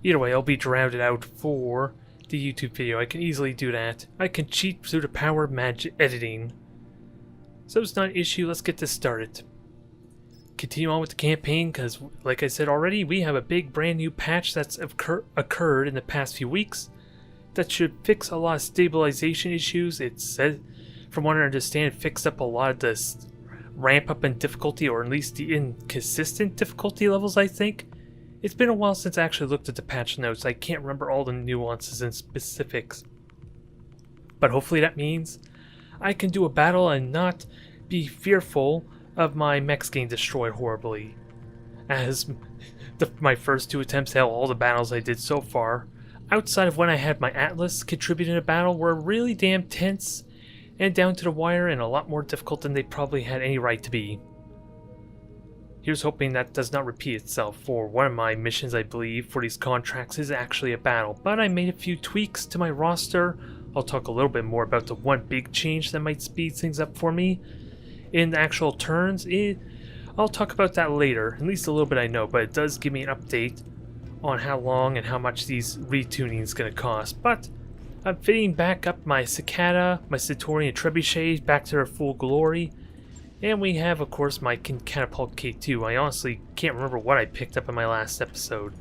Either way, I'll be drowned out for the YouTube video. I can easily do that. I can cheat through the power of magic editing. So it's not an issue. Let's get this started. Continue on with the campaign because, like I said already, we have a big brand new patch that's occurred in the past few weeks that should fix a lot of stabilization issues. It said, from what I understand, it fixed up a lot of this ramp up in difficulty, or at least the inconsistent difficulty levels, I think. It's been a while since I actually looked at the patch notes. I can't remember all the nuances and specifics. But hopefully that means I can do a battle and not be fearful of my mechs getting destroyed horribly. As my first two attempts at all the battles I did so far, outside of when I had my Atlas contribute in a battle, were really damn tense and down to the wire and a lot more difficult than they probably had any right to be. Here's hoping that does not repeat itself, for one of my missions, I believe, for these contracts is actually a battle, but I made a few tweaks to my roster. I'll talk a little bit more about the one big change that might speed things up for me in the actual turns. I'll talk about that later, at least a little bit I know, but it does give me an update on how long and how much these retuning is going to cost. But I'm fitting back up my Cicada, my Centauri, and Trebuchet back to their full glory. And we have, of course, my Catapult K2. I honestly can't remember what I picked up in my last episode.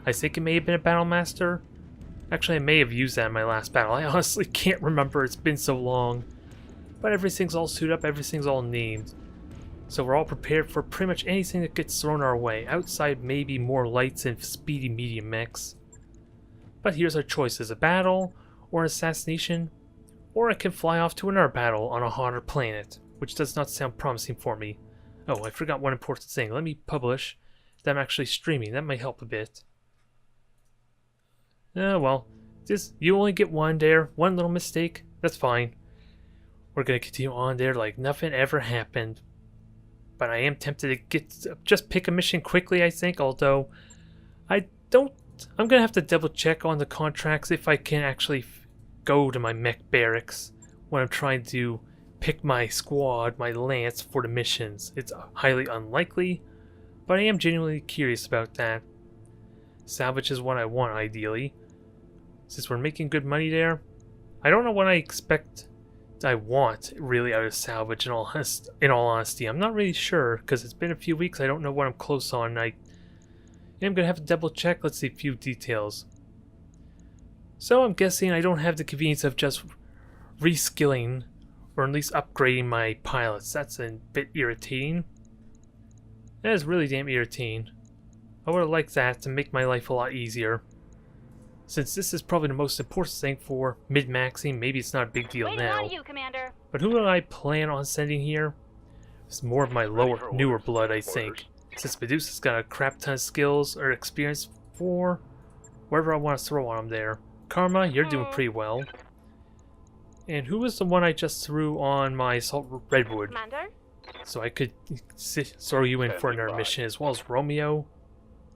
I think it may have been a Battle Master. Actually, I may have used that in my last battle. I honestly can't remember. It's been so long. But everything's all suited up. Everything's all named. So we're all prepared for pretty much anything that gets thrown our way. Outside, maybe more lights and speedy medium mechs. But here's our choices. A battle, or an assassination, or I can fly off to another battle on a hotter planet, which does not sound promising for me. Oh, I forgot one important thing. Let me publish that I'm actually streaming. That might help a bit. Well, you only get one there. One little mistake. That's fine. We're going to continue on there like nothing ever happened. But I am tempted to just pick a mission quickly, I think, although I'm going to have to double check on the contracts if I can actually go to my mech barracks when I'm trying to pick my squad, my lance, for the missions. It's highly unlikely, but I am genuinely curious about that. Salvage is what I want, ideally. Since we're making good money there, I don't know what I want really out of salvage, in all honesty. I'm not really sure, because it's been a few weeks. I don't know what I'm close on. I am going to have to double check. Let's see a few details. So I'm guessing I don't have the convenience of just reskilling, or at least upgrading my pilots. That's a bit irritating. That is really damn irritating. I would have liked that to make my life a lot easier. Since this is probably the most important thing for mid-maxing, maybe it's not a big deal now. On you, Commander. But who do I plan on sending here? It's more of my newer blood, I think. Since Medusa's got a crap ton of skills or experience for wherever I want to throw on him there. Karma, you're doing pretty well. And who was the one I just threw on my Assault Redwood? Commander? So I could throw you in for another mission, as well as Romeo.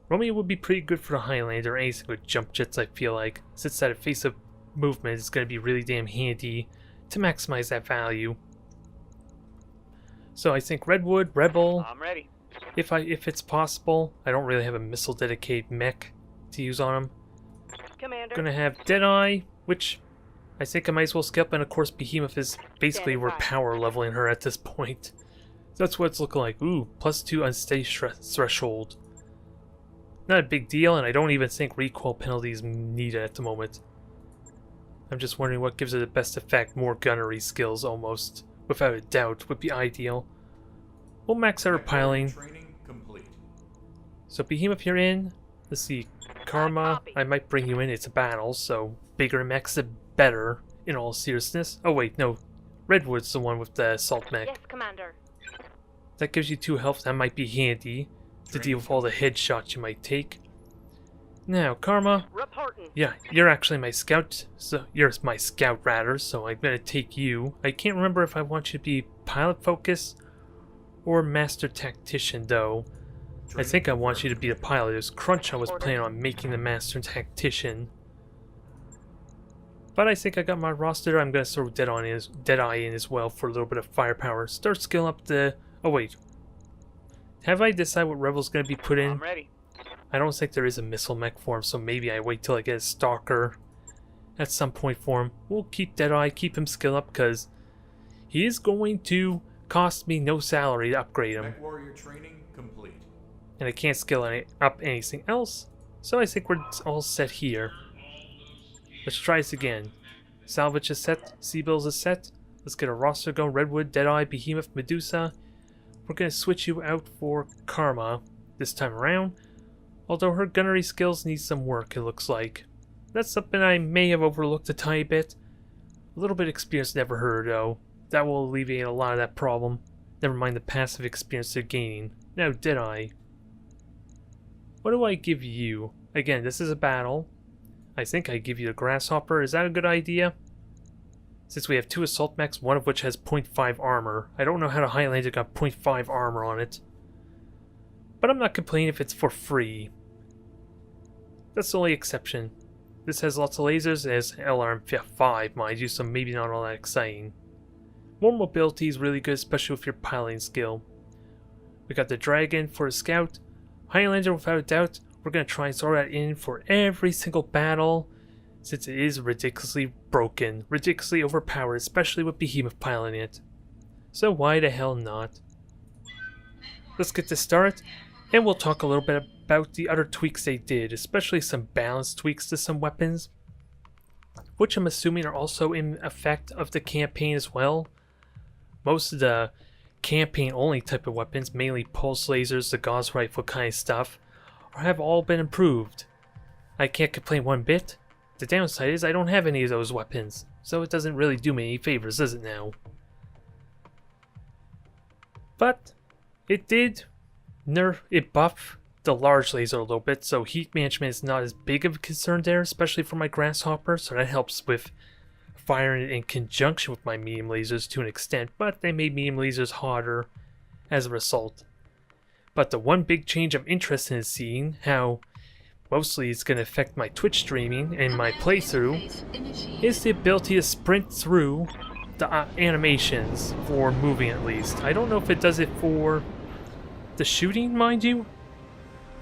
Romeo would be pretty good for the Highlander, or anything with jump jets, I feel like. Since that evasive movement is going to be really damn handy to maximize that value. So I think Redwood, Rebel. I'm ready. If it's possible. I don't really have a missile dedicated mech to use on him. Commander. Gonna have Deadeye, which I think I might as well skip, and of course Behemoth is basically we're power leveling her at this point. That's what it's looking like. Ooh, +2 unsteady threshold. Not a big deal, and I don't even think recoil penalty is needed at the moment. I'm just wondering what gives it the best effect. More gunnery skills, almost. Without a doubt, would be ideal. We'll max out our piling. So Behemoth, you're in. Let's see. Karma, I might bring you in. It's a battle, so bigger mechs the better, in all seriousness. Oh wait, no. Redwood's the one with the assault mech. Yes, Commander. That gives you 2 health. That might be handy to deal with all the headshots you might take. Now, Karma. Reporting. Yeah, you're actually my scout. So you're my scout rather. So I'm gonna take you. I can't remember if I want you to be pilot focus or master tactician though. I think I want you to be the pilot. It was Crunch I was planning on making the master tactician. But I think I got my roster. I'm gonna throw Deadeye in as well for a little bit of firepower. Start scaling up the. Oh wait. Have I decided what Rebel's gonna be put in? I'm ready. I don't think there is a missile mech for him, so maybe I wait till I get a stalker at some point for him. We'll keep Deadeye, keep him skill up, because he is going to cost me no salary to upgrade him. Mech warrior training complete. And I can't skill up anything else, so I think we're all set here. Let's try this again. Salvage is set, Seabills is set. Let's get a roster going. Redwood, Deadeye, Behemoth, Medusa. We're going to switch you out for Karma this time around. Although her gunnery skills need some work, it looks like. That's something I may have overlooked a tiny bit. A little bit of experience never hurt, though. That will alleviate a lot of that problem. Never mind the passive experience they're gaining. Now, Deadeye. What do I give you? Again, this is a battle. I think I give you the Grasshopper. Is that a good idea? Since we have 2 assault mechs, one of which has 0.5 armor. I don't know how the Highlander got 0.5 armor on it. But I'm not complaining if it's for free. That's the only exception. This has lots of lasers. It has LRM-5, mind you, so maybe not all that exciting. More mobility is really good, especially with your piloting skill. We got the Dragon for a scout. Highlander, without a doubt. We're going to try and throw that in for every single battle, since it is ridiculously broken, ridiculously overpowered, especially with Behemoth piloting it. So why the hell not? Let's get this started, and we'll talk a little bit about the other tweaks they did, especially some balance tweaks to some weapons, which I'm assuming are also in effect of the campaign as well. Most of the campaign-only type of weapons, mainly pulse lasers, the Gauss rifle kind of stuff, have all been improved. I can't complain one bit. The downside is I don't have any of those weapons, so it doesn't really do me any favors, does it now? But it did buff the large laser a little bit, so heat management is not as big of a concern there, especially for my Grasshopper, so that helps with firing it in conjunction with my medium lasers to an extent, but they made medium lasers hotter as a result. But the one big change I'm interested in seeing, how mostly it's going to affect my Twitch streaming and my playthrough, is the ability to sprint through the animations for moving at least. I don't know if it does it for the shooting, mind you.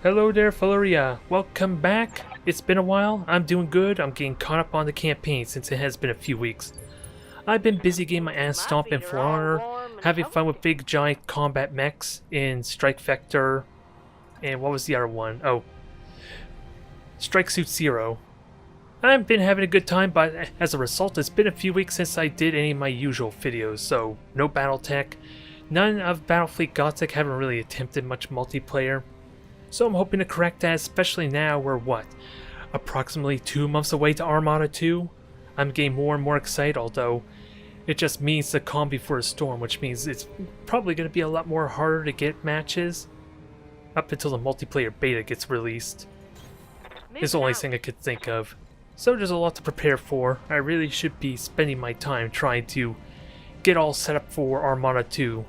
Hello there, Valeria. Welcome back. It's been a while. I'm doing good. I'm getting caught up on the campaign since it has been a few weeks. I've been busy getting my ass stomped in For Honor, having fun with big giant combat mechs in Strike Vector, and what was the other one? Oh, Strike Suit Zero. I've been having a good time, but as a result, it's been a few weeks since I did any of my usual videos, so no BattleTech. None of Battlefleet Gothic, haven't really attempted much multiplayer. So I'm hoping to correct that, especially now we're, what, approximately 2 months away to Armada 2? I'm getting more and more excited, although it just means the calm before a storm, which means it's probably going to be a lot more harder to get matches up until the multiplayer beta gets released. Is the only thing I could think of. So there's a lot to prepare for. I really should be spending my time trying to get all set up for Armada 2,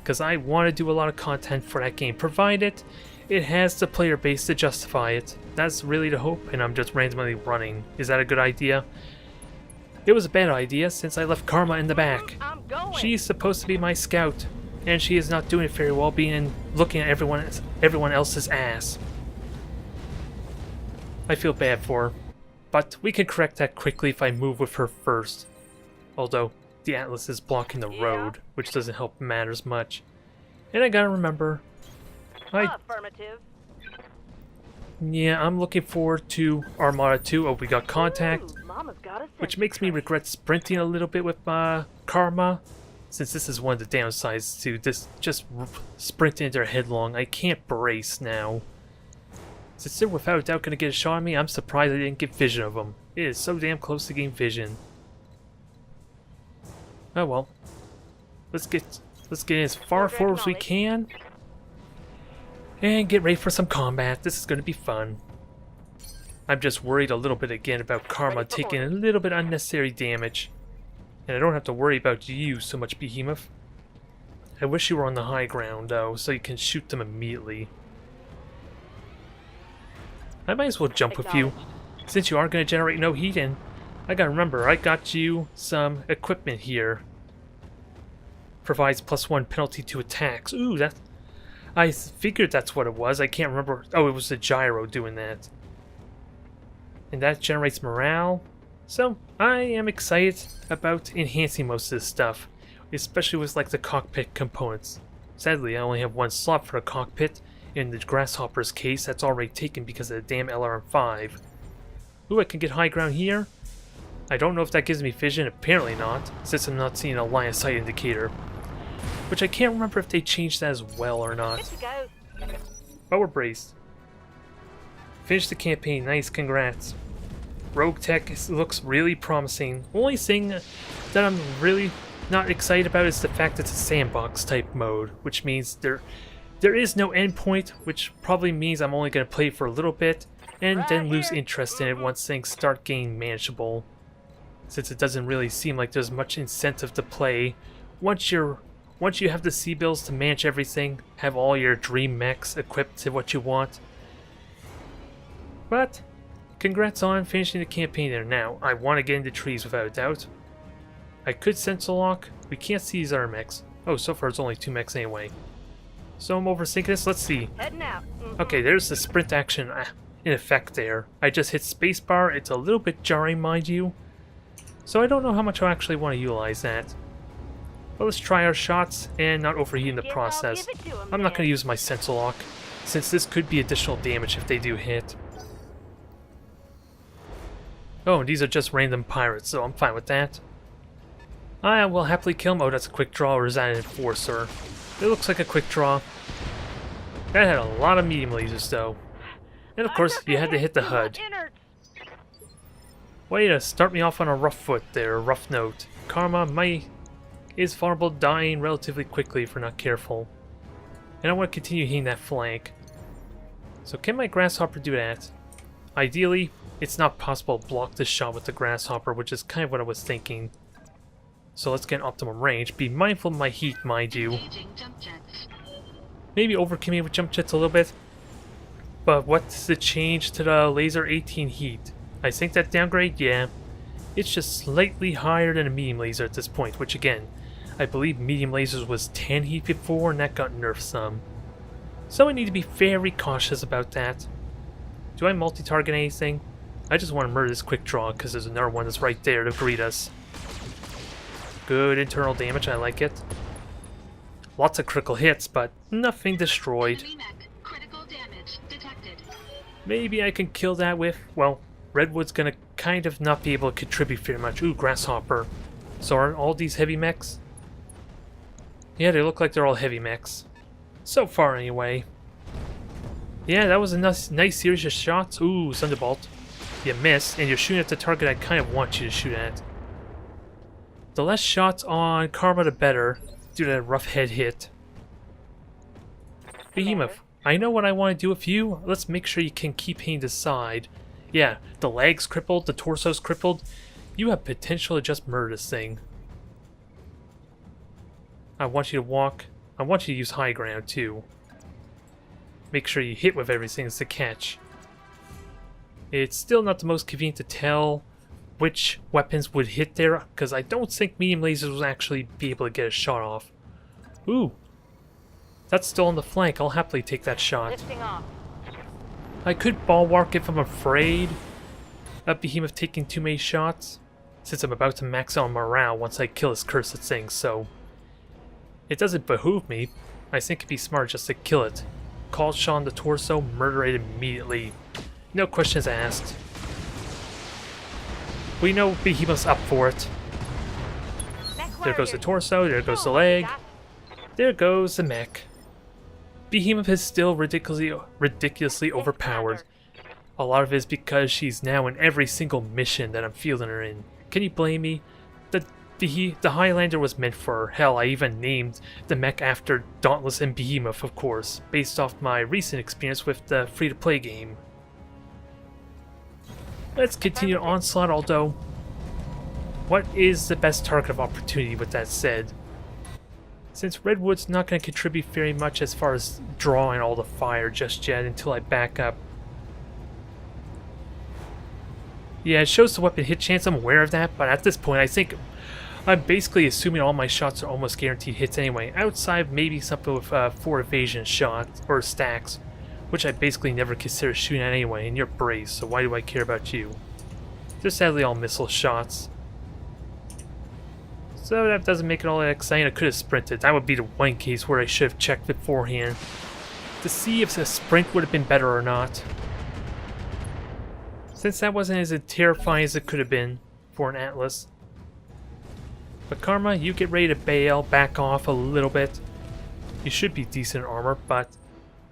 because I want to do a lot of content for that game, provided it has the player base to justify it. That's really the hope, and I'm just randomly running. Is that a good idea? It was a bad idea since I left Karma in the back. She's supposed to be my scout, and she is not doing it very well, looking at everyone else's ass. I feel bad for her, but we can correct that quickly if I move with her first. Although the Atlas is blocking the road, which doesn't help matters much. And I gotta remember, Affirmative. Yeah, I'm looking forward to Armada 2. Oh, we got contact, Mama's got a which makes me regret sprinting a little bit with Karma, since this is one of the downsides to this, just sprinting into her headlong. I can't brace now. Since they're without a doubt going to get a shot on me, I'm surprised I didn't get vision of them. It is so damn close to getting vision. Oh well. Let's get in as far forward as we can. And get ready for some combat. This is going to be fun. I'm just worried a little bit again about Karma taking a little bit unnecessary damage. And I don't have to worry about you so much, Behemoth. I wish you were on the high ground, though, so you can shoot them immediately. I might as well jump with you, since you are going to generate no heat, and I gotta remember, I got you some equipment here. Provides +1 penalty to attacks. Ooh, that... I figured that's what it was. I can't remember. Oh, it was the gyro doing that. And that generates morale. So, I am excited about enhancing most of this stuff, especially with like the cockpit components. Sadly, I only have one slot for a cockpit. In the Grasshopper's case, that's already taken because of the damn LRM-5. Ooh, I can get high ground here. I don't know if that gives me vision. Apparently not, since I'm not seeing a line of sight indicator. Which I can't remember if they changed that as well or not. Good to go. But we're braced. Finish the campaign. Nice, congrats. Rogue Tech looks really promising. Only thing that I'm really not excited about is the fact it's a sandbox type mode, which means there is no endpoint, which probably means I'm only going to play for a little bit and then lose interest in it once things start getting manageable. Since it doesn't really seem like there's much incentive to play. Once you have the C-bills to manage everything, have all your dream mechs equipped to what you want. But congrats on finishing the campaign there. Now, I want to get into trees without a doubt. I could sensor lock. We can't see these other mechs. Oh, so far it's only 2 mechs anyway. So I'm overthinking this. Let's see. Heading out. Okay, there's the sprint action in effect there. I just hit spacebar. It's a little bit jarring, mind you. So I don't know how much I actually want to utilize that. But let's try our shots and not overheat in the process. I'm not going to use my sensor lock, since this could be additional damage if they do hit. Oh, and these are just random pirates, so I'm fine with that. I will happily kill him. Oh, that's a quick draw, or is that an enforcer? It looks like a quick draw. That had a lot of medium lasers, though. And of course, you had to hit the HUD. Way to start me off on a rough foot there, a rough note. Karma is vulnerable, dying relatively quickly if we're not careful. And I want to continue hitting that flank. So can my Grasshopper do that? Ideally, it's not possible to block this shot with the Grasshopper, which is kind of what I was thinking. So let's get optimum range. Be mindful of my heat, mind you. Maybe overcommitting with jump jets a little bit. But what's the change to the laser 18 heat? I think that downgrade, yeah. It's just slightly higher than a medium laser at this point, which again, I believe medium lasers was 10 heat before and that got nerfed some. So I need to be very cautious about that. Do I multi-target anything? I just want to murder this quick draw because there's another one that's right there to greet us. Good internal damage, I like it. Lots of critical hits, but nothing destroyed. Maybe I can kill that with, well, Redwood's gonna kind of not be able to contribute very much. Ooh, Grasshopper. So are all these heavy mechs? Yeah, they look like they're all heavy mechs. So far, anyway. Yeah, that was a nice series of shots. Ooh, Thunderbolt. You missed, and you're shooting at the target I kind of want you to shoot at. The less shots on Karma, the better, due to that rough head hit. Behemoth, I know what I want to do with you. Let's make sure you can keep hitting the side. Yeah, the leg's crippled, the torso's crippled. You have potential to just murder this thing. I want you to walk. I want you to use high ground too. Make sure you hit with everything as the catch. It's still not the most convenient to tell which weapons would hit there, because I don't think medium lasers will actually be able to get a shot off. Ooh. That's still on the flank. I'll happily take that shot. Lifting off. I could bulwark if I'm afraid of Behemoth taking too many shots, since I'm about to max out morale once I kill this cursed thing, so it doesn't behoove me. I think it'd be smart just to kill it. Call Sean the torso, murder it immediately. No questions asked. We know Behemoth's up for it. There goes the torso, there goes the leg, there goes the mech. Behemoth is still ridiculously overpowered. A lot of it is because she's now in every single mission that I'm fielding her in. Can you blame me? The Highlander was meant for her. Hell, I even named the mech after Dauntless and Behemoth, of course, based off my recent experience with the free-to-play game. Let's continue Onslaught, although what is the best target of opportunity with that said? Since Redwood's not going to contribute very much as far as drawing all the fire just yet until I back up. Yeah, it shows the weapon hit chance, I'm aware of that, but at this point I think I'm basically assuming all my shots are almost guaranteed hits anyway, outside maybe something with 4 evasion shots, or stacks, which I basically never consider shooting at anyway, and you're braced, so why do I care about you? They're sadly all missile shots. So that doesn't make it all that exciting. I could have sprinted. That would be the one case where I should have checked beforehand to see if a sprint would have been better or not. Since that wasn't as terrifying as it could have been for an Atlas. But Karma, you get ready to bail, back off a little bit. You should be decent armor, but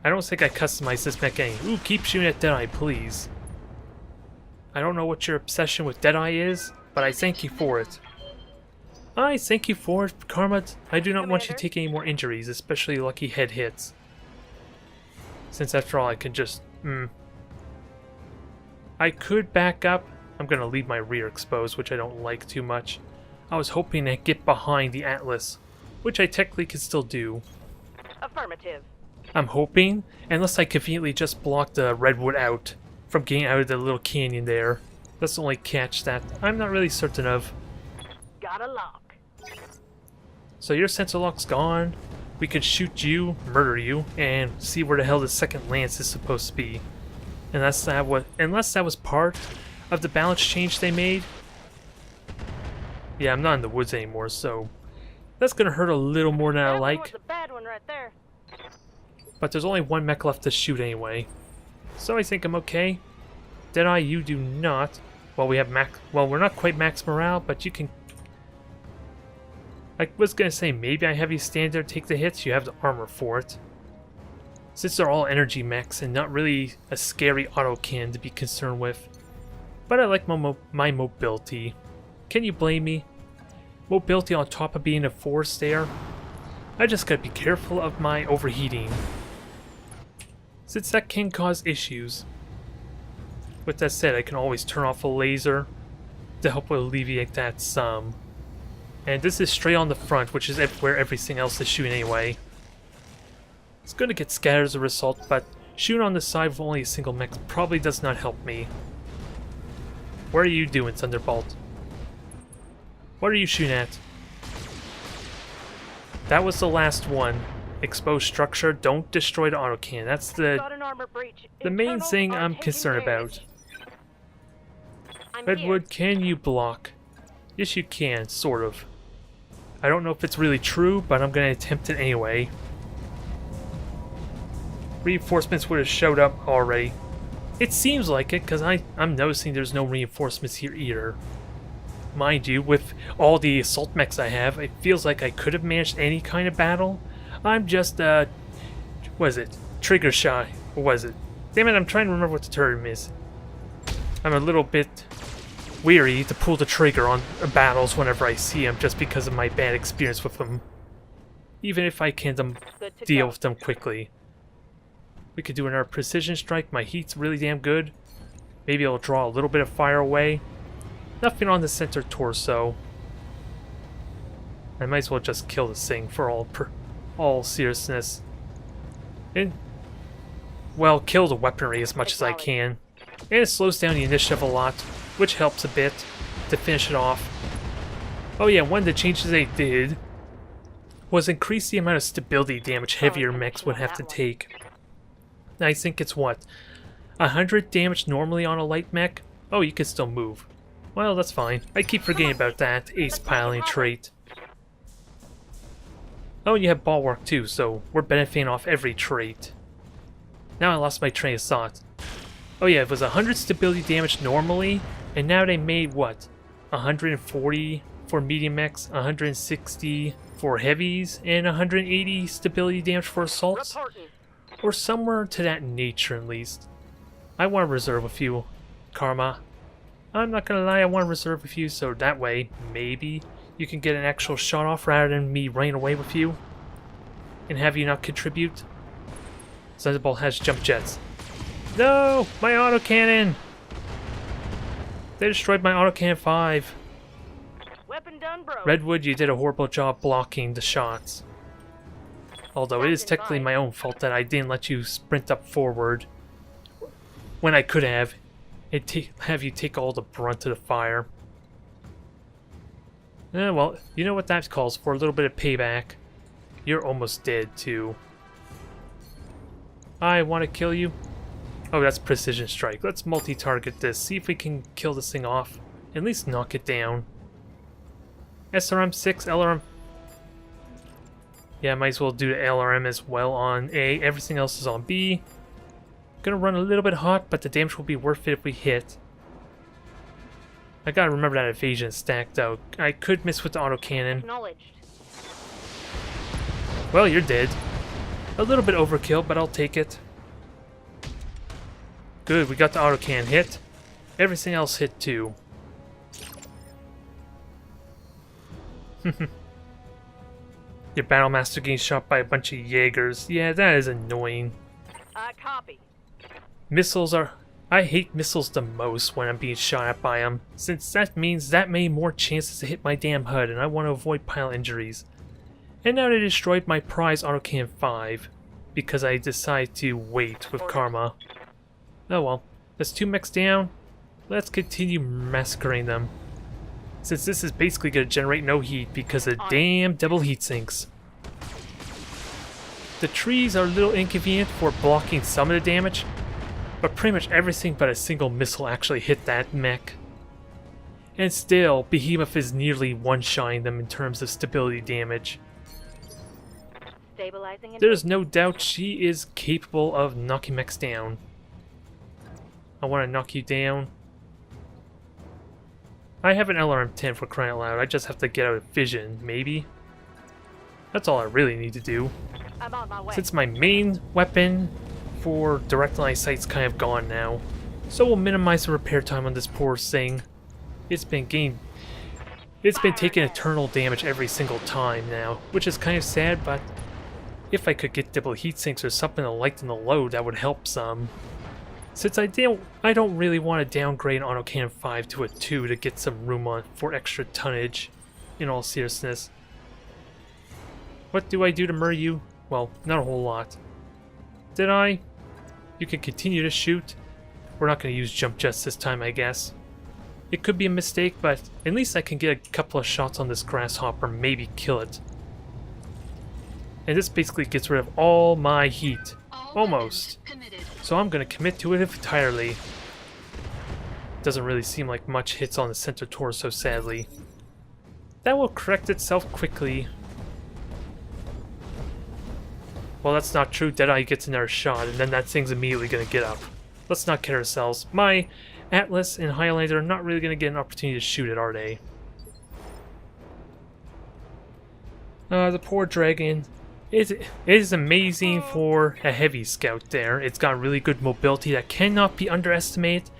I don't think I customized this mech any. Ooh, keep shooting at Deadeye, please. I don't know what your obsession with Deadeye is, but I thank you for it. I thank you for it, Karma. I do not want you to take any more injuries, especially lucky head hits. Since after all, I can just... I could back up. I'm going to leave my rear exposed, which I don't like too much. I was hoping to get behind the Atlas, which I technically can still do. Affirmative. I'm hoping, unless I conveniently just blocked the redwood out from getting out of the little canyon there. That's the only catch that I'm not really certain of. Got a lock. So your sensor lock's gone. We could shoot you, murder you, and see where the hell the second lance is supposed to be. Unless that was part of the balance change they made. Yeah, I'm not in the woods anymore, so that's gonna hurt a little more than I like. That was a bad one right there. But there's only one mech left to shoot anyway, so I think I'm okay. Deadeye, you do not. Well, we have we're not quite max morale, but you can. I was gonna say maybe I have you stand there, take the hits. You have the armor for it. Since they're all energy mechs and not really a scary auto cannon to be concerned with. But I like my mobility. Can you blame me? Mobility on top of being a force there. I just gotta be careful of my overheating, since that can cause issues. With that said, I can always turn off a laser to help alleviate that some. And this is straight on the front, which is where everything else is shooting anyway. It's gonna get scattered as a result, but shooting on the side with only a single mech probably does not help me. What are you doing, Thunderbolt? What are you shooting at? That was the last one. Exposed structure, don't destroy the autocannon. That's the main thing I'm concerned about. Redwood, can you block? Yes, you can, sort of. I don't know if it's really true, but I'm going to attempt it anyway. Reinforcements would have showed up already. It seems like it, because I'm noticing there's no reinforcements here either. Mind you, with all the assault mechs I have, it feels like I could have managed any kind of battle. I'm just, what is it? Trigger shy. What was it? Damn it, I'm trying to remember what the term is. I'm a little bit weary to pull the trigger on battles whenever I see them, just because of my bad experience with them. Even if I can deal with them quickly. We could do another precision strike. My heat's really damn good. Maybe it'll draw a little bit of fire away. Nothing on the center torso. I might as well just kill this thing for all seriousness. And, well, kill the weaponry as much as I can. And it slows down the initiative a lot, which helps a bit to finish it off. Oh yeah, one of the changes they did was increase the amount of stability damage heavier mechs would have to take. I think it's what? 100 damage normally on a light mech? Oh, you can still move. Well, that's fine. I keep forgetting about that ace piling trait. Oh, and you have bulwark too, so we're benefiting off every trait. Now I lost my train of thought. Oh yeah, it was 100 stability damage normally, and now they made what? 140 for medium mechs, 160 for heavies, and 180 stability damage for assaults? Or somewhere to that nature at least. I want to reserve a few, Karma. I'm not gonna lie, I want to reserve a few, so that way, maybe, you can get an actual shot off rather than me running away with you. And have you not contribute. Thunderbolt has jump jets. No! My autocannon! They destroyed my autocannon 5. Weapon done, bro. Redwood, you did a horrible job blocking the shots. Although it is technically my own fault that I didn't let you sprint up forward when I could have. And have you take all the brunt of the fire. Well, you know what that calls for, a little bit of payback. You're almost dead, too. I want to kill you. Oh, that's precision strike. Let's multi-target this, see if we can kill this thing off. At least knock it down. SRM 6, LRM. Yeah, might as well do the LRM as well on A. Everything else is on B. Gonna run a little bit hot, but the damage will be worth it if we hit. I gotta remember that evasion stack, though. I could miss with the autocannon. Acknowledged. Well, you're dead. A little bit overkill, but I'll take it. Good, we got the autocannon hit. Everything else hit too. Your Battlemaster getting shot by a bunch of Jaegers. Yeah, that is annoying. Copy. Missiles are... I hate missiles the most when I'm being shot at by them, since that means that many more chances to hit my damn HUD, and I want to avoid pile injuries. And now they destroyed my prize autocannon 5, because I decided to wait with Karma. Oh well, there's 2 mechs down. Let's continue massacring them. Since this is basically going to generate no heat because of damn double heat sinks. The trees are a little inconvenient for blocking some of the damage, but pretty much everything but a single missile actually hit that mech. And still, Behemoth is nearly one-shotting them in terms of stability damage. Stabilizing. There's no doubt she is capable of knocking mechs down. I want to knock you down. I have an LRM-10 for crying out loud. I just have to get out of vision, maybe? That's all I really need to do. I'm on my way. Since my main weapon for direct line sight's kind of gone now, so we'll minimize the repair time on this poor thing. It's been taking eternal damage every single time now, which is kind of sad, but if I could get double heat sinks or something to lighten the load, that would help some. Since I don't really want to downgrade autocannon 5 to a 2 to get some room on for extra tonnage, in all seriousness. What do I do to murder you? Well, not a whole lot. Did I? You can continue to shoot. We're not going to use jump jets this time, I guess. It could be a mistake, but at least I can get a couple of shots on this grasshopper, maybe kill it. And this basically gets rid of all my heat. Almost. So I'm going to commit to it entirely. Doesn't really seem like much hits on the center torso, sadly. That will correct itself quickly. Well, that's not true. Deadeye gets another shot, and then that thing's immediately going to get up. Let's not kid ourselves. My Atlas and Highlander are not really going to get an opportunity to shoot it, are they? The poor dragon. It is amazing for a heavy scout there. It's got really good mobility that cannot be underestimated.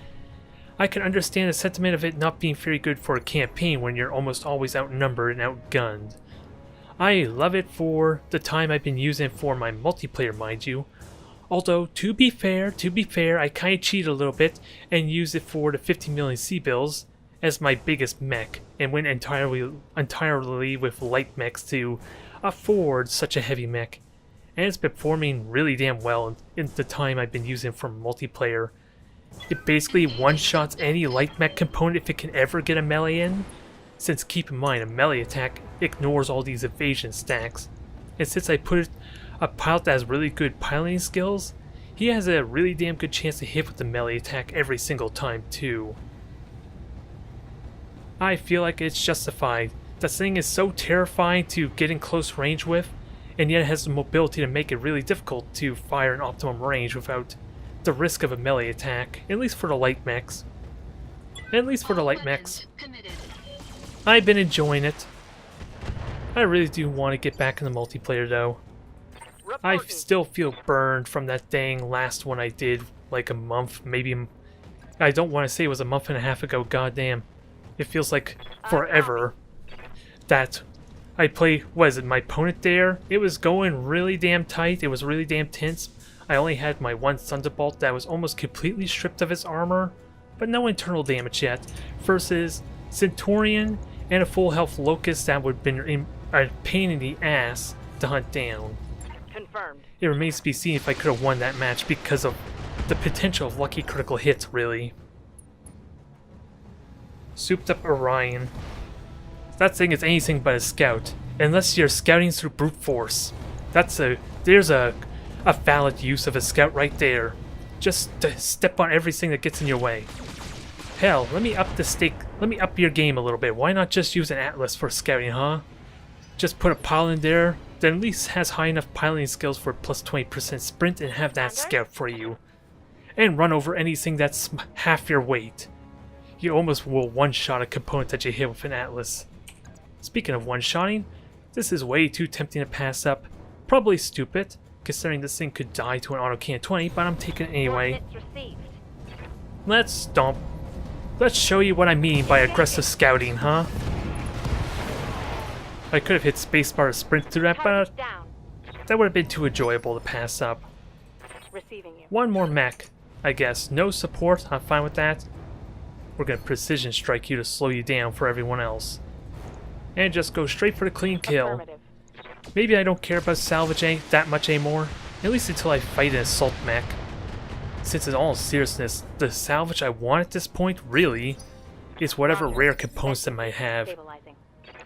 I can understand the sentiment of it not being very good for a campaign when you're almost always outnumbered and outgunned. I love it for the time I've been using it for my multiplayer, mind you. Although, to be fair, I kinda cheated a little bit and used it for the 50 million C-bills as my biggest mech, and went entirely with light mechs to afford such a heavy mech. And it's been performing really damn well in the time I've been using it for multiplayer. It basically one-shots any light mech component if it can ever get a melee in, since keep in mind a melee attack ignores all these evasion stacks. And since I put a pilot that has really good piloting skills, he has a really damn good chance to hit with the melee attack every single time too. I feel like it's justified. The thing is so terrifying to get in close range with, and yet it has the mobility to make it really difficult to fire in optimum range without the risk of a melee attack, at least for the light mechs. I've been enjoying it. I really do want to get back in the multiplayer though. I still feel burned from that dang last one I did like a month, maybe. I don't want to say it was a month and a half ago, goddamn. It feels like forever. That I play, what is it, my opponent there? It was going really damn tight, it was really damn tense. I only had my one Thunderbolt that was almost completely stripped of its armor, but no internal damage yet, versus Centurion and a full health Locust that would have been a pain in the ass to hunt down. Confirmed. It remains to be seen if I could have won that match because of the potential of lucky critical hits, really. Souped up Orion. That thing is anything but a scout, unless you're scouting through brute force. There's a valid use of a scout right there. Just step on everything that gets in your way. Hell, let me up your game a little bit. Why not just use an atlas for scouting, huh? Just put a pilot in there that at least has high enough piloting skills for plus 20% sprint and have that scout for you. And run over anything that's half your weight. You almost will one-shot a component that you hit with an atlas. Speaking of one-shotting, this is way too tempting to pass up. Probably stupid, considering this thing could die to an autocan 20, but I'm taking it anyway. Let's stomp. Let's show you what I mean by aggressive scouting, huh? I could have hit spacebar to sprint through that, but that would have been too enjoyable to pass up. Receiving you. One more mech, I guess. No support, I'm fine with that. We're gonna precision strike you to slow you down for everyone else. And just go straight for the clean kill. Affirmative. Maybe I don't care about salvage that much anymore, at least until I fight an assault mech. Since in all seriousness, the salvage I want at this point, really, is whatever rare components it might have. Stabilizing.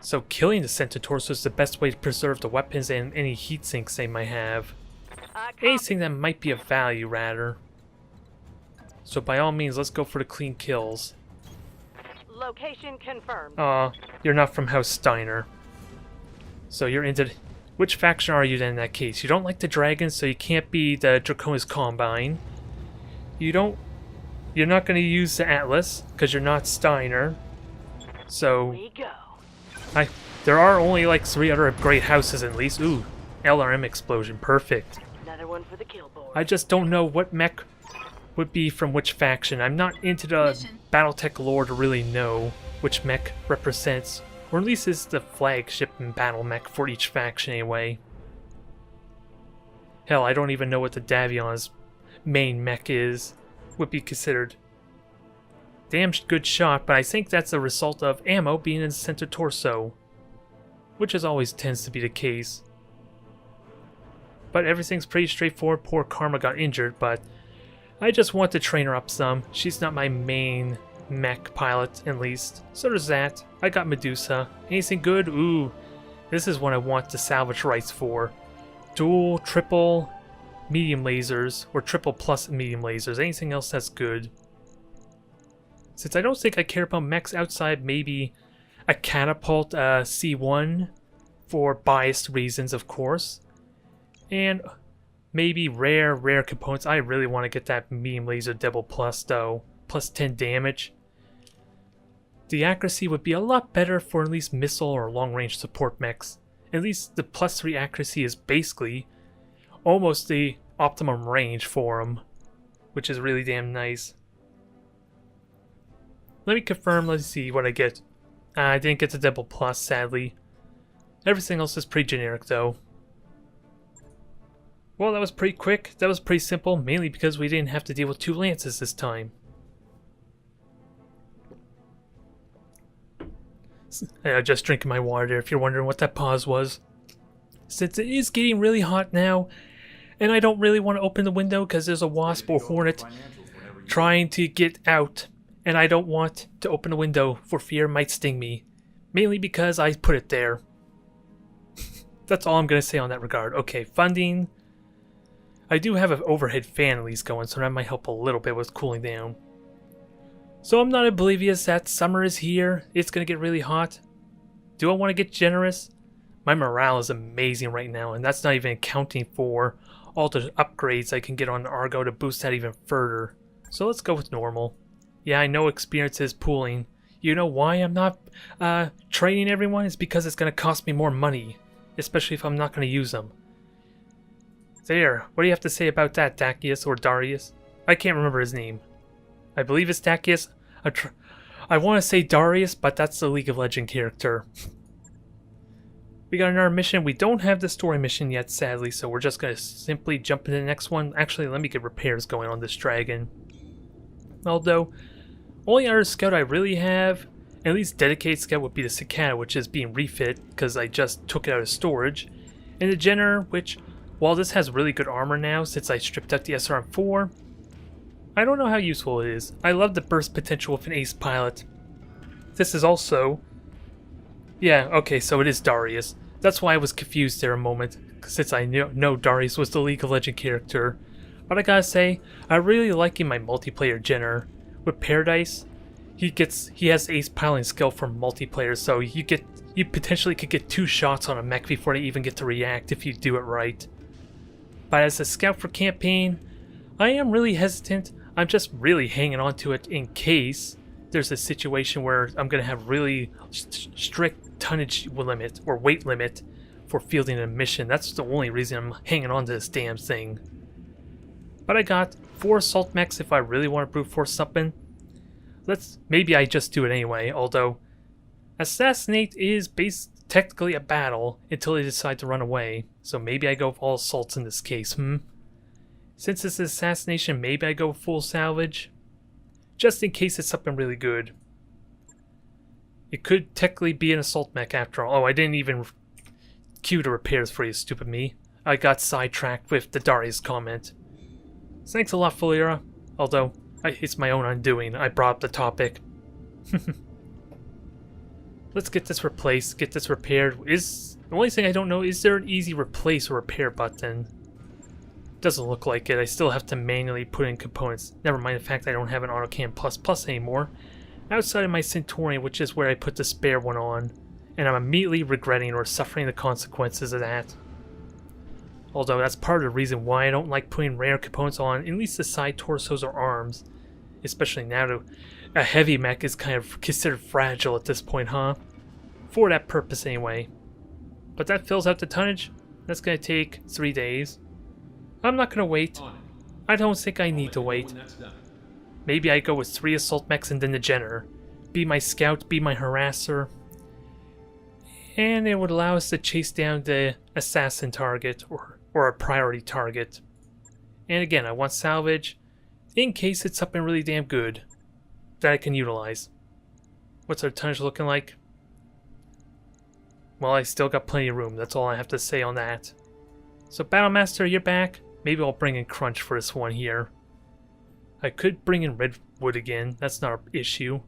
So killing the center torso is the best way to preserve the weapons and any heat sinks they might have. Copy. Anything that might be of value, rather. So by all means, let's go for the clean kills. Location confirmed. Aw, you're not from House Steiner. So you're into... Which faction are you then in that case? You don't like the dragons, so you can't be the Draconis Combine. You're not going to use the Atlas, because you're not Steiner. So... We go. There are only like 3 other great houses at least. Ooh, LRM explosion, perfect. Another one for the kill board. I just don't know what mech would be from which faction. I'm not into the BattleTech lore to really know which mech represents, or at least is the flagship and battle mech for each faction anyway. Hell, I don't even know what the Davion's main mech would be considered. Damn good shot, but I think that's a result of ammo being in the center torso, which as always tends to be the case. But everything's pretty straightforward. Poor Karma got injured, but I just want to train her up some. She's not my main mech pilot, at least. So there's that. I got Medusa. Anything good? Ooh, this is what I want the salvage rights for. Dual, triple, medium lasers, or triple plus medium lasers. Anything else that's good. Since I don't think I care about mechs outside maybe a catapult C1 for biased reasons, of course. And maybe rare components. I really want to get that medium laser double plus though. Plus 10 damage. The accuracy would be a lot better for at least missile or long range support mechs. At least the plus 3 accuracy is basically almost the optimum range for them, which is really damn nice. Let me confirm, let's see what I get. I didn't get the double plus, sadly. Everything else is pretty generic though. Well, that was pretty quick. That was pretty simple, mainly because we didn't have to deal with 2 lances this time. Just drinking my water there if you're wondering what that pause was. Since it is getting really hot now, and I don't really want to open the window because there's a wasp or hornet trying to get out, and I don't want to open the window for fear it might sting me. Mainly because I put it there. That's all I'm going to say on that regard. Okay, funding. I do have an overhead fan at least going, so that might help a little bit with cooling down. So I'm not oblivious that summer is here. It's going to get really hot. Do I want to get generous? My morale is amazing right now, and that's not even accounting for all the upgrades I can get on Argo to boost that even further. So let's go with normal. Yeah, I know experience is pooling. You know why I'm not training everyone? It's because it's going to cost me more money. Especially if I'm not going to use them. There, what do you have to say about that, Dacius or Darius? I can't remember his name. I believe it's Dacius. I want to say Darius, but that's the League of Legends character. We got another mission. We don't have the story mission yet, sadly, so we're just going to simply jump into the next one. Actually, let me get repairs going on this dragon. Although, only other scout I really have, at least dedicated scout, would be the Cicada, which is being refit because I just took it out of storage. And the Jenner, which, while this has really good armor now since I stripped out the SRM-4, I don't know how useful it is. I love the burst potential of an ace pilot. This is also Yeah, okay, so it is Darius. That's why I was confused there a moment, since I know Darius was the League of Legends character. But I gotta say, I really like in my multiplayer Jenner. With Paradise, he has ace piling skill for multiplayer, so you potentially could get 2 shots on a mech before they even get to react if you do it right. But as a scout for campaign, I am really hesitant. I'm just really hanging on to it in case there's a situation where I'm going to have really strict tonnage limit or weight limit for fielding a mission. That's the only reason I'm hanging on to this damn thing. But I got 4 assault mechs if I really want to brute force something. Maybe I just do it anyway, although assassinate is technically a battle until they decide to run away. So maybe I go with all assaults in this case, Since it's assassination, maybe I go full salvage. Just in case it's something really good. It could technically be an assault mech after all. Oh, I didn't even queue the repairs for you, stupid me. I got sidetracked with the Darius comment. Thanks a lot, Falira. Although, it's my own undoing. I brought up the topic. Let's get this replaced, get this repaired. The only thing I don't know, is there an easy replace or repair button? Doesn't look like it. I still have to manually put in components. Never mind the fact I don't have an AutoCAM++ anymore. Outside of my Centurion, which is where I put the spare one on. And I'm immediately regretting or suffering the consequences of that. Although that's part of the reason why I don't like putting rare components on at least the side torsos or arms. Especially now a heavy mech is kind of considered fragile at this point, For that purpose anyway. But that fills out the tonnage. That's going to take 3 days. I'm not going to wait. I don't think I need to wait. Maybe I go with 3 assault mechs and then the Jenner. Be my scout, be my harasser. And it would allow us to chase down the assassin target or a priority target. And again, I want salvage in case it's something really damn good that I can utilize. What's our tonnage looking like? Well, I still got plenty of room. That's all I have to say on that. So Battlemaster, you're back. Maybe I'll bring in Crunch for this one here. I could bring in Redwood again. That's not an issue.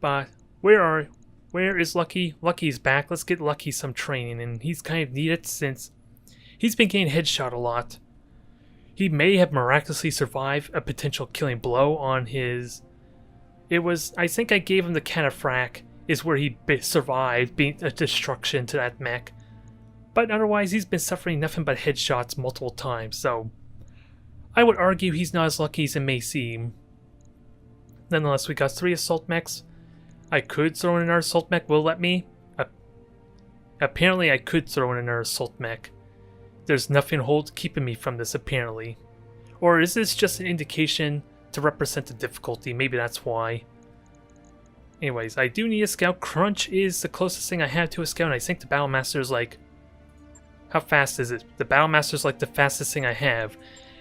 But where is Lucky? Lucky's back. Let's get Lucky some training, and he's kind of needed since he's been getting headshot a lot. He may have miraculously survived a potential killing blow on his... I think I gave him the cataphract, is where he survived being a destruction to that mech. But otherwise, he's been suffering nothing but headshots multiple times, so I would argue he's not as lucky as it may seem. Nonetheless, we got 3 assault mechs. I could throw in another assault mech, will let me? Apparently I could throw in another assault mech. There's nothing keeping me from this, apparently. Or is this just an indication to represent the difficulty? Maybe that's why. Anyways, I do need a scout. Crunch is the closest thing I have to a scout, and I think the Battlemaster is like... How fast is it? The Battlemaster is like the fastest thing I have.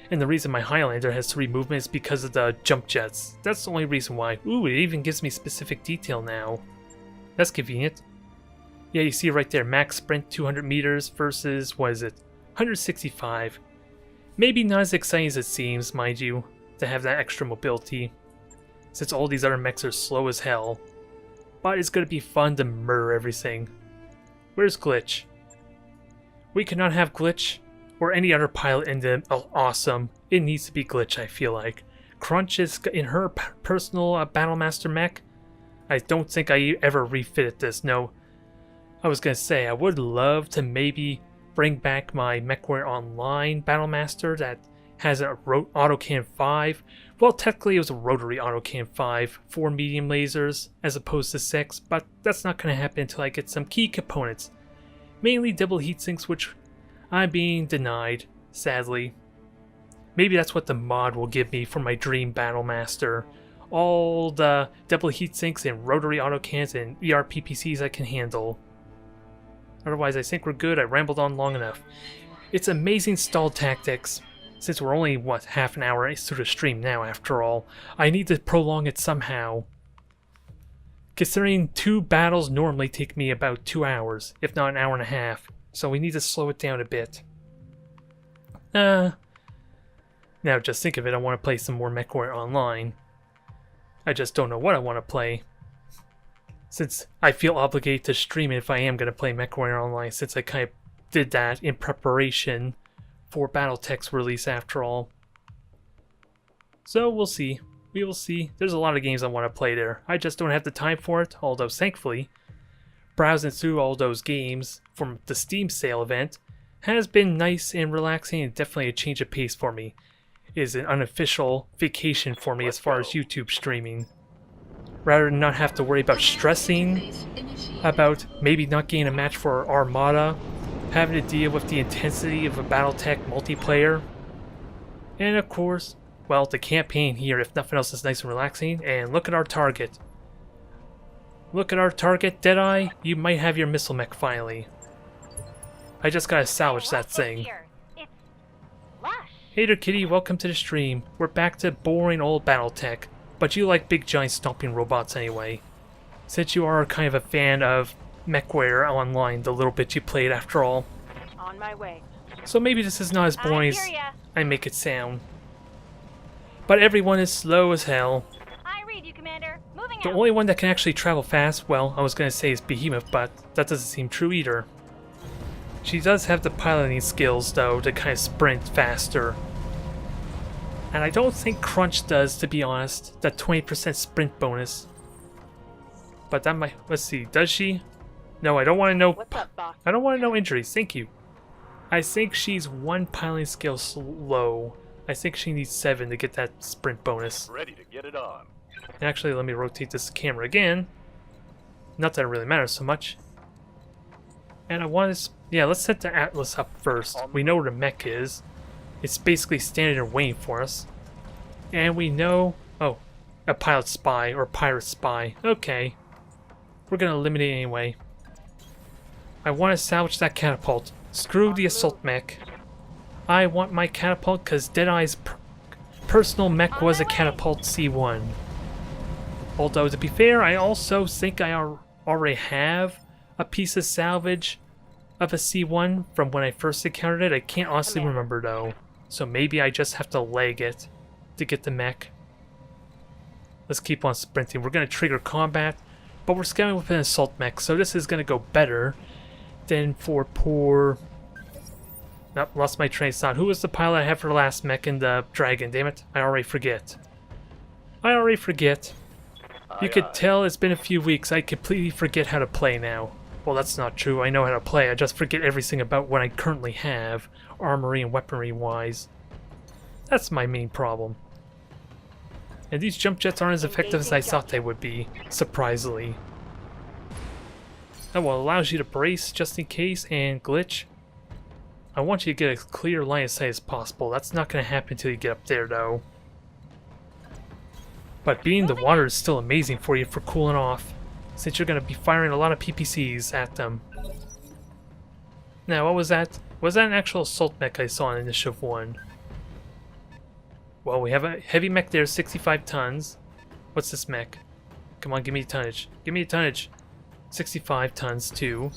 And the reason my Highlander has 3 movement is because of the jump jets. That's the only reason why. Ooh, it even gives me specific detail now. That's convenient. Yeah, you see right there, max sprint 200 meters versus, what is it, 165. Maybe not as exciting as it seems, mind you, to have that extra mobility, since all these other mechs are slow as hell. But it's going to be fun to murder everything. Where's Glitch? We cannot have Glitch or any other pilot in the awesome. It needs to be Glitch, I feel like. Crunch is in her personal Battlemaster mech. I don't think I ever refitted this, no. I was going to say, I would love to maybe bring back my MechWarrior Online Battlemaster that has a AutoCAN 5. Well, technically it was a rotary AutoCAN 5, 4 medium lasers as opposed to 6, but that's not going to happen until I get some key components. Mainly double heatsinks, which I'm being denied, sadly. Maybe that's what the mod will give me for my dream Battlemaster. All the double heatsinks and rotary AutoCANs and ERPPCs I can handle. Otherwise, I think we're good. I rambled on long enough. It's amazing stall tactics. Since we're only, half an hour through the stream now, after all. I need to prolong it somehow. Considering 2 battles normally take me about 2 hours, if not an hour and a half. So we need to slow it down a bit. Now just think of it, I want to play some more MechWarrior Online. I just don't know what I want to play. since I feel obligated to stream it if I am going to play MechWarrior Online, since I kind of did that in preparation for BattleTech's release after all. So we'll see. We will see. There's a lot of games I want to play there. I just don't have the time for it, although thankfully, browsing through all those games from the Steam sale event has been nice and relaxing and definitely a change of pace for me. It is an unofficial vacation for me as far as YouTube streaming. Rather than not have to worry about stressing about maybe not getting a match for Armada, having to deal with the intensity of a BattleTech multiplayer, and of course, well, the campaign here, if nothing else, is nice and relaxing. And look at our target. Look at our target, Deadeye. You might have your missile mech finally. I just gotta salvage that thing. Hey there, kitty. Welcome to the stream. We're back to boring old BattleTech. But you like big giant stomping robots anyway. Since you are kind of a fan of MechWarrior Online, the little bit you played after all. On my way. So maybe this is not as boring as I make it sound. But everyone is slow as hell. I read you, Commander. Moving The out. only one that can actually travel fast, well, I was going to say is Behemoth, but that doesn't seem true either. She does have the piloting skills, though, to kind of sprint faster. And I don't think Crunch does, to be honest, that 20% sprint bonus. But that might... Let's see, does she? No, I don't want to know... What's up, boss? I don't want to know injuries, thank you. I think she's one piloting skill low. I think she needs 7 to get that sprint bonus. Ready to get it on. And actually, let me rotate this camera again. Not that it really matters so much. And I want to... Yeah, let's set the Atlas up first. We know where the mech is. It's basically standing there waiting for us. And we know... Oh, a pilot spy or pirate spy. Okay. We're going to eliminate it anyway. I want to salvage that catapult. Screw the assault mech. I want my catapult because Deadeye's personal mech was a catapult C1. Although, to be fair, I also think I already have a piece of salvage of a C1 from when I first encountered it. I can't honestly remember though. So maybe I just have to leg it to get the mech. Let's keep on sprinting. We're going to trigger combat, but we're scaling with an assault mech, so this is going to go better than for poor... Nope, lost my train of thought. Who was the pilot I had for the last mech in the Dragon? Damn it, I already forget. You could tell it's been a few weeks. I completely forget how to play now. Well, that's not true. I know how to play. I just forget everything about what I currently have, armory and weaponry wise. That's my main problem. And these jump jets aren't as effective as I thought they would be, surprisingly. Oh well, allows you to brace just in case and glitch. I want you to get a clear line of sight as possible. That's not going to happen until you get up there though. But being the water is still amazing for you for cooling off, since you're going to be firing a lot of PPCs at them. Now, what was that? Was that an actual assault mech I saw in Initiative 1? Well, we have a heavy mech there, 65 tons. What's this mech? Come on, give me a tonnage. Give me a tonnage. 65 tons, too.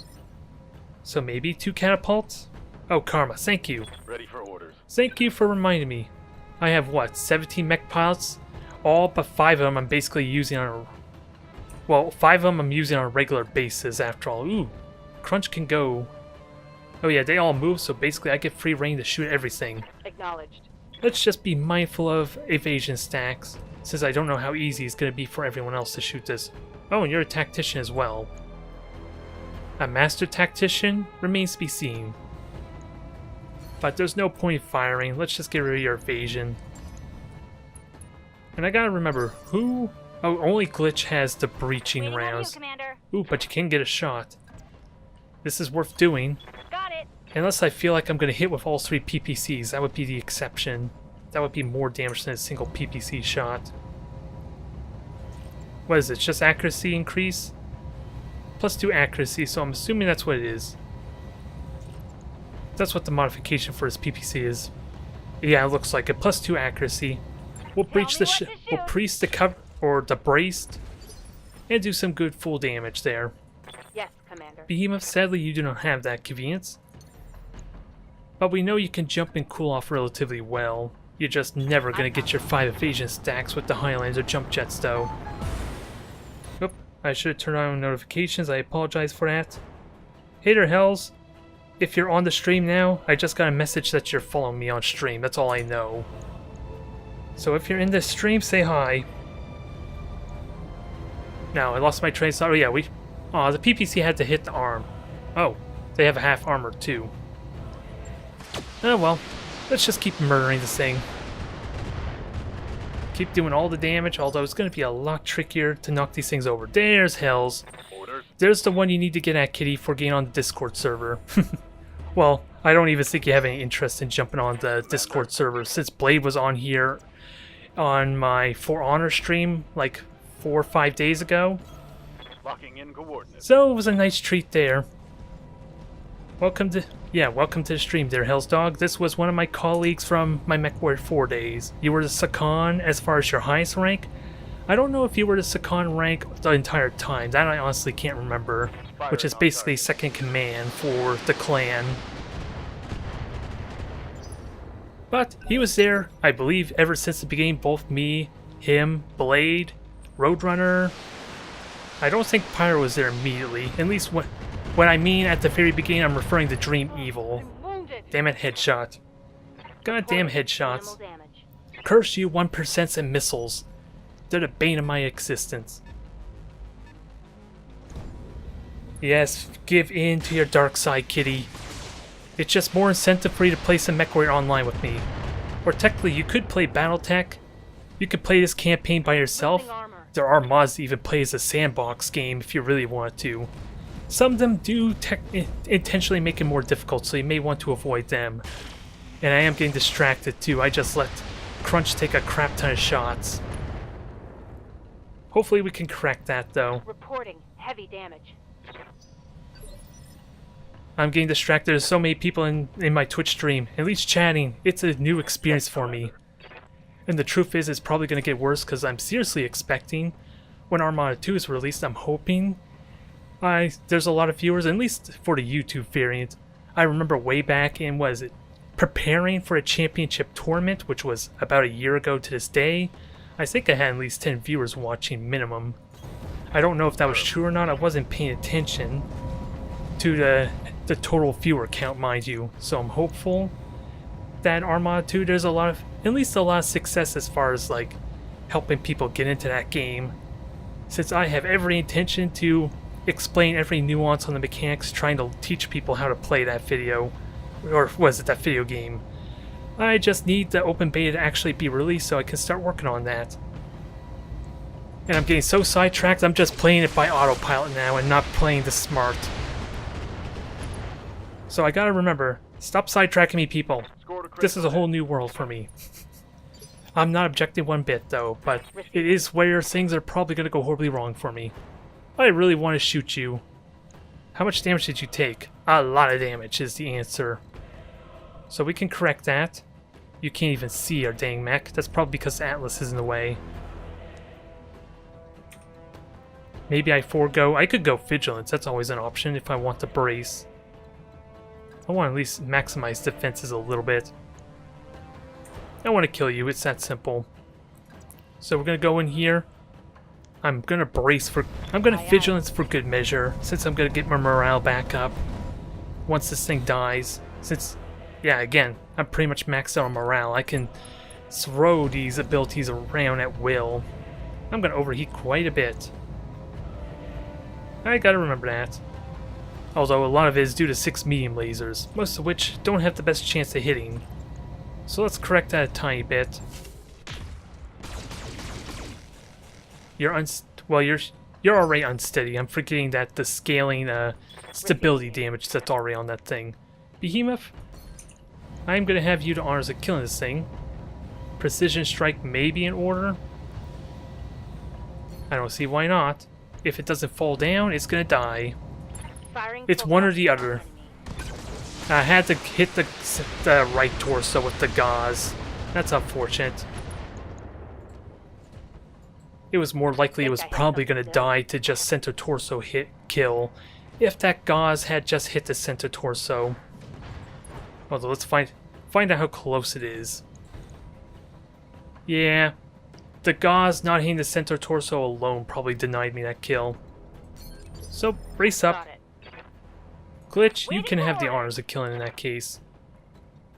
So maybe 2 catapults? Oh, Karma, thank you. Ready for orders. Thank you for reminding me. I have, what, 17 mech pilots? All but 5 of them I'm basically using on a... Well, 5 of them I'm using on a regular basis, after all. Ooh, Crunch can go... Oh yeah, they all move, so basically I get free reign to shoot everything. Acknowledged. Let's just be mindful of evasion stacks, since I don't know how easy it's going to be for everyone else to shoot this. Oh, and you're a tactician as well. A master tactician remains to be seen. But there's no point in firing, let's just get rid of your evasion. And I gotta remember, who... Oh, only Glitch has the breaching rounds. Ooh, but you can get a shot. This is worth doing. Got it. Unless I feel like I'm going to hit with all 3 PPCs, that would be the exception. That would be more damage than a single PPC shot. What is it, just accuracy increase? +2 accuracy, so I'm assuming that's what it is. That's what the modification for his PPC is. Yeah, it looks like it. +2 accuracy. We'll breach the we'll priest the cover or the braced and do some good full damage there. Yes, Commander. Behemoth, sadly you do not have that convenience. But we know you can jump and cool off relatively well. You're just never gonna get your 5 evasion stacks with the Highlander jump jets though. Oop, I should have turned on notifications. I apologize for that. Hey there, Hells. If you're on the stream now, I just got a message that you're following me on stream. That's all I know. So if you're in this stream, say hi. Now, I lost my train of thought. Oh yeah, the PPC had to hit the arm. Oh, they have a half armor too. Oh well, let's just keep murdering this thing. Keep doing all the damage, although it's going to be a lot trickier to knock these things over. There's Hells. There's the one you need to get at, Kitty, for getting on the Discord server. Well, I don't even think you have any interest in jumping on the Discord server, since Blade was on here on my For Honor stream like 4 or 5 days ago. Locking in coordinates. So it was a nice treat there. Welcome to the stream there, Hell's Dog. This was one of my colleagues from my MechWarrior 4 days. You were the Sakan as far as your highest rank. I don't know if you were the Sakan rank the entire time. That I honestly can't remember. Which is basically second command for the clan. But he was there, I believe, ever since the beginning. Both me, him, Blade, Roadrunner. I don't think Pyro was there immediately. At least when I mean at the very beginning, I'm referring to Dream Evil. Damn it, headshot. Goddamn headshots. Curse you 1% and missiles. They're the bane of my existence. Yes, give in to your dark side, Kitty. It's just more incentive for you to play some MechWarrior Online with me. Or technically, you could play BattleTech. You could play this campaign by yourself. There are mods that even play as a sandbox game if you really want to. Some of them do intentionally make it more difficult, so you may want to avoid them. And I am getting distracted too. I just let Crunch take a crap ton of shots. Hopefully we can correct that though. Reporting heavy damage. I'm getting distracted. There's so many people in my Twitch stream. At least chatting. It's a new experience for me. And the truth is, it's probably going to get worse because I'm seriously expecting when Armada 2 is released, I'm hoping there's a lot of viewers, at least for the YouTube variant. I remember way back in, was it, preparing for a championship tournament, which was about a year ago to this day. I think I had at least 10 viewers watching minimum. I don't know if that was true or not. I wasn't paying attention to the total viewer count, mind you. So I'm hopeful that Armada 2, there's at least a lot of success as far as like helping people get into that game. Since I have every intention to explain every nuance on the mechanics, trying to teach people how to play that video, or was it that video game? I just need the open beta to actually be released so I can start working on that. And I'm getting so sidetracked, I'm just playing it by autopilot now and not playing the smart. So I gotta remember, stop sidetracking me, people. This is a whole new world for me. I'm not objecting one bit though, but it is where things are probably gonna go horribly wrong for me. I really want to shoot you. How much damage did you take? A lot of damage is the answer. So we can correct that. You can't even see our dang mech. That's probably because Atlas is in the way. Maybe I could go Vigilance. That's always an option if I want to brace. I want to at least maximize defenses a little bit. I want to kill you. It's that simple. So we're going to go in here. I'm going to Vigilance for good measure, since I'm going to get my morale back up once this thing dies. Since, yeah, again, I'm pretty much maxed out on morale. I can throw these abilities around at will. I'm going to overheat quite a bit. I gotta remember that. Although a lot of it is due to 6 medium lasers, most of which don't have the best chance of hitting. So let's correct that a tiny bit. You're already unsteady. I'm forgetting that the scaling stability damage that's already on that thing. Behemoth, I'm gonna have you the honors of killing this thing. Precision strike may be in order. I don't see why not. If it doesn't fall down, it's gonna die. It's one or the other. I had to hit the right torso with the gauze. That's unfortunate. It was more likely it was probably gonna die to just center torso kill if that gauze had just hit the center torso. Although let's find out how close it is. Yeah, the gauze not hitting the center torso alone probably denied me that kill. So, brace up. Got it. Glitch, you can have the honors of killing in that case.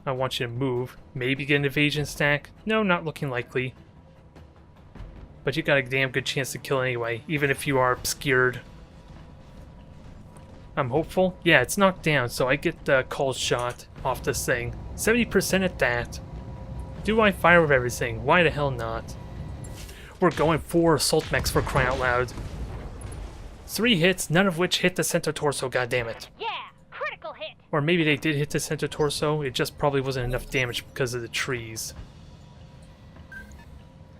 I want you to move. Maybe get an evasion stack. No, not looking likely. But you got a damn good chance to kill anyway, even if you are obscured. I'm hopeful. Yeah, it's knocked down, so I get the cold shot off this thing. 70% at that. Do I fire with everything? Why the hell not? We're going 4 assault mechs for crying out loud. 3 hits, none of which hit the center torso, goddammit. Yeah, critical hit. Or maybe they did hit the center torso, it just probably wasn't enough damage because of the trees.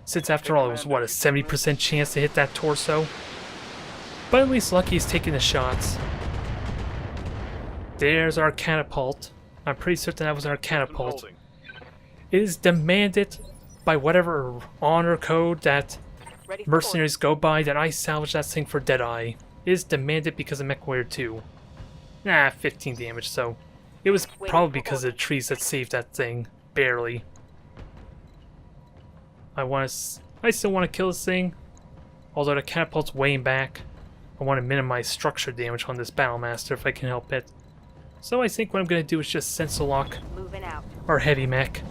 Since after all, it was what, a 70% chance to hit that torso? But at least Lucky's taking the shots. There's our catapult. I'm pretty certain that was our catapult. Holding. It is demanded by whatever honor code that Ready for mercenaries go by that I salvage that thing for Deadeye. It is demanded because of MechWarrior 2. Nah, 15 damage, so it was probably because of the trees that saved that thing. Barely. I still want to kill this thing, although the catapult's weighing back. I want to minimize structure damage on this Battlemaster if I can help it. So I think what I'm going to do is just Sensor Lock Moving out. our heavy mech.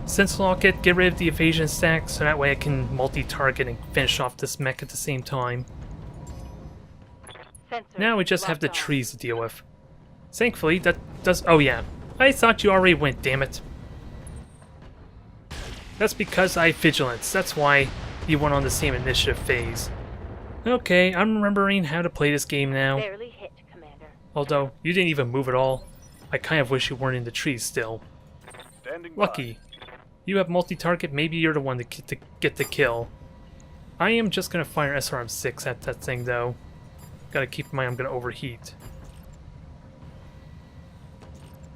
Sensor Lock it, get rid of the evasion stack, so that way I can multi-target and finish off this mech at the same time. Sensor Now we just have the locked on. trees to deal with. Thankfully, that does... Oh yeah, I thought you already went, damn it. That's because I vigilance. That's why you went on the same initiative phase. Okay, I'm remembering how to play this game now. Barely hit, Commander. Although, you didn't even move at all. I kind of wish you weren't in the trees still. Standing Lucky. You have multi-target, maybe you're the one to get the kill. I am just going to fire SRM-6 at that thing though. Gotta keep in mind I'm going to overheat.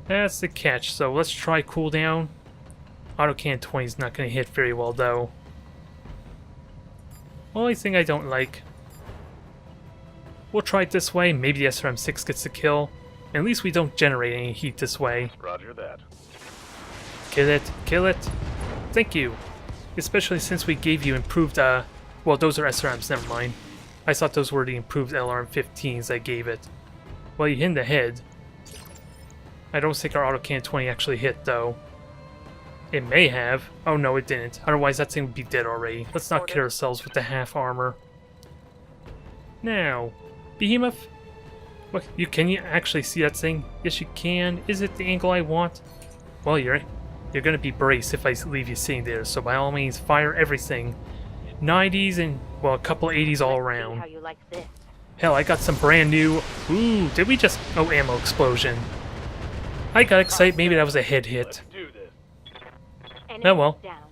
That's the catch, so let's try cooldown. Autocannon 20 is not going to hit very well though. Only thing I don't like. We'll try it this way, maybe the SRM-6 gets the kill. At least we don't generate any heat this way. by. Roger that. Kill it, kill it. Thank you. Especially since we gave you improved, well, those are SRMs, never mind. I thought those were the improved LRM-15s I gave it. Well, you hit in the head. I don't think our autocannon 20 actually hit, though. It may have. Oh no, it didn't. Otherwise, that thing would be dead already. Let's not kid ourselves with the half armor. Now, Behemoth. What? Can you actually see that thing? Yes, you can. Is it the angle I want? Well, you're gonna be braced if I leave you sitting there. So by all means, fire everything. 90s and well, a couple 80s all See around. how you like this. Hell, I got some brand new. Ooh, did we just? Oh, ammo explosion. I got excited. Maybe that was a head hit. Let's do this. Oh well. Down.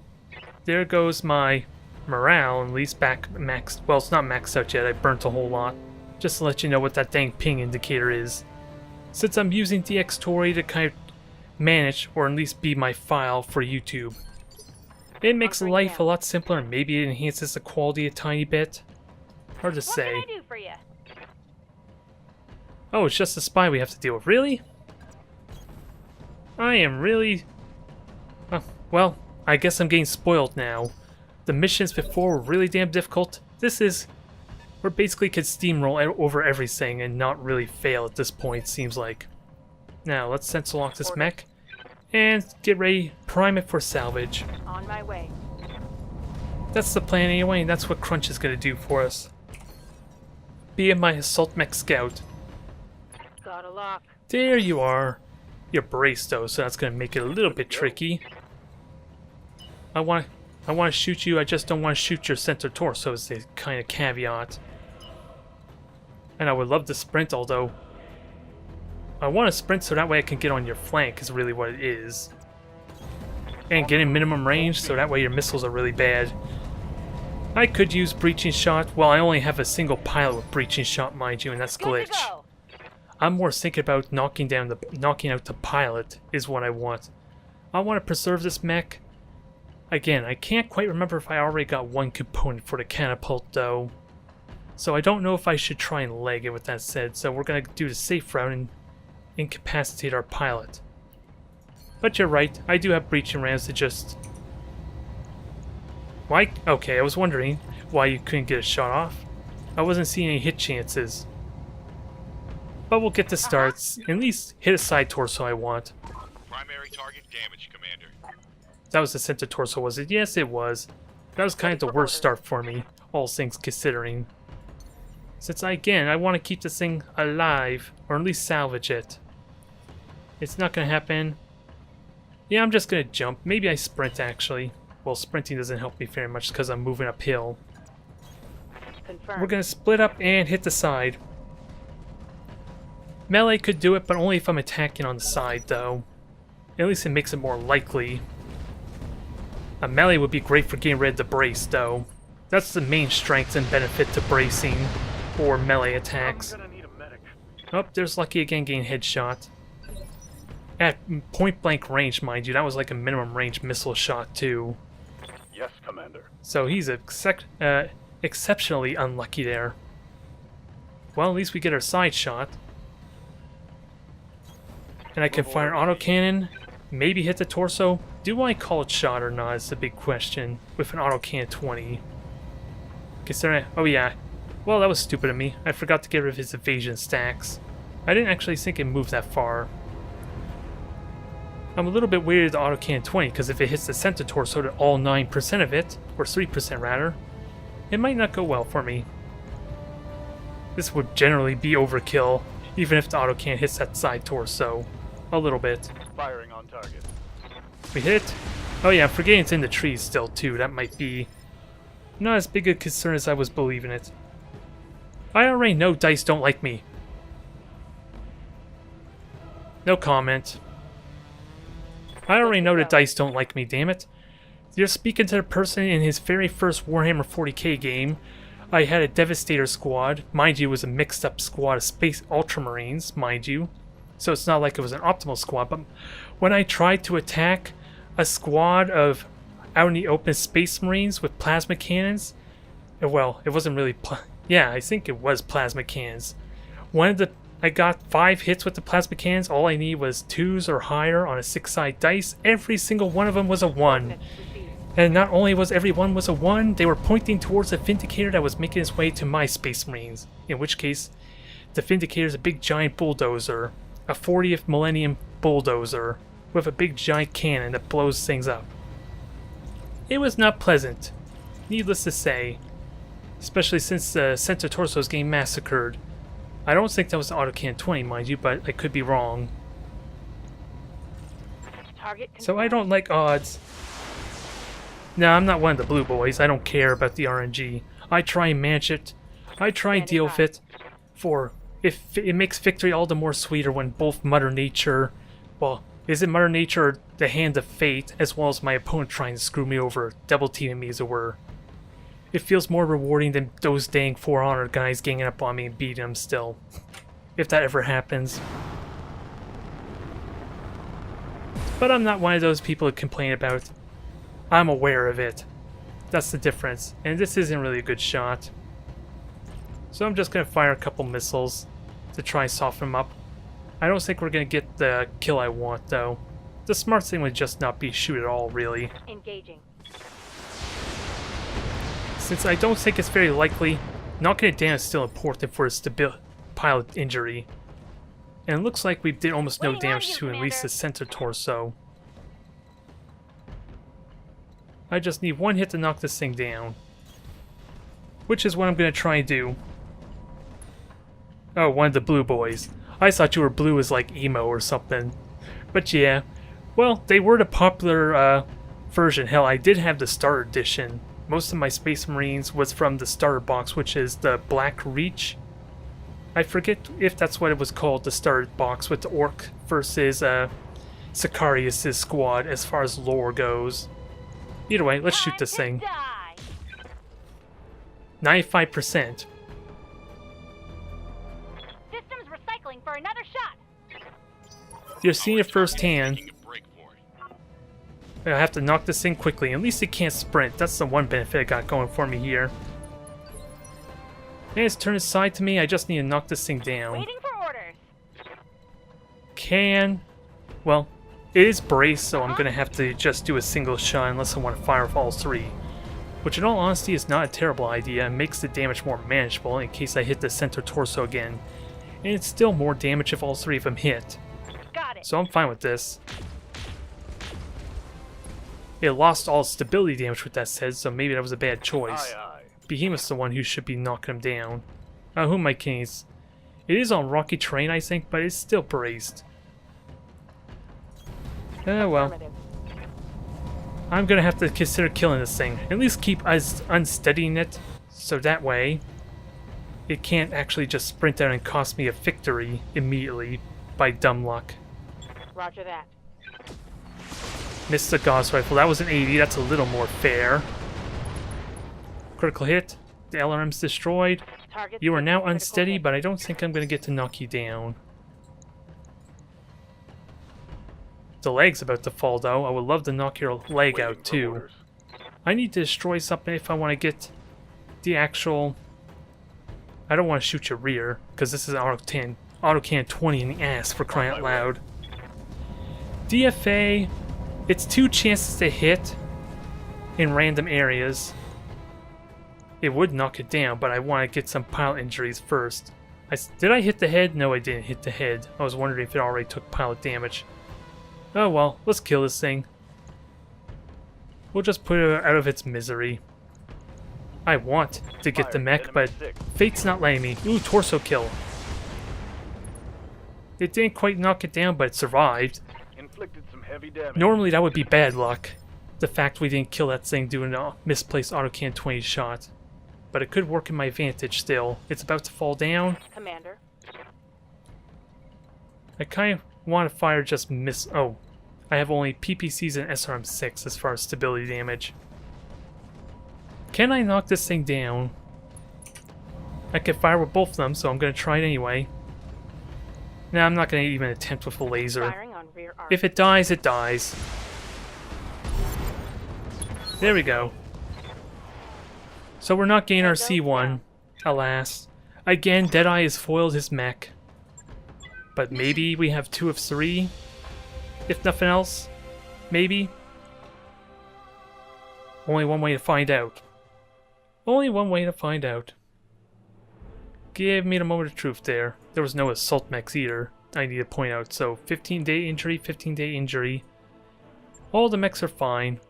There goes my morale, at least back maxed. Well, it's not maxed out yet. I burnt a whole lot. Just to let you know what that dang ping indicator is. Since I'm using DX Tori to kind of manage, or at least be my file for YouTube, it makes life a lot simpler and maybe it enhances the quality a tiny bit. Hard to What say. can I do for you? Oh, it's just a spy we have to deal with. Really? I am really... Oh, well, I guess I'm getting spoiled now. The missions before were really damn difficult. This is... We basically could steamroll over everything and not really fail at this point, seems like. Now, let's sensor lock this mech. And get ready, prime it for salvage. On my way. That's the plan anyway, and that's what Crunch is going to do for us. Be my assault mech scout. Got a lock. There you are. You're braced though, so that's going to make it a little bit tricky. I want to shoot you, I just don't want to shoot your center torso is the kind of caveat. And I would love to sprint, although I want to sprint so that way I can get on your flank is really what it is. And get in minimum range so that way your missiles are really bad. I could use breaching shot. Well, I only have a single pilot with breaching shot, mind you, and that's Good to glitch. go. I'm more thinking about knocking out the pilot is what I want. I want to preserve this mech. Again, I can't quite remember if I already got one component for the catapult though. So I don't know if I should try and leg it with that said, so we're going to do the safe route and incapacitate our pilot. But you're right, I do have breaching rams to just... Why? Okay, I was wondering why you couldn't get a shot off. I wasn't seeing any hit chances. But we'll get the starts. At least hit a side torso I want. Primary target damage, Commander. That was the center torso, was it? Yes, it was. That was kind of the worst start for me, all things considering. Since I want to keep this thing alive, or at least salvage it. It's not going to happen. Yeah, I'm just going to jump. Maybe I sprint, actually. Well, sprinting doesn't help me very much because I'm moving uphill. Confirmed. We're going to split up and hit the side. Melee could do it, but only if I'm attacking on the side, though. At least it makes it more likely. A melee would be great for getting rid of the brace, though. That's the main strength and benefit to bracing or melee attacks. I'm gonna need a medic. Oh, there's Lucky again getting headshot. At point blank range, mind you, that was like a minimum range missile shot, too. Yes, Commander. So he's exceptionally unlucky there. Well, at least we get our side shot. And I can fire an autocannon, maybe hit the torso. Do I call it shot or not is the big question with an autocannon 20. Considering, oh yeah, well that was stupid of me. I forgot to get rid of his evasion stacks. I didn't actually think it moved that far. I'm a little bit weird at the autocannon 20 because if it hits the center torso to all 9% of it, or 3% rather, it might not go well for me. This would generally be overkill, even if the autocannon hits that side torso. A little bit. Firing on target. We hit. Oh yeah, I'm forgetting it's in the trees still too. That might be not as big a concern as I was believing it. I already know dice don't like me. No comment. I already know the dice don't like me, damn it. You're speaking to the person in his very first Warhammer 40k game. I had a Devastator squad. Mind you, it was a mixed up squad of Space Ultramarines, mind you. So it's not like it was an optimal squad, but when I tried to attack a squad of out in the open Space Marines with plasma cannons, well, it wasn't really, yeah, I think it was plasma cannons. I got 5 hits with the plasma cannons, all I needed was 2s or higher on a 6-side dice, every single one of them was a 1. And not only was every one was a 1, they were pointing towards the Vindicator that was making its way to my Space Marines, in which case, the Vindicator is a big giant bulldozer. A 40th Millennium bulldozer with a big giant cannon that blows things up. It was not pleasant, needless to say, especially since the center torso is getting massacred. I don't think that was the autocannon 20, mind you, but I could be wrong. Target So I don't like odds. No, I'm not one of the blue boys. I don't care about the RNG. I try and manage it. I try and deal with it for... If it makes victory all the more sweeter when both Mother Nature, well, is it Mother Nature or the hand of fate, as well as my opponent trying to screw me over, double teaming me as it were. It feels more rewarding than those dang 400 guys ganging up on me and beating them still. If that ever happens. But I'm not one of those people that complain about it. I'm aware of it. That's the difference. And this isn't really a good shot. So I'm just going to fire a couple missiles to try and soften them up. I don't think we're going to get the kill I want, though. The smart thing would just not be shoot at all, really. engaging. Since I don't think it's very likely, knocking it down is still important for its pilot injury. And it looks like we did almost no Waiting on damage you, to at least the Commander. center torso. I just need one hit to knock this thing down. Which is what I'm going to try and do. Oh, one of the blue boys. I thought you were blue as like emo or something. But yeah. Well, they were the popular version. Hell, I did have the starter edition. Most of my Space Marines was from the starter box, which is the Black Reach. I forget if that's what it was called, the starter box with the Orc versus Sicarius' squad as far as lore goes. Either way, let's shoot this thing. 95%. Systems recycling for another shot. You're seeing it firsthand. Taking a break for it. I have to knock this thing quickly. At least it can't sprint. That's the one benefit I got going for me here. And it's turned aside to me. I just need to knock this thing down. Waiting for orders. Well, it is braced, so I'm going to have to just do a single shot unless I want to fire with all 3. which in all honesty is not a terrible idea and makes the damage more manageable in case I hit the center torso again. And it's still more damage if all 3 of them hit. Got it. So I'm fine with this. It lost all stability damage with that said, so maybe that was a bad choice. Aye, aye. Behemoth's the one who should be knocking him down. Who am I kidding? It is on rocky terrain, I think, but it's still braced. Well. Affirmative. I'm gonna have to consider killing this thing. At least keep us unsteadying it, so that way it can't actually just sprint out and cost me a victory immediately by dumb luck. Roger that. Missed the Gauss rifle. That was an 80. That's a little more fair. Critical hit. The LRM's destroyed. Target. You are now critical unsteady, hit. but I don't think I'm gonna get to knock you down. The leg's about to fall, though. I would love to knock your leg Waiting out, for too. orders. I need to destroy something if I want to get the actual... I don't want to shoot your rear, because this is an autocan 20 in the ass for crying out loud. DFA, it's 2 chances to hit in random areas. It would knock it down, but I want to get some pilot injuries first. Did I hit the head? No, I didn't hit the head. I was wondering if it already took pilot damage. Oh well, let's kill this thing. We'll just put it out of its misery. I want to get the mech, but fate's not letting me. Ooh, torso kill. It didn't quite knock it down, but it survived. Inflicted some heavy damage. Normally that would be bad luck. The fact we didn't kill that thing doing a misplaced autocan 20 shot. But it could work in my advantage still. It's about to fall down. Commander. I kind of want to fire just miss... Oh. I have only PPCs and SRM-6 as far as stability damage. Can I knock this thing down? I can fire with both of them, so I'm going to try it anyway. Nah, I'm not going to even attempt with a laser. Firing on rear arm. If it dies, it dies. There we go. So we're not getting our C1, alas. Again, Deadeye has foiled his mech. But maybe we have 2 of 3? If nothing else? Maybe? Only one way to find out. Only one way to find out. Give me the moment of truth there. There was no assault mechs either, I need to point out. So 15-day injury, 15-day injury. All the mechs are fine.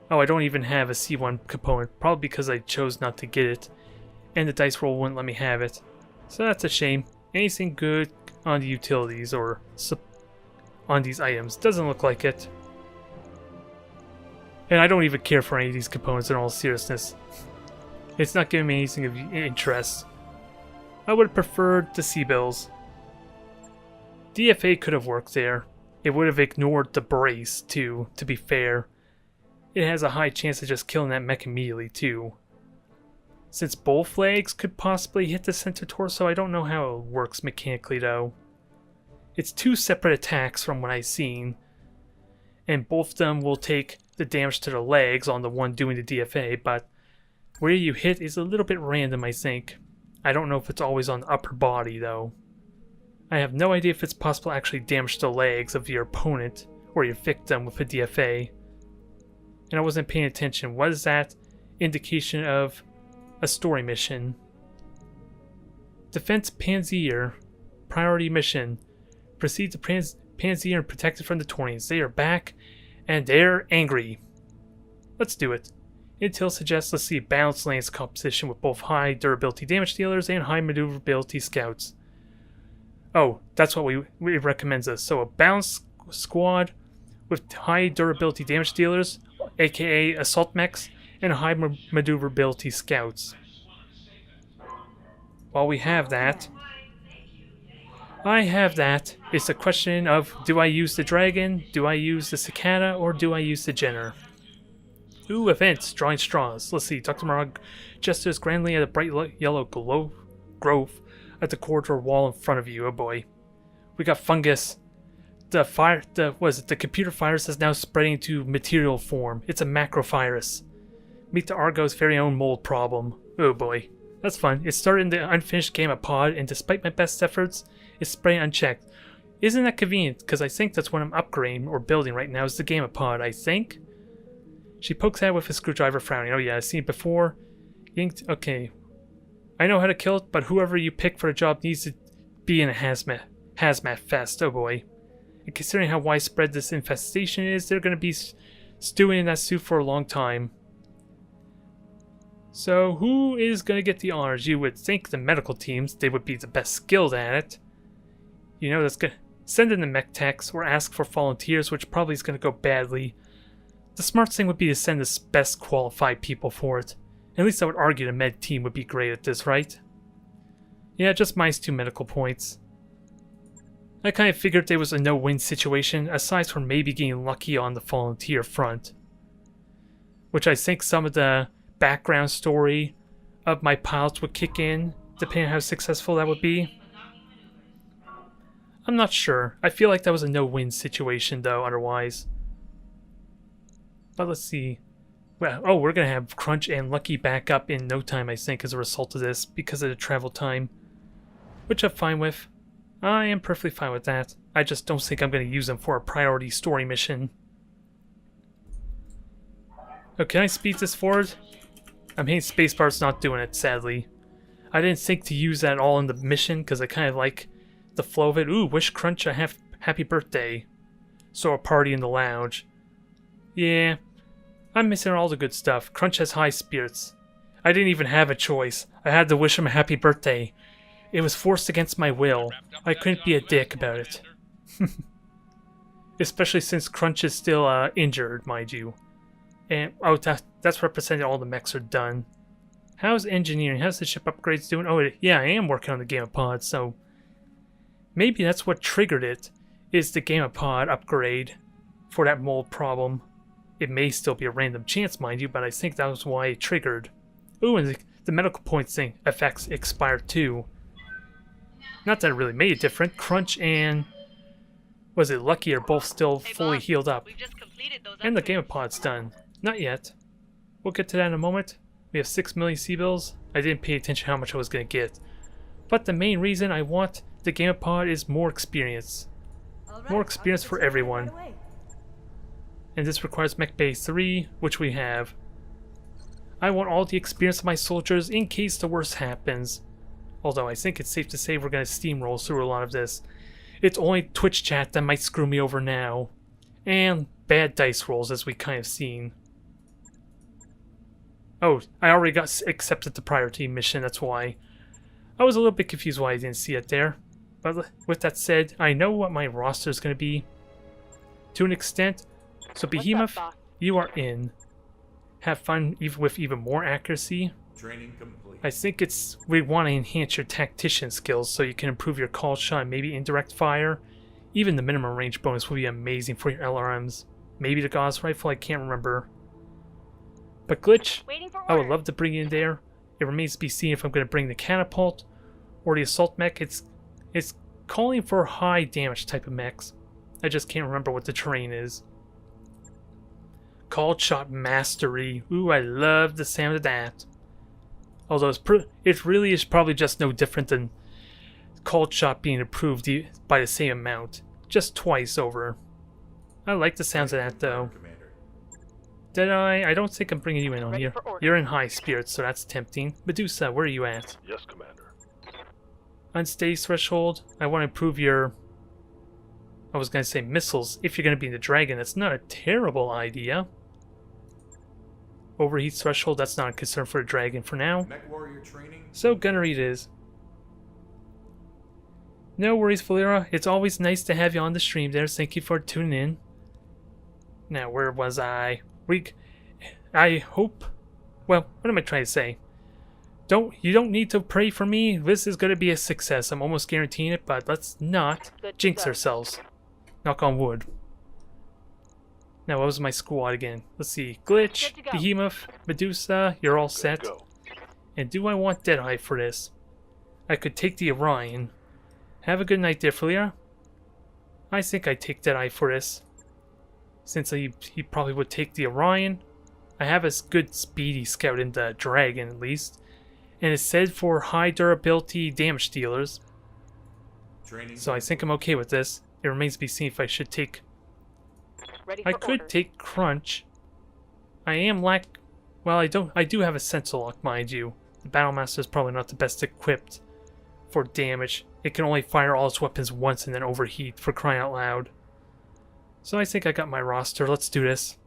Oh, I don't even have a C1 component, probably because I chose not to get it. And the dice roll wouldn't let me have it. So that's a shame. Anything good on the utilities or on these items? Doesn't look like it. And I don't even care for any of these components in all seriousness. It's not giving me anything of interest. I would have preferred the C-bills. DFA could have worked there. It would have ignored the brace, too, to be fair. It has a high chance of just killing that mech immediately, too. Since both legs could possibly hit the center torso, I don't know how it works mechanically, though. It's 2 separate attacks from what I've seen, and both of them will take the damage to the legs on the one doing the DFA, but where you hit is a little bit random, I think. I don't know if it's always on the upper body, though. I have no idea if it's possible to actually damage the legs of your opponent or your victim with a DFA. And I wasn't paying attention. What is that indication of a story mission? Defense Panzer. Priority mission. Proceed to Panzer and protect it from the 20s. They are back, and they're angry. Let's do it. Intel suggests let's see a balanced lance composition with both high durability damage dealers and high maneuverability scouts. Oh, that's what we recommends us. So a balanced squad with high durability damage dealers, aka assault mechs, and high maneuverability scouts. While we have that, it's a question of, do I use the dragon, do I use the cicada, or do I use the Jenner? Ooh, events, drawing straws. Let's see, Dr. Marag gestures grandly at a bright yellow growth at the corridor wall in front of you. Oh boy. We got fungus. The computer virus is now spreading to material form. It's a macrovirus. Meet the Argo's very own mold problem. Oh boy. That's fun. It started in the unfinished game of Pod, and despite my best efforts, it's spreading unchecked. Isn't that convenient? Because I think that's what I'm upgrading or building right now is the game of Pod, I think. She pokes at it with a screwdriver, frowning. Oh yeah, I've seen it before. Yanked. Okay. I know how to kill it, but whoever you pick for a job needs to be in a hazmat vest. Oh boy. And considering how widespread this infestation is, they're going to be stewing in that suit for a long time. So who is going to get the honors? You would think the medical teams, they would be the best skilled at it. You know, that's good. Send in the mech techs or ask for volunteers, which probably is going to go badly. The smart thing would be to send the best qualified people for it. At least I would argue the med team would be great at this, right? Yeah, just -2 medical points. I kind of figured there was a no-win situation, aside from maybe getting lucky on the volunteer front. Which I think some of the background story of my pilots would kick in, depending on how successful that would be. I'm not sure. I feel like that was a no-win situation, though, otherwise. But let's see. Well, oh, we're going to have Crunch and Lucky back up in no time, I think, as a result of this, because of the travel time. Which I'm fine with. I am perfectly fine with that. I just don't think I'm going to use them for a priority story mission. Oh, can I speed this forward? I'm hitting spacebar's not doing it, sadly. I didn't think to use that all in the mission, because I kind of like the flow of it. Ooh, wish Crunch a happy birthday. So a party in the lounge. Yeah, I'm missing all the good stuff. Crunch has high spirits. I didn't even have a choice. I had to wish him a happy birthday. It was forced against my will. I couldn't be a dick about it. Especially since Crunch is still injured, mind you. And oh, that's represented all the mechs are done. How's engineering? How's the ship upgrades doing? Oh, yeah, I am working on the Gamma Pod, so maybe that's what triggered it, is the Gamma Pod upgrade for that mold problem. It may still be a random chance, mind you, but I think that was why it triggered. Ooh, and the medical points thing effects expire too. Not that it really made a difference. Crunch and was it Lucky are both still fully healed up. And the Gamma Pod's done. Not yet. We'll get to that in a moment. We have 6 million C-bills. I didn't pay attention how much I was going to get. But the main reason I want the Gamma Pod is more experience. More experience for everyone. And this requires Mech Bay 3, which we have. I want all the experience of my soldiers in case the worst happens. Although I think it's safe to say we're going to steamroll through a lot of this. It's only Twitch chat that might screw me over now. And bad dice rolls, as we kind of seen. Oh, I already got accepted the priority mission, that's why. I was a little bit confused why I didn't see it there. But with that said, I know what my roster is going to be. To an extent. So Behemoth, you are in. Have fun with even more accuracy. Training complete. I think we want to enhance your tactician skills so you can improve your call shot and maybe indirect fire. Even the minimum range bonus will be amazing for your LRMs. Maybe the Gauss rifle, I can't remember. But Glitch, I would love to bring you in there. It remains to be seen if I'm going to bring the catapult or the assault mech. It's calling for high damage type of mechs. I just can't remember what the terrain is. Called shot mastery. Ooh, I love the sound of that. Although it really is probably just no different than called shot being improved by the same amount. Just twice over. I like the sounds of that though. Did I don't think I'm bringing you in on here. You're in high spirits, so that's tempting. Medusa, where are you at? Yes, Commander. Unsteady threshold. I want to improve your... I was going to say missiles. If you're going to be in the Dragon, that's not a terrible idea. Overheat threshold, that's not a concern for a Dragon for now. Mech warrior training. So gunnery it is. No worries, Valera. It's always nice to have you on the stream there. Thank you for tuning in. Now, where was I? I hope... Well, what am I trying to say? You don't need to pray for me. This is going to be a success. I'm almost guaranteeing it, but let's not jinx ourselves. Knock on wood. Now, what was my squad again? Let's see. Glitch, Behemoth, Medusa, you're all set. And do I want Deadeye for this? I could take the Orion. Have a good night there, Flair. I think I'd take Deadeye for this. Since he probably would take the Orion. I have a good speedy scout in the Dragon, at least. And it's said for high durability damage dealers. So I think I'm okay with this. It remains to be seen if I should take... I could take Crunch. I am well, I do have a sensor lock, mind you. The Battlemaster is probably not the best equipped for damage. It can only fire all its weapons once and then overheat, for crying out loud. So I think I got my roster. Let's do this.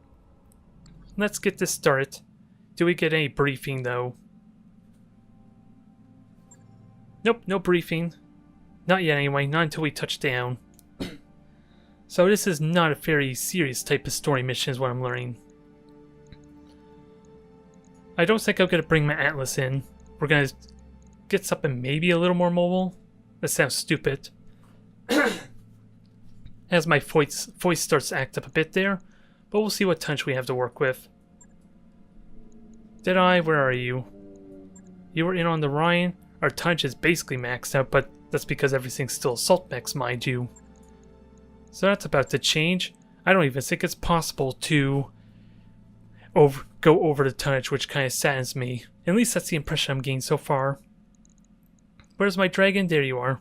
Let's get this started. Do we get any briefing, though? Nope, no briefing. Not yet, anyway. Not until we touch down. So this is not a very serious type of story mission, is what I'm learning. I don't think I'm going to bring my Atlas in. We're going to get something maybe a little more mobile. That sounds stupid. As my voice starts to act up a bit there. But we'll see what tonnage we have to work with. Where are you? You were in on the Rhine. Our tonnage is basically maxed out, but that's because everything's still assault mechs, mind you. So that's about to change. I don't even think it's possible to go over the tonnage, which kind of saddens me. At least that's the impression I'm getting so far. Where's my dragon? There you are.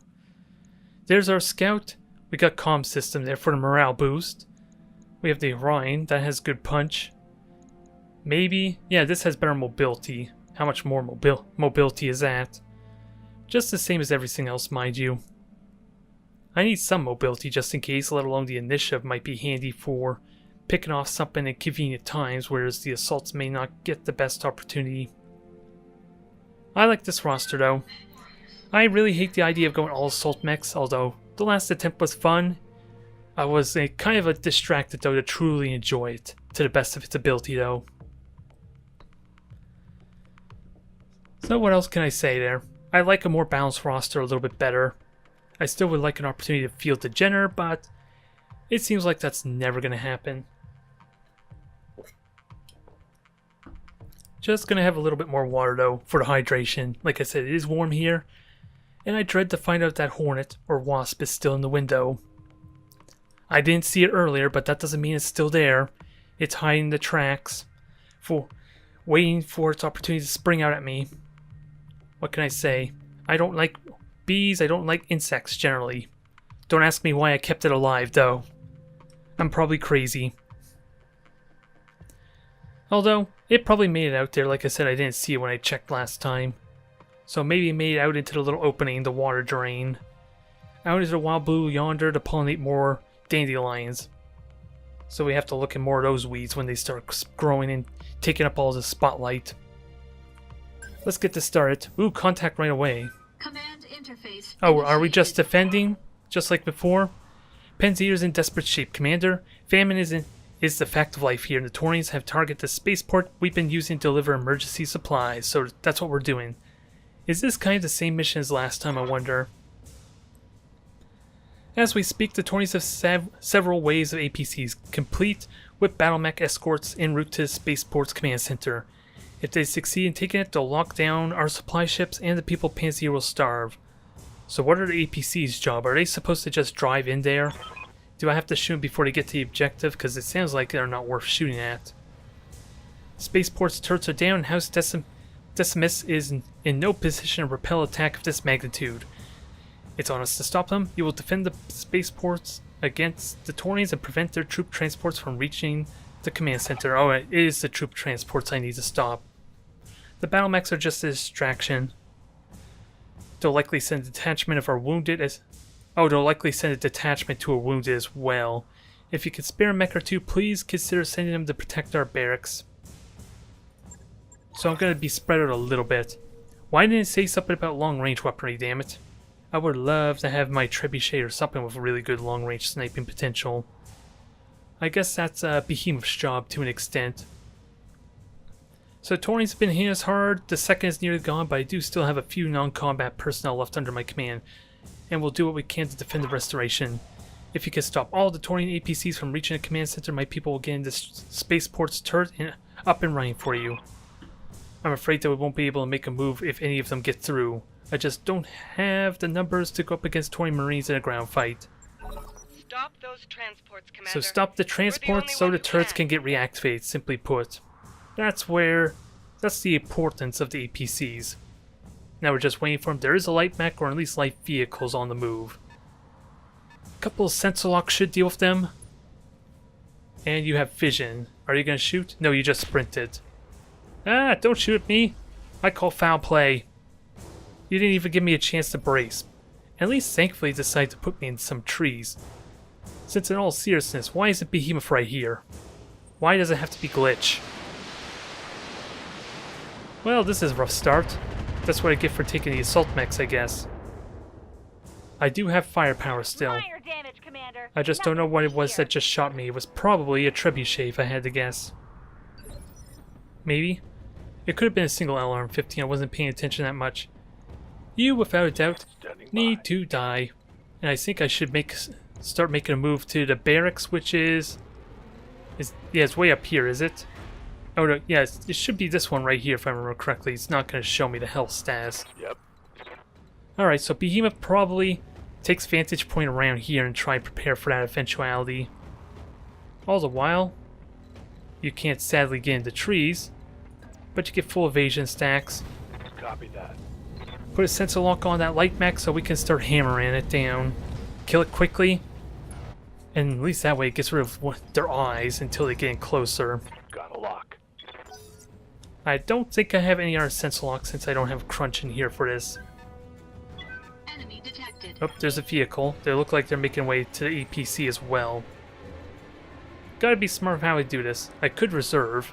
There's our scout. We got comm system there for the morale boost. We have the Orion. That has good punch. Maybe. Yeah, this has better mobility. How much more mobility is that? Just the same as everything else, mind you. I need some mobility just in case, let alone the initiative might be handy for picking off something at convenient times, whereas the assaults may not get the best opportunity. I like this roster though. I really hate the idea of going all assault mechs, although the last attempt was fun. I was kind of distracted though to truly enjoy it, to the best of its ability though. So what else can I say there? I like a more balanced roster a little bit better. I still would like an opportunity to field the Jenner, but it seems like that's never going to happen. Just going to have a little bit more water though for the hydration. Like I said, it is warm here, and I dread to find out that Hornet or Wasp is still in the window. I didn't see it earlier, but that doesn't mean it's still there. It's hiding the tracks, waiting for its opportunity to spring out at me. What can I say? I don't like bees, I don't like insects generally. Don't ask me why I kept it alive though. I'm probably crazy. Although, it probably made it out there. Like I said, I didn't see it when I checked last time. So maybe it made it out into the little opening, the water drain. Out into the wild blue yonder to pollinate more dandelions. So we have to look at more of those weeds when they start growing and taking up all the spotlight. Let's get this started. Ooh, contact right away. Command interface. Oh, are we just defending? Just like before? Penzier's in desperate shape, Commander. Famine is the fact of life here, and the Taurians have targeted the spaceport we've been using to deliver emergency supplies, so that's what we're doing. Is this kind of the same mission as last time, I wonder? As we speak, the Taurians have several waves of APCs, complete with battlemech escorts en route to the spaceport's command center. If they succeed in taking it, they'll lock down our supply ships and the people Panzer will starve. So what are the APC's job? Are they supposed to just drive in there? Do I have to shoot them before they get to the objective? Because it sounds like they're not worth shooting at. Spaceport's turrets are down and House Decimus is in no position to repel attack of this magnitude. It's on us to stop them. You will defend the spaceports against the Taurians and prevent their troop transports from reaching the command center. Oh, it is the troop transports I need to stop. The battle mechs are just a distraction. They'll likely send a detachment of our wounded as... Oh, they'll likely send a detachment to a wounded as well. If you can spare a mech or two, please consider sending them to protect our barracks. So I'm going to be spread out a little bit. Why didn't it say something about long-range weaponry, damn it? I would love to have my trebuchet or something with really good long-range sniping potential. I guess that's Behemoth's job to an extent. So Taurians have been hitting us hard. The second is nearly gone, but I do still have a few non-combat personnel left under my command, and we'll do what we can to defend the restoration. If you can stop all the Taurian APCs from reaching the command center, my people will get into spaceport's turret and up and running for you. I'm afraid that we won't be able to make a move if any of them get through. I just don't have the numbers to go up against Taurian Marines in a ground fight. Stop those transports, Commander. So stop the transports so the turrets can get reactivated, simply put. That's the importance of the APCs. Now we're just waiting for them. There is a light mech, or at least light vehicles on the move. A couple of sensor locks should deal with them. And you have vision. Are you gonna shoot? No, you just sprinted. Ah, don't shoot at me. I call foul play. You didn't even give me a chance to brace. At least thankfully you decided to put me in some trees. Since in all seriousness, why isn't Behemoth right here? Why does it have to be Glitch? Well, this is a rough start. That's what I get for taking the assault mechs, I guess. I do have firepower still. Minor damage, Commander. I just don't know Nothing what to it was fear. that just shot me. It was probably a trebuchet if I had to guess. Maybe? It could have been a single LRM-15. I wasn't paying attention that much. You, without a doubt, Standing need by. to die. And I think I should start making a move to the barracks, which is... Yeah, it's way up here, is it? Oh, no, yeah, it should be this one right here, if I remember correctly. It's not going to show me the health stats. Yep. Alright, so Behemoth probably takes vantage point around here and try and prepare for that eventuality. All the while, you can't sadly get into trees, but you get full evasion stacks. Copy that. Put a sensor lock on that light mech so we can start hammering it down. Kill it quickly, and at least that way it gets rid of their eyes until they get in closer. Got a lock. I don't think I have any other sensor lock since I don't have Crunch in here for this. Enemy detected. Oh, there's a vehicle. They look like they're making way to the APC as well. Gotta be smart how I do this. I could reserve.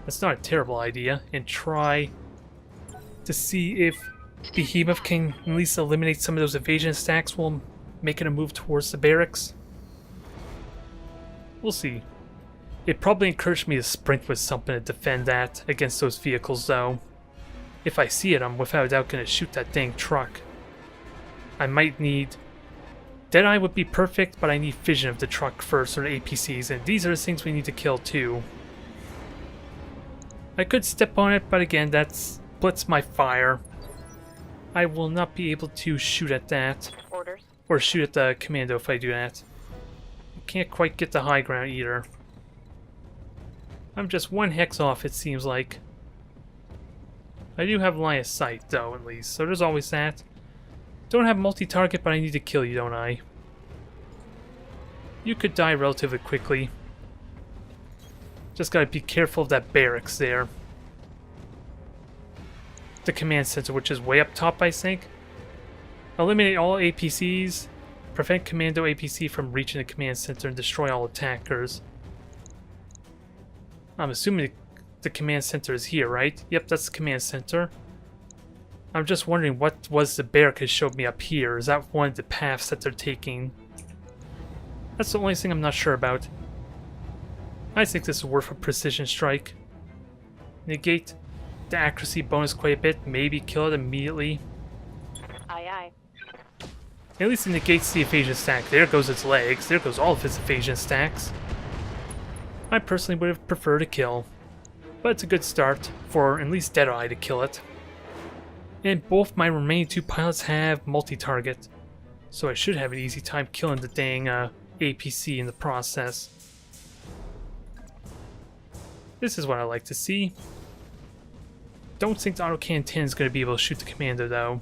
That's not a terrible idea. And try to see if Behemoth can at least eliminate some of those evasion stacks while making a move towards the barracks. We'll see. It probably encouraged me to sprint with something to defend that against those vehicles, though. If I see it, I'm without a doubt going to shoot that dang truck. I might need... Deadeye would be perfect, but I need vision of the truck first, or the APCs, and these are the things we need to kill too. I could step on it, but again, that splits my fire. I will not be able to shoot at that, Orders. or shoot at the commando if I do that. Can't quite get the high ground either. I'm just one hex off, it seems like. I do have line of sight, though, at least, so there's always that. Don't have multi-target, but I need to kill you, don't I? You could die relatively quickly. Just gotta be careful of that barracks there. The command center, which is way up top, I think. Eliminate all APCs. Prevent Commando APC from reaching the command center and destroy all attackers. I'm assuming the command center is here, right? Yep, that's the command center. I'm just wondering what was the barrack that showed me up here. Is that one of the paths that they're taking? That's the only thing I'm not sure about. I think this is worth a precision strike. Negate the accuracy bonus quite a bit. Maybe kill it immediately. Aye, aye. At least it negates the evasion stack. There goes its legs. There goes all of its evasion stacks. I personally would have preferred a kill. But it's a good start for at least Deadeye to kill it. And both my remaining two pilots have multi-target. So I should have an easy time killing the dang APC in the process. This is what I like to see. Don't think the autocannon 10 is going to be able to shoot the commander though.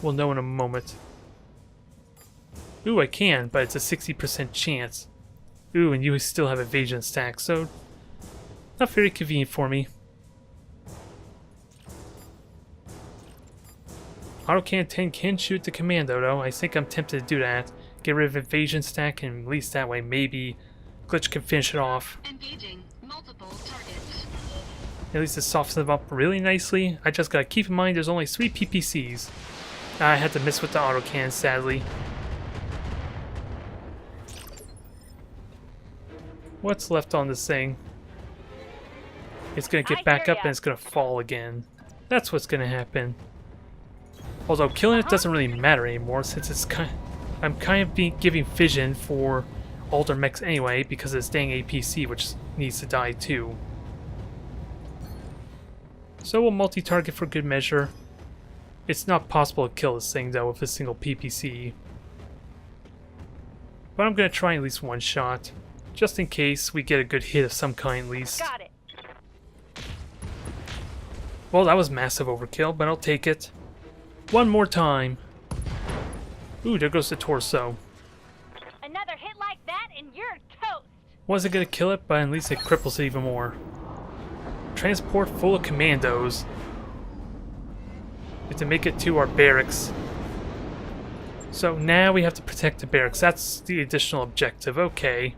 We'll know in a moment. Ooh, I can, but it's a 60% chance. Ooh, and you still have evasion stack, so not very convenient for me. Autocannon 10 can shoot the commando though. I think I'm tempted to do that. Get rid of evasion stack, and at least that way maybe Glitch can finish it off. Engaging multiple targets. At least it softens them up really nicely. I just gotta keep in mind there's only 3 PPCs. I had to miss with the autocannon, sadly. What's left on this thing? It's gonna get I back hear up ya. and it's gonna fall again. That's what's gonna happen. Although killing it doesn't really matter anymore since it's I'm kind of giving vision for older mechs anyway because of this dang APC which needs to die too. So we'll multi-target for good measure. It's not possible to kill this thing though with a single PPC. But I'm gonna try at least one shot. Just in case we get a good hit of some kind at least. Got it. Well, that was massive overkill, but I'll take it. One more time. Ooh, there goes the torso. Another hit like that and you're toast. Wasn't gonna kill it, but at least it cripples it even more. Transport full of commandos. We have to make it to our barracks. So now we have to protect the barracks. That's the additional objective. Okay.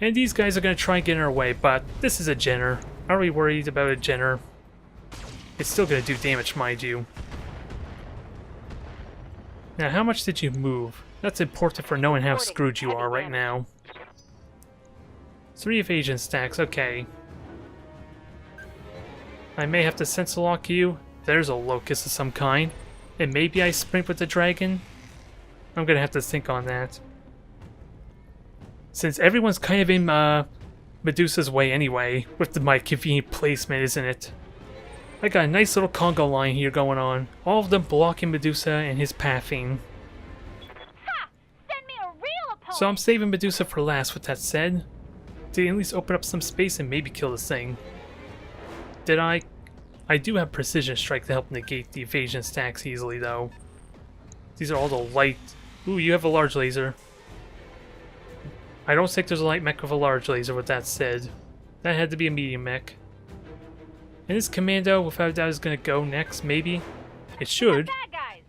And these guys are going to try and get in our way, but this is a Jenner. Are we worried about a Jenner? It's still going to do damage, mind you. Now, how much did you move? That's important for knowing how screwed you are right now. 3 evasion stacks, okay. I may have to sensor lock you. There's a locust of some kind. And maybe I sprint with the dragon? I'm gonna have to think on that. Since everyone's kind of in Medusa's way anyway, with my convenient placement, isn't it? I got a nice little Congo line here going on. All of them blocking Medusa and his pathing. Ha! Send me a real opponent! So I'm saving Medusa for last with that said. To at least open up some space and maybe kill this thing. Did I? I do have Precision Strike to help negate the evasion stacks easily though. These are all the light... Ooh, you have a large laser. I don't think there's a light mech with a large laser with that said. That had to be a medium mech. And this commando, without a doubt, is going to go next, maybe? It should. Bad guys!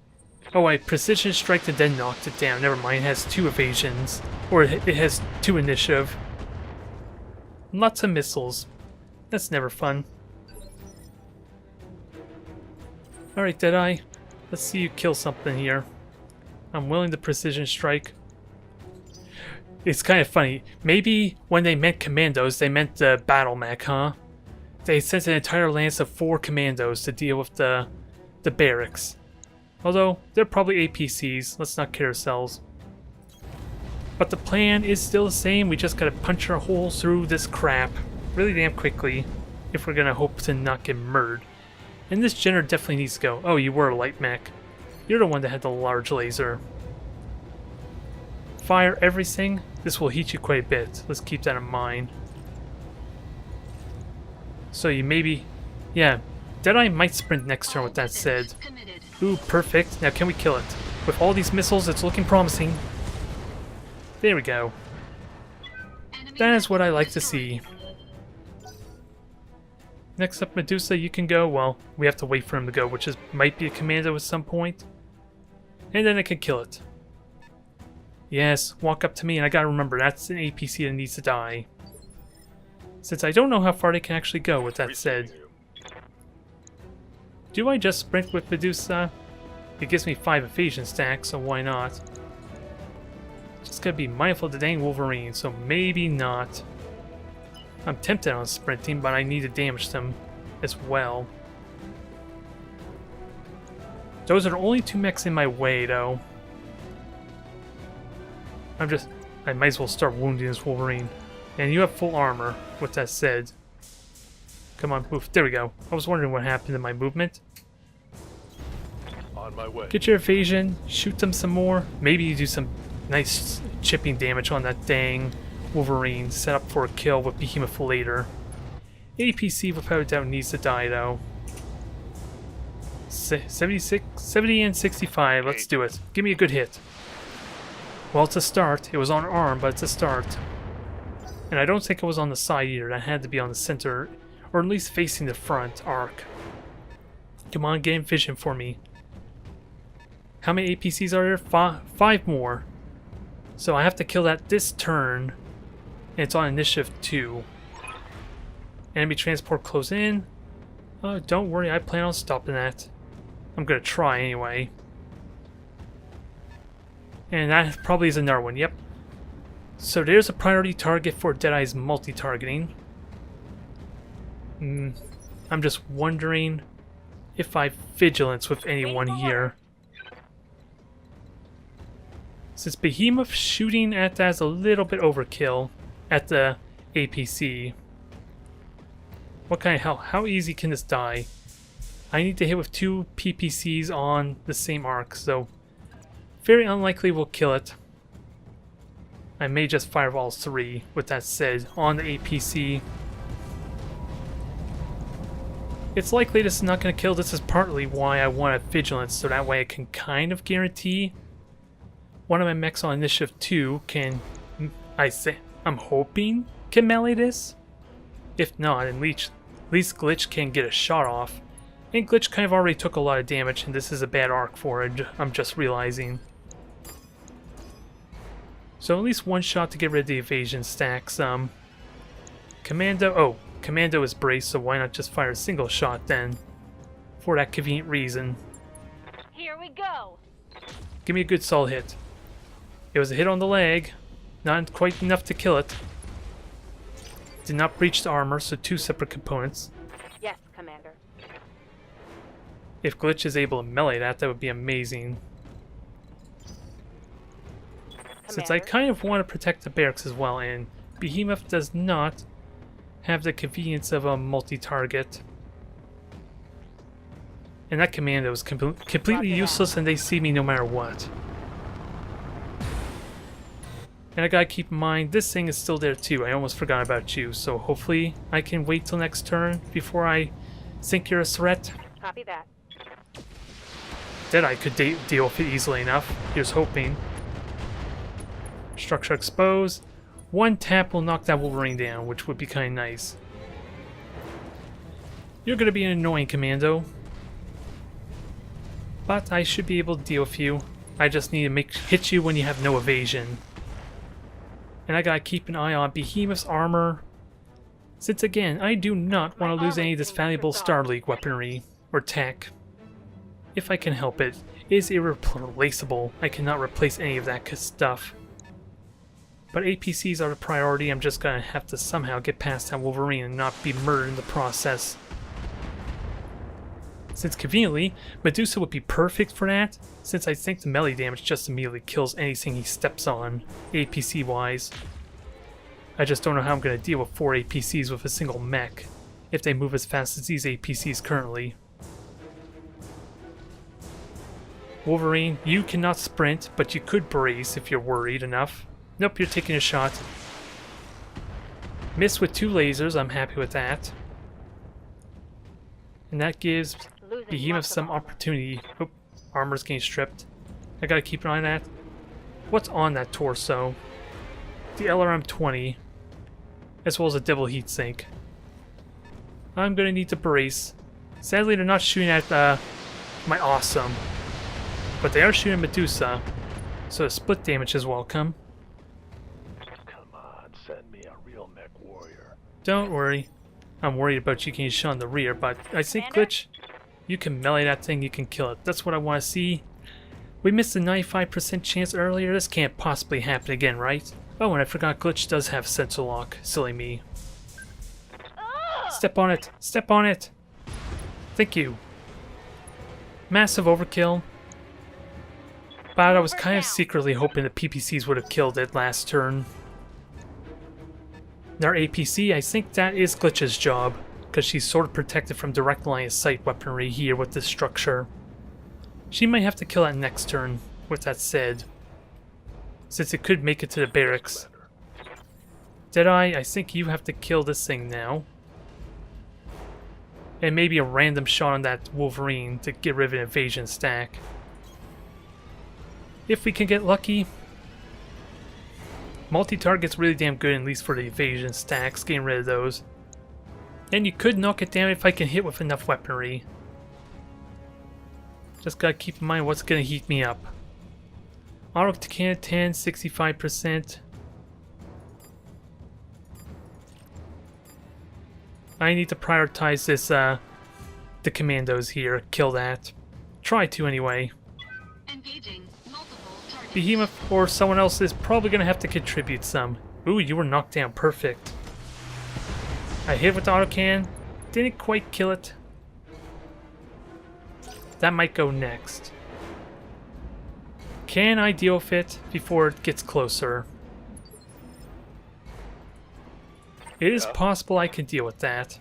Oh, I Precision Strike and then knocked it down. Never mind, it has 2 evasions. Or it has 2 initiative. Lots of missiles. That's never fun. Alright, Deadeye. Let's see you kill something here. I'm willing to Precision Strike. It's kind of funny. Maybe when they meant commandos, they meant the battle mech, huh? They sent an entire lance of 4 commandos to deal with the barracks. Although, they're probably APCs. Let's not kid ourselves. But the plan is still the same. We just gotta punch our holes through this crap really damn quickly if we're gonna hope to not get murdered. And this Jenner definitely needs to go. Oh, you were a light mech. You're the one that had the large laser. Fire everything. This will heat you quite a bit. Let's keep that in mind. So you maybe... Yeah, Deadeye might sprint next turn with that said. Ooh, perfect. Now can we kill it? With all these missiles, it's looking promising. There we go. That is what I like to see. Next up, Medusa, you can go. Well, we have to wait for him to go, which might be a commando at some point. And then I can kill it. Yes, walk up to me, and I gotta remember, that's an APC that needs to die. Since I don't know how far they can actually go, with that said. Do I just sprint with Medusa? It gives me 5 evasion stacks, so why not? Just gotta be mindful of the dang Wolverine, so maybe not. I'm tempted on sprinting, but I need to damage them as well. Those are the only 2 mechs in my way, though. I might as well start wounding this Wolverine. And you have full armor, with that said. Come on, move. There we go. I was wondering what happened to my movement. On my way. Get your evasion, shoot them some more. Maybe you do some nice chipping damage on that dang Wolverine, set up for a kill with Behemoth later. APC without a doubt needs to die though. 76, 70 and 65, let's do it. Give me a good hit. Well, it's a start. It was on arm, but it's a start. And I don't think it was on the side either. That had to be on the center, or at least facing the front arc. Come on, get in vision for me. How many APCs are there? 5 more. So I have to kill that this turn. And it's on initiative 2. Enemy transport close in. Oh, don't worry, I plan on stopping that. I'm gonna try anyway. And that probably is another one, yep. So there's a priority target for Deadeye's multi-targeting. I'm just wondering if I have vigilance with anyone here. Since Behemoth shooting at that is a little bit overkill at the APC. What kind of hell? How easy can this die? I need to hit with 2 PPCs on the same arc, so very unlikely we'll kill it. I may just fire all 3, with that said, on the APC. It's likely this is not going to kill. This is partly why I want a vigilance, so that way I can kind of guarantee one of my mechs on initiative 2 can, I'm hoping can melee this. If not, at least Glitch can get a shot off. And Glitch kind of already took a lot of damage, and this is a bad arc for it, I'm just realizing. So at least one shot to get rid of the evasion stacks. Commando is braced, so why not just fire a single shot then? For that convenient reason. Here we go. Give me a good solid hit. It was a hit on the leg, not quite enough to kill it. Did not breach the armor, so 2 separate components. Yes, Commander. If Glitch is able to melee that would be amazing. Since I kind of want to protect the barracks as well, and Behemoth does not have the convenience of a multi-target. And that commando is completely useless, and they see me no matter what. And I gotta keep in mind, this thing is still there too. I almost forgot about you, so hopefully I can wait till next turn before I think you're a threat. Copy that. Deadeye could deal with it easily enough. Here's hoping. Structure exposed. 1 tap will knock that Wolverine down, which would be kind of nice. You're gonna be an annoying commando, but I should be able to deal with you. I just need to hit you when you have no evasion. And I gotta keep an eye on Behemoth's armor, since again, I do not want to lose any of this valuable Star League weaponry, or tech. If I can help it. It is irreplaceable. I cannot replace any of that stuff. But APCs are the priority. I'm just gonna have to somehow get past that Wolverine and not be murdered in the process. Since conveniently, Medusa would be perfect for that, since I think the melee damage just immediately kills anything he steps on, APC wise. I just don't know how I'm gonna deal with 4 APCs with a single mech, if they move as fast as these APCs currently. Wolverine, you cannot sprint, but you could brace if you're worried enough. Nope, you're taking a shot. Miss with 2 lasers, I'm happy with that. And that gives Behemoth some opportunity. Oop, armor's getting stripped. I gotta keep an eye on that. What's on that torso? The LRM-20, as well as a Devil Heatsink. I'm gonna need to brace. Sadly, they're not shooting at my awesome, but they are shooting Medusa, so the split damage is welcome. Come on, send me a real mech warrior. Don't worry. I'm worried about you getting shot in the rear, but I think, Glitch, you can melee that thing, you can kill it. That's what I want to see. We missed a 95% chance earlier. This can't possibly happen again, right? Oh, and I forgot Glitch does have sensor lock. Silly me. Step on it! Step on it! Thank you. Massive overkill. But I was kind of secretly hoping the PPCs would have killed it last turn. Our APC, I think that is Glitch's job, because she's sort of protected from direct line of sight weaponry here with this structure. She might have to kill that next turn, with that said, since it could make it to the barracks. Deadeye, I think you have to kill this thing now. And maybe a random shot on that Wolverine to get rid of an evasion stack. If we can get lucky. Multi-target's really damn good, at least for the evasion stacks, getting rid of those. And you could knock it down if I can hit with enough weaponry. Just gotta keep in mind what's gonna heat me up. Auto cannon 10, 65%. I need to prioritize this, the commandos here. Kill that. Try to anyway. Engaging multiple targets. Behemoth or someone else is probably going to have to contribute some. Ooh, you were knocked down. Perfect. I hit with the autocannon. Didn't quite kill it. That might go next. Can I deal with it before it gets closer? It is possible I can deal with that.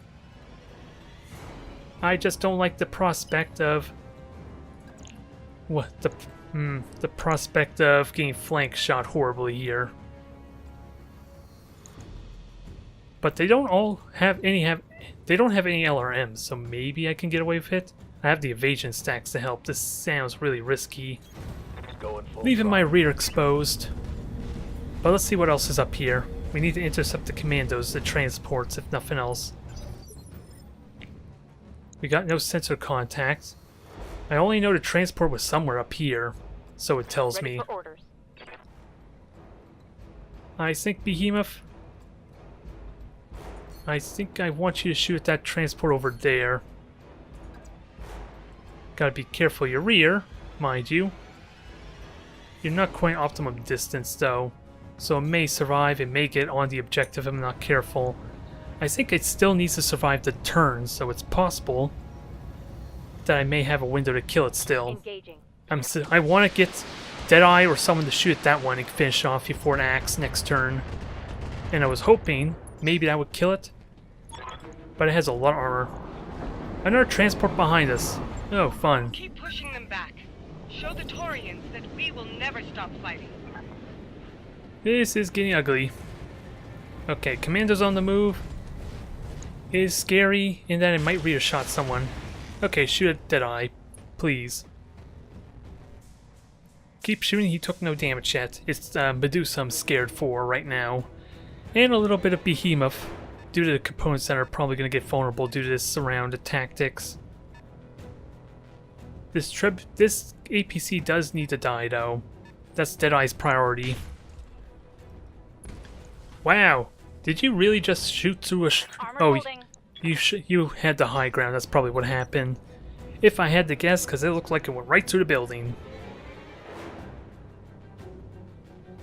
I just don't like the prospect of... What? The prospect of getting flank shot horribly here. But they don't all have any they don't have any LRMs, so maybe I can get away with it. I have the evasion stacks to help. This sounds really risky. Going full Leaving my throttle. rear exposed. But let's see what else is up here. We need to intercept the commandos, the transports, if nothing else. We got no sensor contacts. I only know the transport was somewhere up here, so it tells Ready me. for orders. I think, Behemoth, I think I want you to shoot at that transport over there. Gotta be careful your rear, mind you. You're not quite optimum distance though, so it may survive, it may get on the objective if I'm not careful. I think it still needs to survive the turn, so it's possible that I may have a window to kill it still. Engaging. I want to get Deadeye or someone to shoot at that one and finish off before it acts next turn. And I was hoping maybe that would kill it, but it has a lot of armor. Another transport behind us. Oh, fun. Keep pushing them back. Show the Taurians that we will never stop fighting. This is getting ugly. Okay, commando's on the move. It is scary in that it might rear shot someone. Okay, shoot at Deadeye, please. Keep shooting, he took no damage yet. It's Medusa I'm scared for right now. And a little bit of Behemoth, due to the components that are probably going to get vulnerable due to this surround tactics. This APC does need to die though. That's Deadeye's priority. Wow, did you really just shoot through a... Armor Oh, holding. you had the high ground, that's probably what happened. If I had to guess, because it looked like it went right through the building.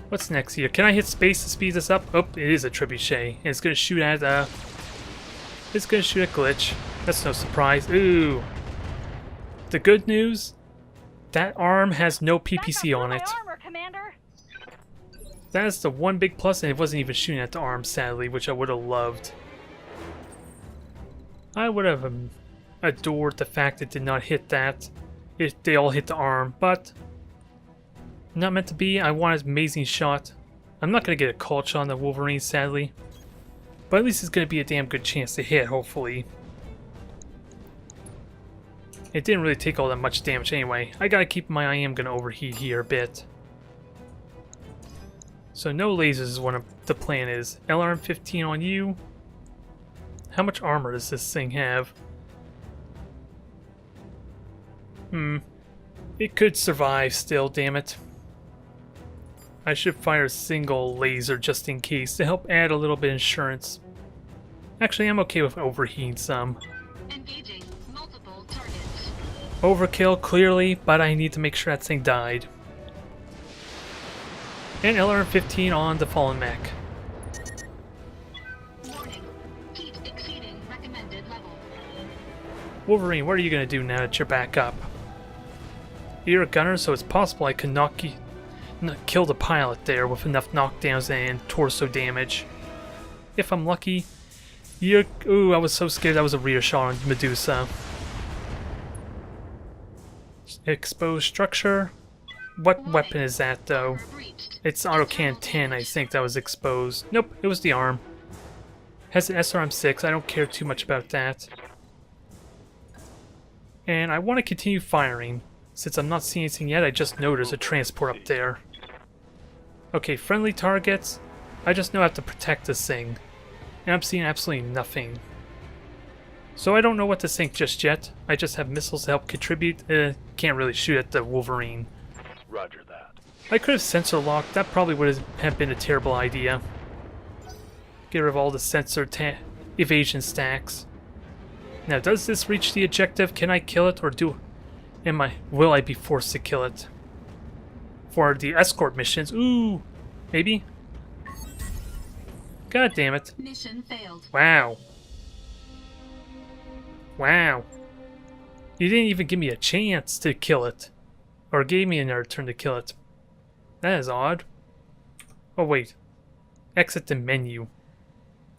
What's next here? Can I hit space to speed this up? Oh, it is a trebuchet. And it's gonna shoot at Glitch. That's no surprise. Ooh. The good news, that arm has no PPC on it. Armor, Commander. That's the one big plus, and it wasn't even shooting at the arm, sadly, which I would have loved. I would have adored the fact it did not hit that. They all hit the arm, but not meant to be. I want an amazing shot. I'm not going to get a call shot on the Wolverine, sadly. But at least it's going to be a damn good chance to hit, hopefully. It didn't really take all that much damage anyway. I gotta keep my... I am going to overheat here a bit. So no lasers is what the plan is. LRM-15 on you. How much armor does this thing have? It could survive still, damn it. I should fire a single laser just in case to help add a little bit of insurance. Actually, I'm okay with overheating some. Engaging multiple targets. Overkill, clearly, but I need to make sure that thing died. And LRM-15 on the fallen mech. Warning. Heat exceeding recommended level. Wolverine, what are you going to do now that you're back up? You're a gunner, so it's possible I could kill the pilot there with enough knockdowns and torso damage. If I'm lucky. Ooh, I was so scared that was a rear shot on Medusa. Exposed structure. What weapon is that, though? It's Autocan 10, I think, that was exposed. Nope, it was the arm. Has an SRM-6, I don't care too much about that. And I want to continue firing. Since I'm not seeing anything yet, I just know there's a transport up there. Okay, friendly targets. I just know I have to protect this thing. And I'm seeing absolutely nothing. So I don't know what to think just yet. I just have missiles to help contribute. Can't really shoot at the Wolverine. Roger that. I could have sensor locked. That probably would have been a terrible idea. Get rid of all the sensor evasion stacks. Now, does this reach the objective? Can I kill it, or will I be forced to kill it? For the escort missions, ooh, maybe? God damn it. Mission failed. Wow. Wow. You didn't even give me a chance to kill it. Or gave me another turn to kill it. That is odd. Oh wait. Exit the menu.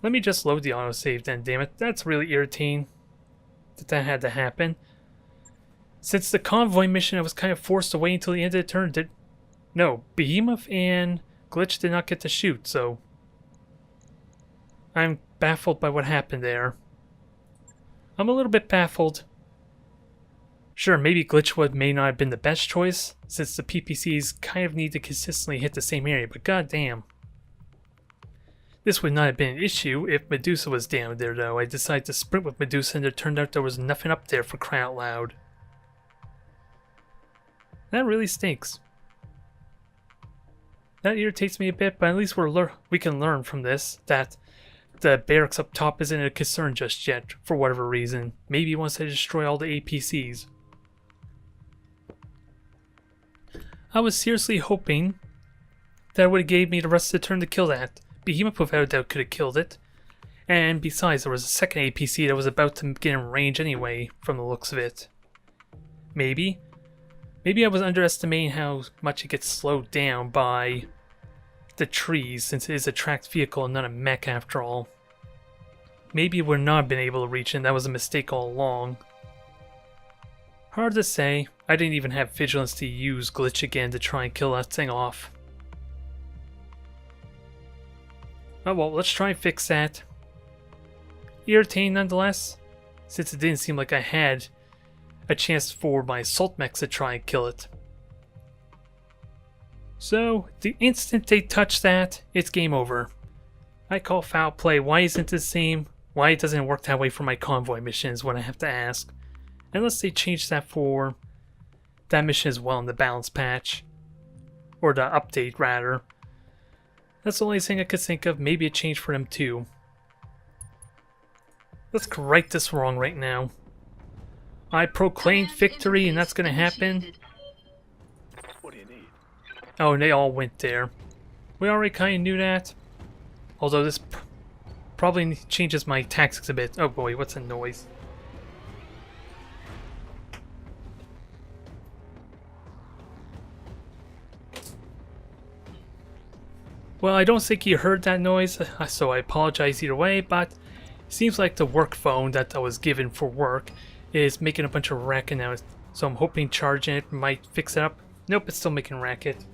Let me just load the autosave then, damn it. That's really irritating that had to happen. Since the convoy mission, I was kind of forced to wait until the end of the turn. No, Behemoth and Glitch did not get to shoot, so I'm baffled by what happened there. I'm a little bit baffled. Sure, maybe Glitchwood may not have been the best choice, since the PPCs kind of need to consistently hit the same area, but goddamn. This would not have been an issue if Medusa was down there, though. I decided to sprint with Medusa, and it turned out there was nothing up there for crying out loud. That really stinks. That irritates me a bit, but at least we can learn from this that the barracks up top isn't a concern just yet, for whatever reason. Maybe once they destroy all the APCs. I was seriously hoping that it would have gave me the rest of the turn to kill that. Behemoth without a doubt could have killed it. And besides, there was a second APC that was about to get in range anyway, from the looks of it. Maybe. Maybe I was underestimating how much it gets slowed down by the trees, since it is a tracked vehicle and not a mech after all. Maybe it would not have been able to reach it, and that was a mistake all along. Hard to say. I didn't even have vigilance to use glitch again to try and kill that thing off. Oh well, let's try and fix that. Irritating nonetheless, since it didn't seem like I had a chance for my assault mechs to try and kill it. So, the instant they touch that, it's game over. I call foul play. Why isn't it the same? Why it doesn't work that way for my convoy missions when I have to ask? Unless they change that for that mission as well in the balance patch. Or the update, rather. That's the only thing I could think of. Maybe a change for them too. Let's correct this wrong right now. I proclaimed victory and that's gonna happen. What do you need? Oh, and they all went there. We already kind of knew that. Although this probably changes my tactics a bit. Oh boy, what's a noise? Well, I don't think you heard that noise, so I apologize either way, but it seems like the work phone that I was given for work is making a bunch of racket now, so I'm hoping charging it might fix it up. Nope, it's still making racket.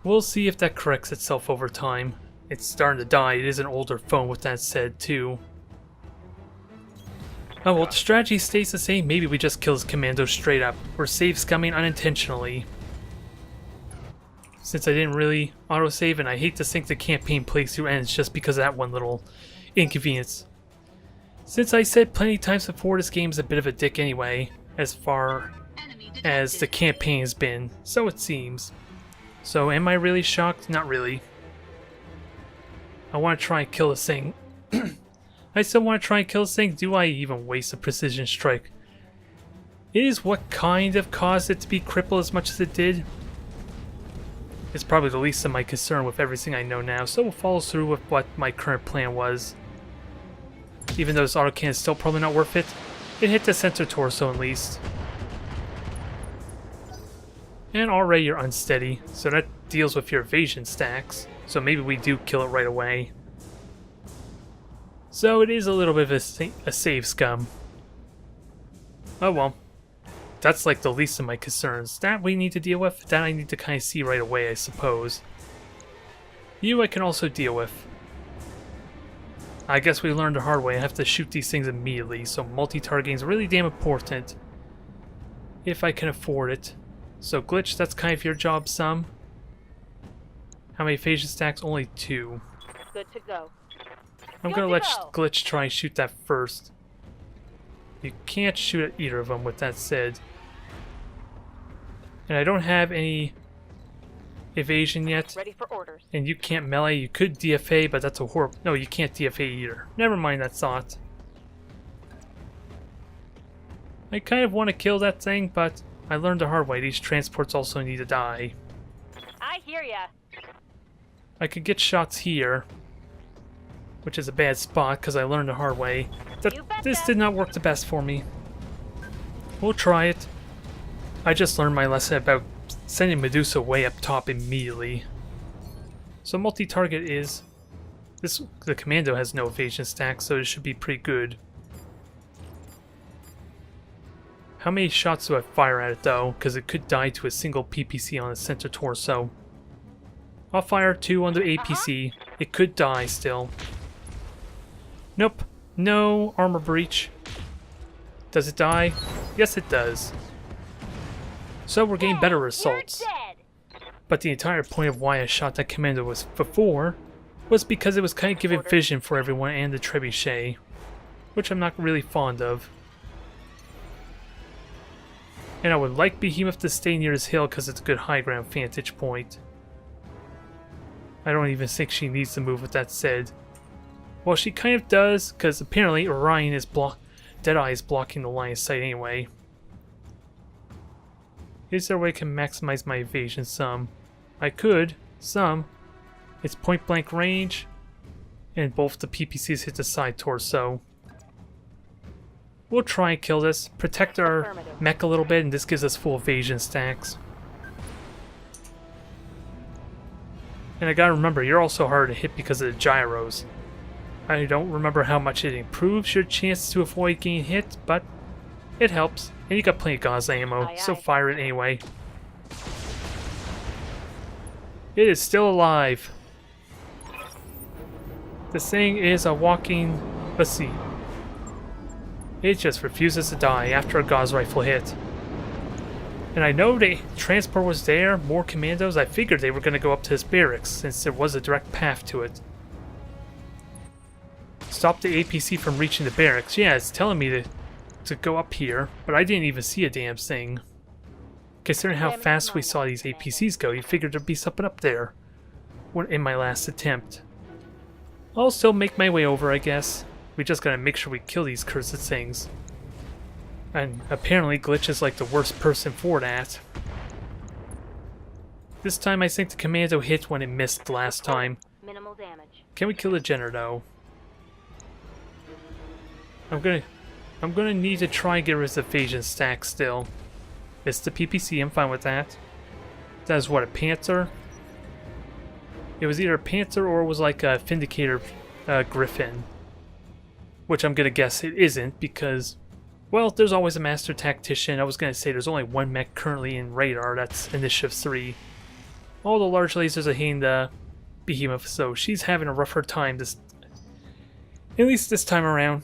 We'll see if that corrects itself over time. It's starting to die. It is an older phone with that said too. Oh well, the strategy stays the same. Maybe we just kill his commando straight up. We're save scumming unintentionally. Since I didn't really autosave, and I hate to think the campaign playthrough ends just because of that one little inconvenience. Since I said plenty of times before, this game's a bit of a dick anyway, as far as the campaign has been, so it seems. So am I really shocked? Not really. I want to try and kill this thing. I still want to try and kill this thing. Do I even waste a precision strike? It is what kind of caused it to be crippled as much as it did. It's probably the least of my concern with everything I know now, so we'll follow through with what my current plan was. Even though this autocannon is still probably not worth it, it hit the center torso at least. And already you're unsteady, so that deals with your evasion stacks, so maybe we do kill it right away. So it is a little bit of a save scum. Oh well. That's like the least of my concerns. That we need to deal with, that I need to kind of see right away, I suppose. You I can also deal with. I guess we learned the hard way. I have to shoot these things immediately, so multi-targeting is really damn important. If I can afford it. So glitch, that's kind of your job, some. How many evasion stacks? Only 2. Good to go. I'm gonna let glitch try and shoot that first. You can't shoot at either of them with that said. And I don't have any evasion yet. Ready for orders. And you can't melee. You could DFA, but that's a horrible... No, you can't DFA either. Never mind that thought. I kind of want to kill that thing, but I learned the hard way. These transports also need to die. I hear ya. I could get shots here, which is a bad spot because I learned the hard way. This did not work the best for me. We'll try it. I just learned my lesson about sending Medusa way up top immediately. So multi-target is... The commando has no evasion stack, so it should be pretty good. How many shots do I fire at it though? Because it could die to a single PPC on the center torso. I'll fire 2 on the APC. It could die still. Nope. No armor breach. Does it die? Yes, it does. So we're getting better results. But the entire point of why I shot that commando before was because it was kind of giving vision for everyone and the trebuchet, which I'm not really fond of. And I would like Behemoth to stay near this hill because it's a good high ground vantage point. I don't even think she needs to move with that said. Well, she kind of does, because apparently Orion is Deadeye is blocking the line of sight anyway. Is there a way I can maximize my evasion some? I could, some. It's point blank range, and both the PPCs hit the side torso. We'll try and kill this, protect our mech a little bit, and this gives us full evasion stacks. And I gotta remember, you're also hard to hit because of the gyros. I don't remember how much it improves your chance to avoid getting hit, but it helps. And you got plenty of gauze ammo, so fire it anyway. It is still alive. This thing is a walking... Let's see. It just refuses to die after a gauze rifle hit. And I know the transport was there, more commandos. I figured they were going to go up to this barracks, since there was a direct path to it. Stop the APC from reaching the barracks. Yeah, it's telling me to go up here, but I didn't even see a damn thing. Considering how fast we saw these APCs go, you figured there'd be something up there in my last attempt. I'll still make my way over, I guess. We just gotta make sure we kill these cursed things. And apparently Glitch is like the worst person for that. This time I think the commando hit when it missed last time. Minimal damage. Can we kill the Jenner though? I'm gonna need to try and get rid of the evasion stack still. It's the PPC, I'm fine with that. That is what, a Panther? It was either a Panther or it was like a Vindicator Griffin. Which I'm gonna guess it isn't because, well, there's always a Master Tactician. I was gonna say there's only one mech currently in radar, that's Initiative 3. All the large lasers are hitting the Behemoth, so she's having a rougher time at least this time around.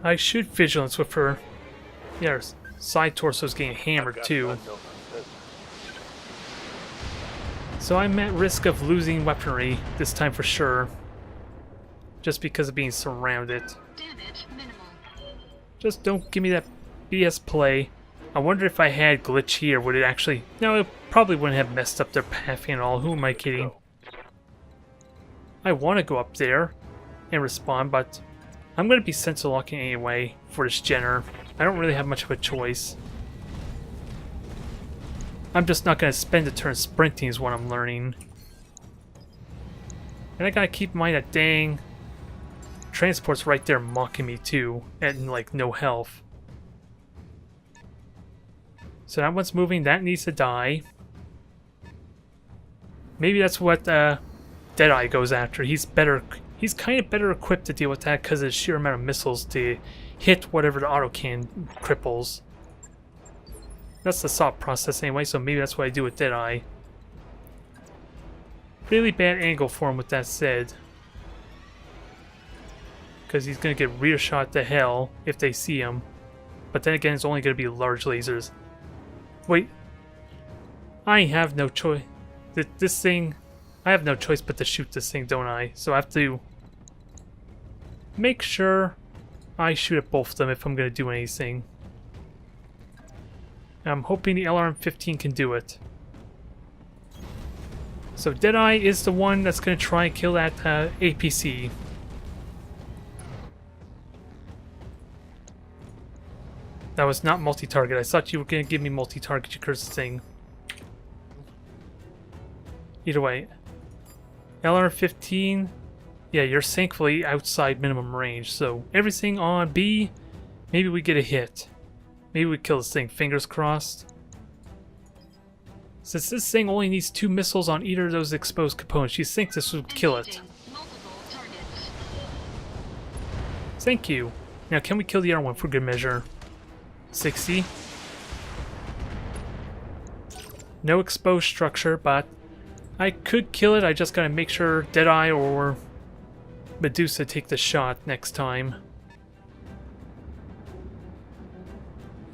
I shoot Vigilance with her. Yeah, her side torso's getting hammered too. So I'm at risk of losing weaponry this time for sure. Just because of being surrounded. Damage minimal. Just don't give me that BS play. I wonder if I had Glitch here, would it actually... No, it probably wouldn't have messed up their pathing at all. Who am I kidding? I want to go up there and respond, but I'm going to be sensor locking anyway for this Jenner. I don't really have much of a choice. I'm just not going to spend a turn sprinting is what I'm learning. And I got to keep in mind that dang transport's right there mocking me too, and like no health. So that one's moving, that needs to die. Maybe that's what Deadeye goes after. He's kind of better equipped to deal with that because of the sheer amount of missiles to hit whatever the autocan cripples. That's the thought process anyway, so maybe that's what I do with Deadeye. Really bad angle for him with that said. Because he's going to get rear shot to hell if they see him. But then again, it's only going to be large lasers. Wait. I have no choice. This thing... I have no choice but to shoot this thing, don't I? So I have to make sure I shoot at both of them if I'm going to do anything. I'm hoping the LRM-15 can do it. So Deadeye is the one that's going to try and kill that APC. That was not multi-target. I thought you were going to give me multi-target, you cursed thing. Either way. LR-15, yeah, you're thankfully outside minimum range, so everything on B, maybe we get a hit. Maybe we kill this thing, fingers crossed. Since this thing only needs 2 missiles on either of those exposed components, you think this would kill it. Multiple targets. Thank you. Now can we kill the other one for good measure? 60. No exposed structure, but I could kill it. I just gotta make sure Deadeye or Medusa take the shot next time.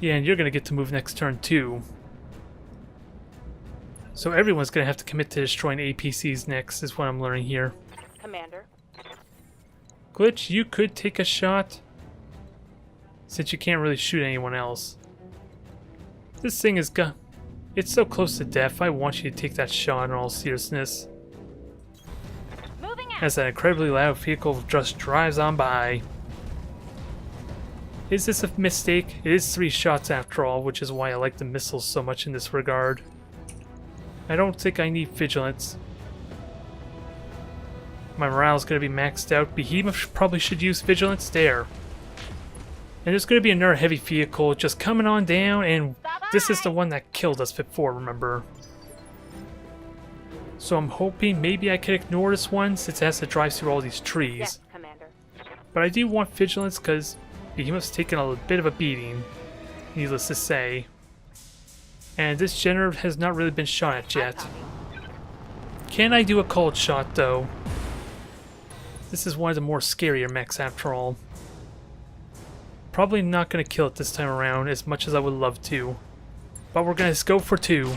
Yeah, and you're gonna get to move next turn too. So everyone's gonna have to commit to destroying APCs next, is what I'm learning here. Commander. Glitch, you could take a shot, since you can't really shoot anyone else. This thing is it's so close to death. I want you to take that shot in all seriousness. Moving out. As that incredibly loud vehicle just drives on by. Is this a mistake? It is 3 shots after all, which is why I like the missiles so much in this regard. I don't think I need vigilance. My morale's going to be maxed out. Behemoth probably should use vigilance there. And there's going to be another heavy vehicle just coming on down, and this is the one that killed us before, remember? So I'm hoping maybe I can ignore this one since it has to drive through all these trees. Yes, Commander. But I do want vigilance because Behemoth's taken a bit of a beating, needless to say. And this generator has not really been shot at yet. Can I do a cold shot though? This is one of the more scarier mechs after all. Probably not going to kill it this time around as much as I would love to. But we're going to go for 2.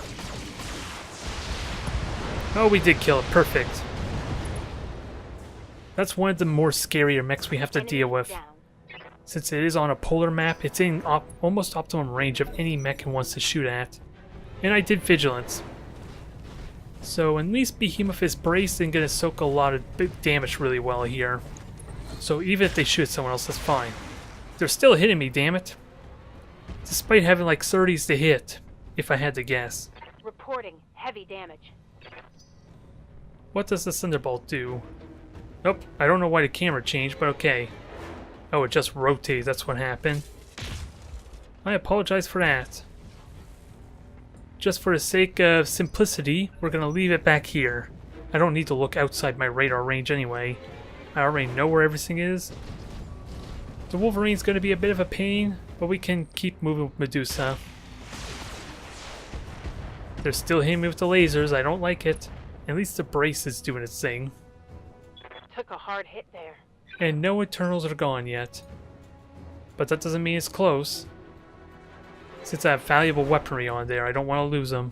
Oh, we did kill it. Perfect. That's one of the more scarier mechs we have to deal with. Down. Since it is on a polar map, it's in almost optimum range of any mech it wants to shoot at. And I did vigilance. So at least Behemoth is braced and going to soak a lot of big damage really well here. So even if they shoot someone else, that's fine. They're still hitting me, damn it. Despite having like 30s to hit, if I had to guess. Reporting heavy damage. What does the Thunderbolt do? Nope, I don't know why the camera changed, but okay. Oh, it just rotated, that's what happened. I apologize for that. Just for the sake of simplicity, we're going to leave it back here. I don't need to look outside my radar range anyway. I already know where everything is. The Wolverine's going to be a bit of a pain, but we can keep moving with Medusa. They're still hitting me with the lasers, I don't like it. At least the brace is doing its thing. Took a hard hit there. And no Eternals are gone yet. But that doesn't mean it's close. Since I have valuable weaponry on there, I don't want to lose them.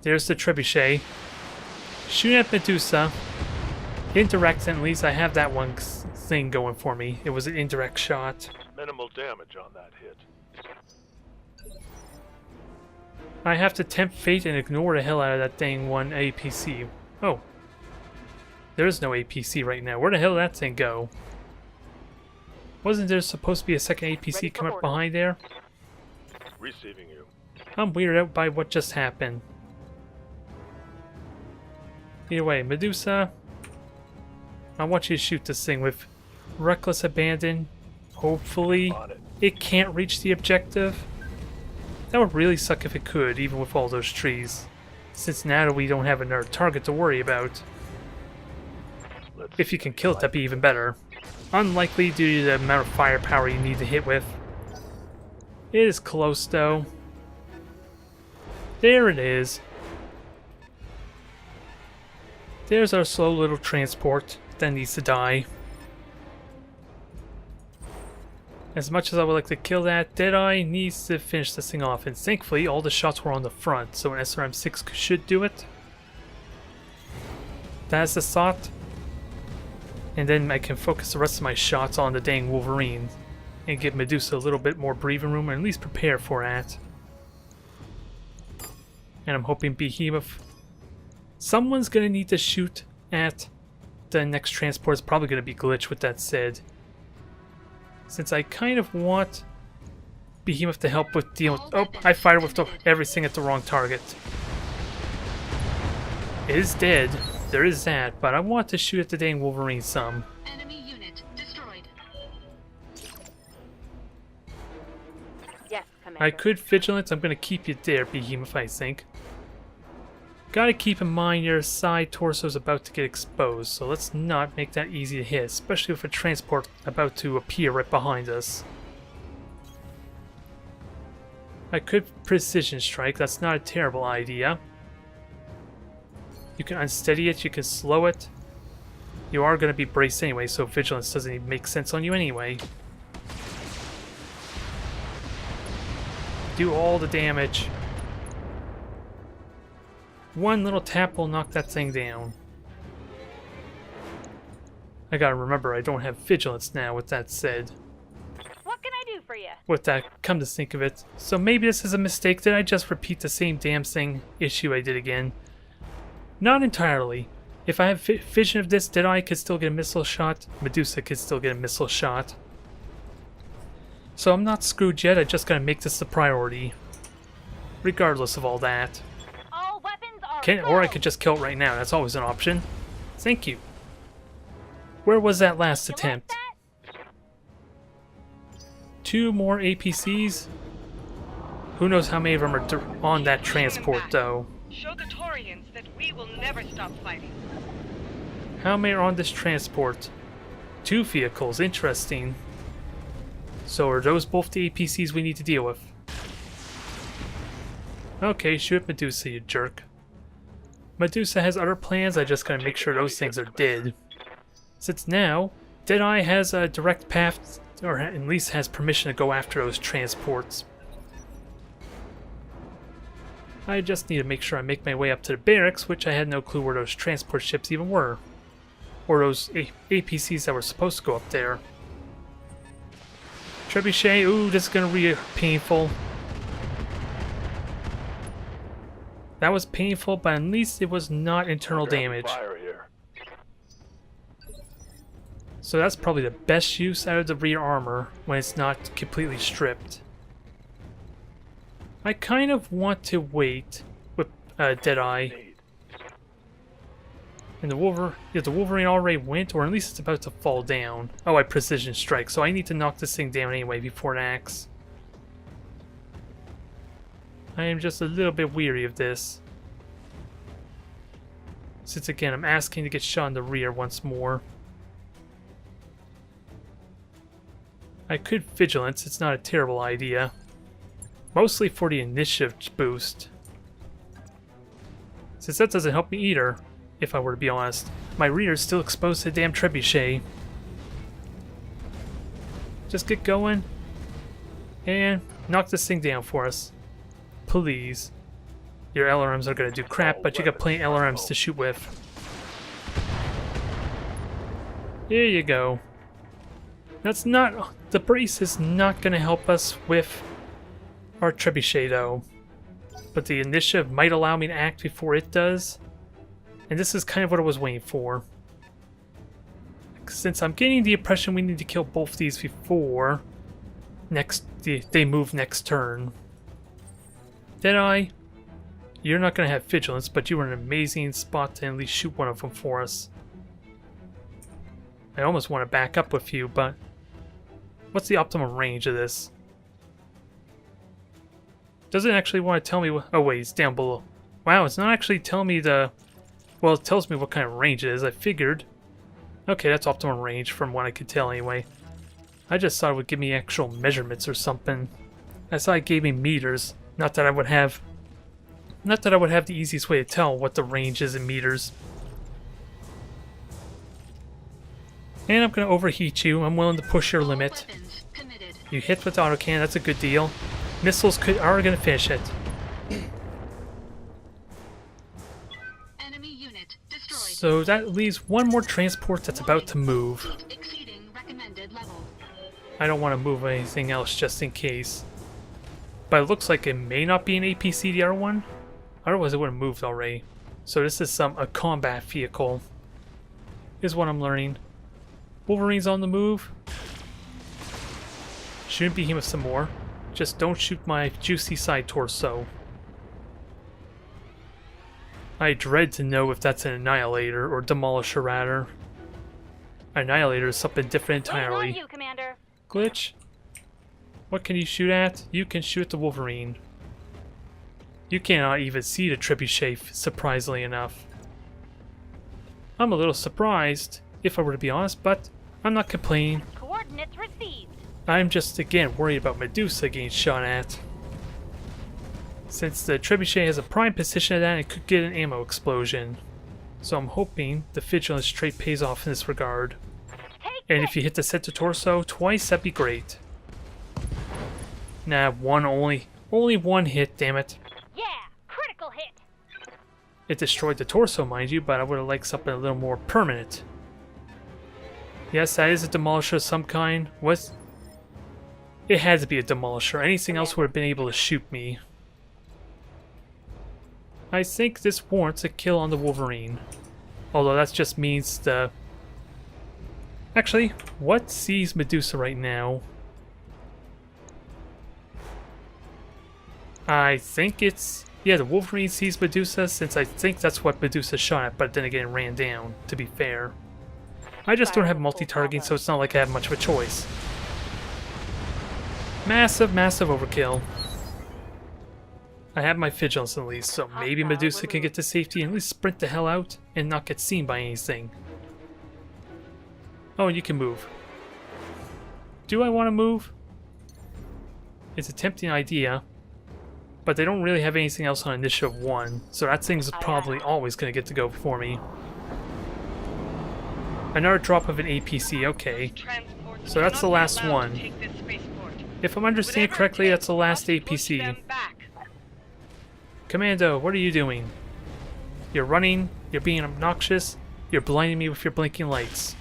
There's the Trebuchet. Shoot at Medusa. Indirect, at least I have that one thing going for me. It was an indirect shot. Minimal damage on that hit. I have to tempt fate and ignore the hell out of that dang one APC. Oh. There's no APC right now. Where the hell did that thing go? Wasn't there supposed to be a second APC coming up behind there? Receiving you. I'm weirded out by what just happened. Either way, Medusa, I want you to shoot this thing with reckless abandon. Hopefully it can't reach the objective. That would really suck if it could, even with all those trees. Since now we don't have another target to worry about. If you can kill it, that'd be even better. Unlikely due to the amount of firepower you need to hit with. It is close though. There it is. There's our slow little transport that needs to die. As much as I would like to kill that, Deadeye needs to finish this thing off, and thankfully all the shots were on the front, so an SRM-6 should do it. That's the thought. And then I can focus the rest of my shots on the dang Wolverine and give Medusa a little bit more breathing room, or at least prepare for that. And I'm hoping Behemoth... Someone's going to need to shoot at the next transport. It's probably going to be Glitch with that said. Since I kind of want Behemoth to help with dealing with... Oh, I fired with everything at the wrong target. It is dead. There is that, but I want to shoot at the dang Wolverine some. Enemy unit destroyed. Yes, Commander. I could Vigilance. I'm going to keep you there, Behemoth, I think. Gotta keep in mind your side torso is about to get exposed, so let's not make that easy to hit, especially with a transport about to appear right behind us. I could Precision Strike. That's not a terrible idea. You can unsteady it, you can slow it. You are going to be braced anyway, so Vigilance doesn't even make sense on you anyway. Do all the damage. One little tap will knock that thing down. I gotta remember, I don't have vigilance now, with that said. What can I do for you? With that, come to think of it. So maybe this is a mistake. Did I just repeat the same damn thing issue I did again? Not entirely. If I have vision of this, Deadeye could still get a missile shot. Medusa could still get a missile shot. So I'm not screwed yet, I just gotta make this the priority. Regardless of all that. All weapons are Or I could just kill it right now, that's always an option. Thank you. Where was that last attempt? 2 more APCs? Who knows how many of them are on that transport, though. Show the Torians that we will never stop fighting. How many are on this transport? 2 vehicles, interesting. So are those both the APCs we need to deal with? Okay, shoot Medusa, you jerk. Medusa has other plans, I just gotta make sure those things are dead. Since now, Deadeye has a direct path, or at least has permission to go after those transports. I just need to make sure I make my way up to the barracks, which I had no clue where those transport ships even were. Or those APCs that were supposed to go up there. Trebuchet, ooh, this is gonna be painful. That was painful, but at least it was not internal damage. Fire here. So that's probably the best use out of the rear armor when it's not completely stripped. I kind of want to wait with Deadeye. And the Wolverine already went, or at least it's about to fall down. Oh, I precision strike, so I need to knock this thing down anyway before it acts. I am just a little bit weary of this. Since again, I'm asking to get shot in the rear once more. I could vigilance, it's not a terrible idea. Mostly for the initiative boost. Since that doesn't help me either, if I were to be honest. My rear is still exposed to the damn trebuchet. Just get going. And knock this thing down for us. Please. Your LRMs are gonna do crap, but you got plenty of LRMs to shoot with. There you go. That's not... The brace is not gonna help us with our trebuchet though. But the initiative might allow me to act before it does. And this is kind of what I was waiting for. Since I'm getting the impression we need to kill both these before they move next turn. Deadeye, you're not going to have vigilance, but you were in an amazing spot to at least shoot one of them for us. I almost want to back up with you, but what's the optimum range of this? Doesn't actually want to tell me what... Oh wait, it's down below. Wow, it's not actually telling me the... Well, it tells me what kind of range it is, I figured. Okay, that's optimum range from what I could tell anyway. I just thought it would give me actual measurements or something. I thought it gave me meters. Not that I would have the easiest way to tell what the range is in meters. And I'm going to overheat you. I'm willing to push your limit. You hit with autocannon, that's a good deal. Missiles are going to finish it. Enemy unit destroyed. So that leaves one more transport that's about to move. Exceeding recommended level. I don't want to move anything else just in case. But it looks like it may not be an APC, the other one. Otherwise it would have moved already. So this is a combat vehicle. Is what I'm learning. Wolverine's on the move. Shouldn't be him with some more. Just don't shoot my juicy side torso. I dread to know if that's an Annihilator, or Demolisher rather. Annihilator is something different entirely. Waiting on you, Commander. Glitch? What can you shoot at? You can shoot at the Wolverine. You cannot even see the trebuchet, surprisingly enough. I'm a little surprised, if I were to be honest, but I'm not complaining. Coordinates received. I'm just, again, worried about Medusa getting shot at. Since the trebuchet has a prime position at that, it could get an ammo explosion. So I'm hoping the vigilance trait pays off in this regard. And if you hit the center torso twice, that'd be great. Nah, only one hit, damn it. Yeah, critical hit. It destroyed the torso, mind you, but I would have liked something a little more permanent. Yes, that is a demolisher of some kind. What? It had to be a demolisher. Anything else would have been able to shoot me. I think this warrants a kill on the Wolverine. Although that just means the... Actually, what sees Medusa right now? I think it's... Yeah, the Wolverine sees Medusa, since I think that's what Medusa shot at, but then again it ran down, to be fair. I just don't have multi-targeting, so it's not like I have much of a choice. Massive, massive overkill. I have my vigilance at least, so maybe Medusa can get to safety and at least sprint the hell out and not get seen by anything. Oh, and you can move. Do I want to move? It's a tempting idea. But they don't really have anything else on Initiative 1, so that thing's probably always going to get to go before me. Another drop of an APC, okay. So that's the last one. If I'm understanding correctly, that's the last APC. Commando, what are you doing? You're running, you're being obnoxious, you're blinding me with your blinking lights.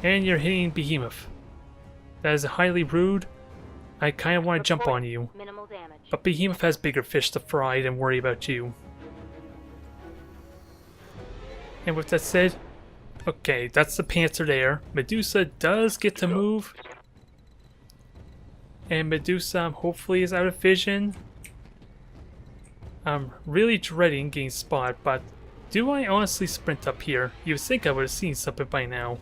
And you're hitting Behemoth. That is highly rude. I kind of want to jump on you. Minimal damage. But Behemoth has bigger fish to fry than worry about you. And with that said, okay, that's the Panther there. Medusa does get to move. And Medusa hopefully is out of vision. I'm really dreading getting spotted, but do I honestly sprint up here? You'd think I would have seen something by now.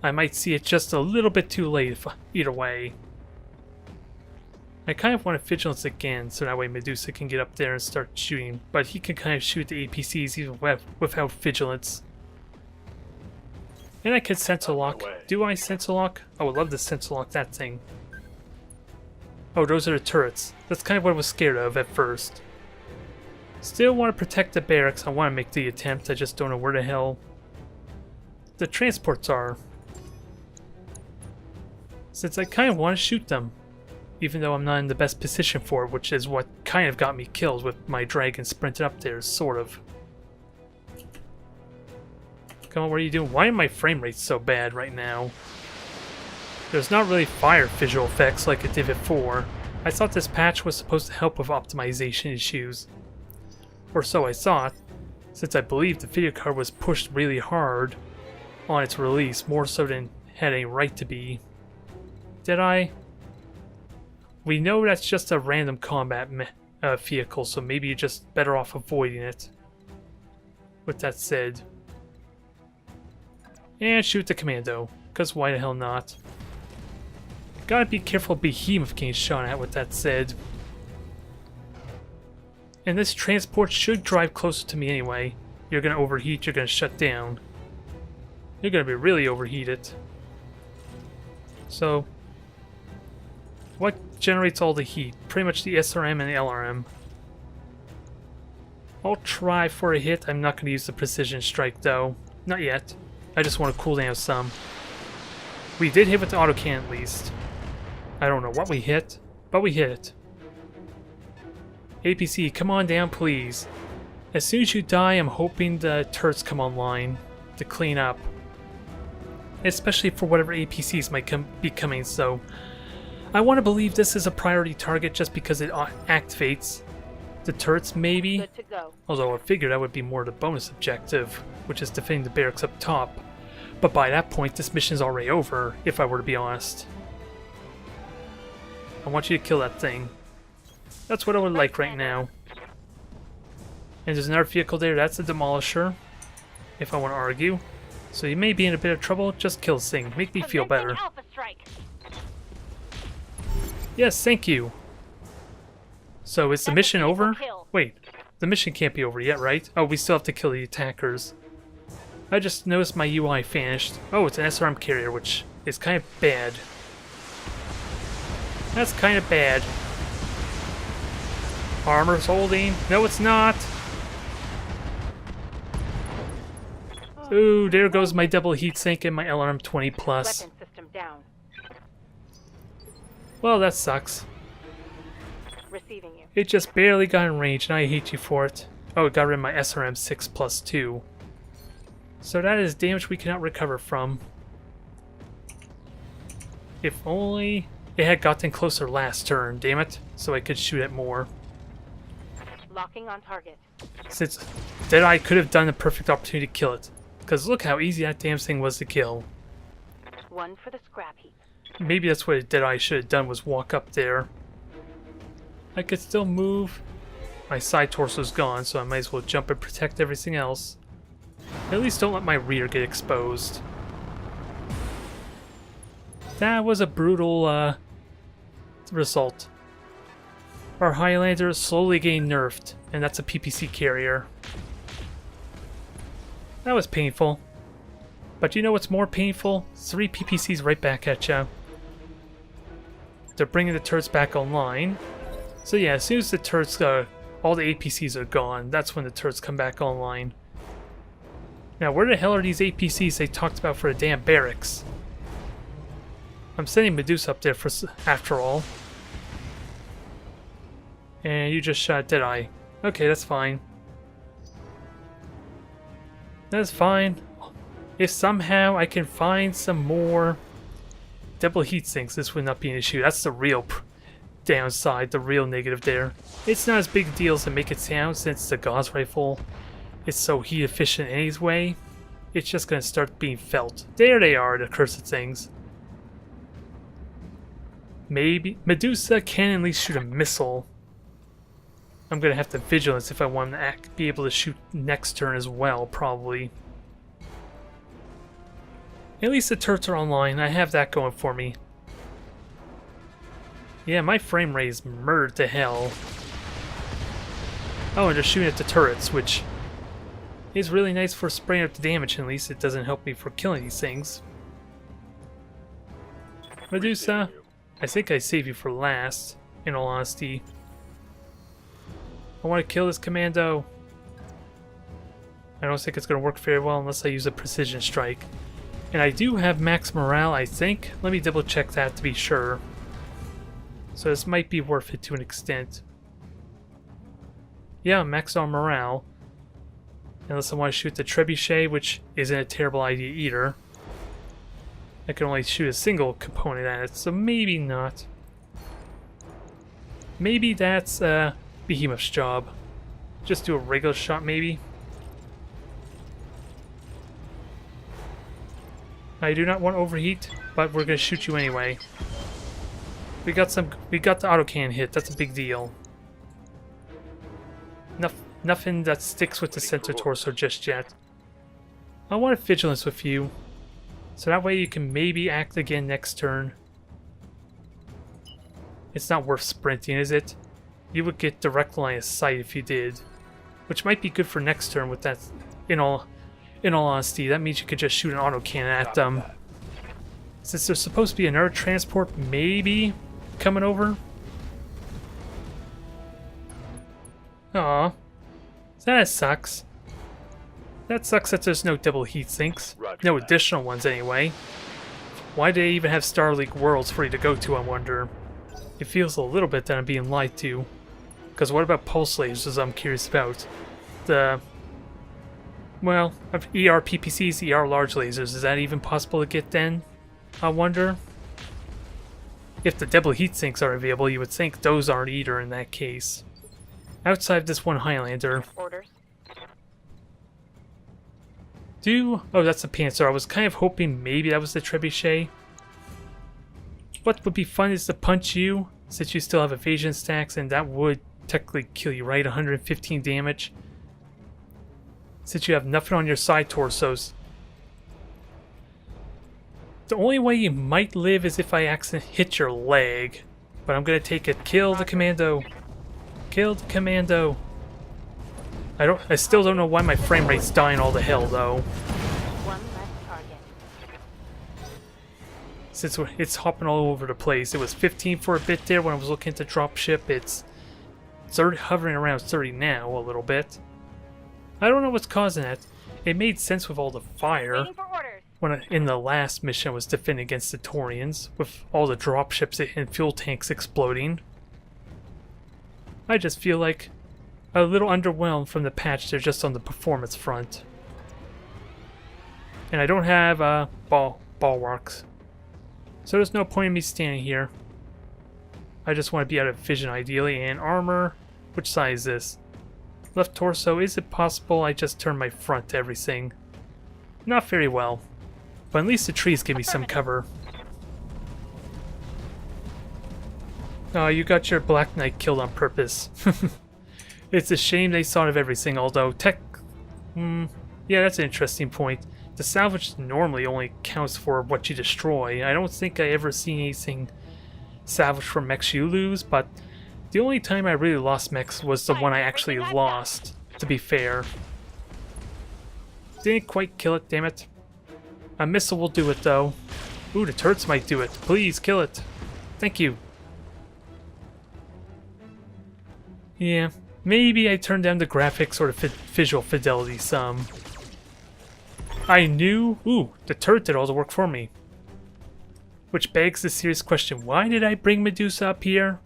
I might see it just a little bit too late either way. I kind of want to vigilance again, so that way Medusa can get up there and start shooting, but he can kind of shoot the APCs even without vigilance. And I could sensor lock. Do I sensor lock? I would love to sensor lock that thing. Oh, those are the turrets. That's kind of what I was scared of at first. Still want to protect the barracks. I want to make the attempt. I just don't know where the hell the transports are. Since I kind of want to shoot them. Even though I'm not in the best position for it, which is what kind of got me killed with my dragon sprinting up there, sort of. Come on, what are you doing? Why are my frame rates so bad right now? There's not really fire visual effects like it did before. I thought this patch was supposed to help with optimization issues. Or so I thought, since I believe the video card was pushed really hard on its release, more so than it had a right to be. Did I? We know that's just a random combat vehicle, so maybe you're just better off avoiding it. With that said. And shoot the commando, because why the hell not? Gotta be careful of Behemoth getting shot at with that said. And this transport should drive closer to me anyway. You're gonna overheat, you're gonna shut down. You're gonna be really overheated. So, what generates all the heat? Pretty much the SRM and the LRM. I'll try for a hit. I'm not going to use the precision strike though. Not yet. I just want to cool down some. We did hit with the autocannon at least. I don't know what we hit, but we hit it. APC, come on down please. As soon as you die, I'm hoping the turrets come online to clean up. Especially for whatever APCs might be coming, so... I want to believe this is a priority target just because it activates the turrets, maybe. Good to go. Although I figured that would be more the bonus objective, which is defending the barracks up top. But by that point, this mission's already over, if I were to be honest. I want you to kill that thing. That's what I would like right now. And there's another vehicle there, that's a demolisher, if I want to argue. So you may be in a bit of trouble, just kill this thing, make me feel better. Alpha strike. Yes, thank you. So is the mission over? Wait, the mission can't be over yet, right? Oh, we still have to kill the attackers. I just noticed my UI vanished. Oh, it's an SRM carrier, which is kind of bad. That's kind of bad. Armor's holding. No, it's not. Ooh, there goes my double heatsink and my LRM 20+. Weapon system down. Well, that sucks. Receiving you. It just barely got in range, and I hate you for it. Oh, it got rid of my SRM 6+2. So that is damage we cannot recover from. If only it had gotten closer last turn, damn it, so I could shoot it more. Locking on target. Since Deadeye could have done the perfect opportunity to kill it. Because look how easy that damn thing was to kill. One for the scrap heap. Maybe that's what Deadeye should have done, was walk up there. I could still move. My side torso's gone, so I might as well jump and protect everything else. At least don't let my rear get exposed. That was a brutal result. Our Highlander slowly getting nerfed, and that's a PPC carrier. That was painful. But you know what's more painful? 3 PPCs right back at ya. They're bringing the turrets back online. So yeah, as soon as the turrets, all the APCs are gone, that's when the turrets come back online. Now, where the hell are these APCs they talked about for the damn barracks? I'm sending Medusa up there for after all. And you just shot Deadeye. Okay, that's fine. That's fine. If somehow I can find some more double heat sinks, this would not be an issue. That's the real downside, the real negative there. It's not as big a deal as to make it sound, since the Gauss rifle is so heat efficient anyway. It's just going to start being felt. There they are, the cursed things. Maybe Medusa can at least shoot a missile. I'm going to have to vigilance if I want to be able to shoot next turn as well, probably. At least the turrets are online. I have that going for me. Yeah, my frame rate is murdered to hell. Oh, and they're shooting at the turrets, which is really nice for spraying up the damage. At least it doesn't help me for killing these things. Medusa, I think I saved you for last, in all honesty. I want to kill this commando. I don't think it's going to work very well unless I use a precision strike. And I do have max morale, I think. Let me double check that to be sure. So this might be worth it to an extent. Yeah, max on morale. Unless I want to shoot the trebuchet, which isn't a terrible idea either. I can only shoot a single component at it, so maybe not. Maybe that's Behemoth's job. Just do a regular shot, maybe. I do not want to overheat, but we're gonna shoot you anyway. We got the autocannon hit. That's a big deal. Nothing that sticks with the center torso just yet. I want vigilance with you, so that way you can maybe act again next turn. It's not worth sprinting, is it? You would get direct line of sight if you did, which might be good for next turn with that. In all honesty, that means you could just shoot an autocannon at them. Since there's supposed to be another transport maybe coming over. Aw. That sucks. That sucks that there's no double heat sinks. No additional ones anyway. Why do they even have Star League Worlds for you to go to, I wonder? It feels a little bit that I'm being lied to. Because what about pulse lasers I'm curious about? Well, ER PPCs, ER large lasers, is that even possible to get then? I wonder. If the double heat sinks are available, you would think those aren't either in that case. Outside this one Highlander. Orders. Oh, that's the Panzer. I was kind of hoping maybe that was the Trebuchet. What would be fun is to punch you, since you still have evasion stacks, and that would technically kill you, right? 115 damage. Since you have nothing on your side torsos. The only way you might live is if I accidentally hit your leg. But I'm gonna take it. Kill the commando. Kill the commando. I still don't know why my frame rate's dying all to hell though. One less target. Since it's hopping all over the place. It was 15 for a bit there when I was looking to drop ship. It's hovering around 30 now a little bit. I don't know what's causing that. It made sense with all the fire. Waiting for orders. When in the last mission I was defending against the Taurians, with all the dropships and fuel tanks exploding. I just feel like a little underwhelmed from the patch there just on the performance front. And I don't have bulwarks. So there's no point in me standing here. I just want to be out of vision ideally. And armor, which side is this? Left torso, is it possible I just turn my front to everything? Not very well. But at least the trees give me some cover. Oh, you got your Black Knight killed on purpose. It's a shame they thought of everything, although yeah, that's an interesting point. The salvage normally only counts for what you destroy. I don't think I ever seen anything salvaged from mechs you lose, but the only time I really lost mechs was the one I actually lost, to be fair. Didn't quite kill it, damn it. A missile will do it, though. Ooh, the turrets might do it. Please, kill it. Thank you. Yeah, maybe I turned down the graphics or the visual fidelity some. I knew... Ooh, the turret did all the work for me. Which begs the serious question, why did I bring Medusa up here?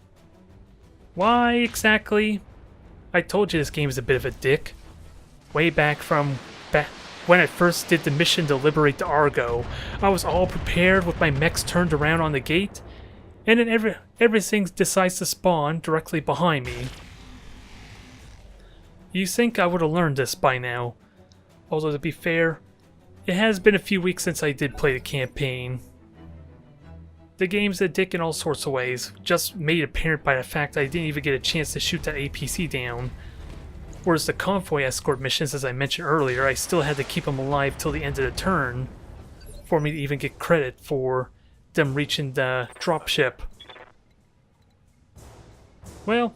Why exactly? I told you this game is a bit of a dick. Way back from when I first did the mission to liberate the Argo, I was all prepared with my mechs turned around on the gate, and then everything decides to spawn directly behind me. You think I would have learned this by now. Although to be fair, it has been a few weeks since I did play the campaign. The game's a dick in all sorts of ways, just made apparent by the fact I didn't even get a chance to shoot that APC down. Whereas the convoy escort missions, as I mentioned earlier, I still had to keep them alive till the end of the turn for me to even get credit for them reaching the dropship. Well,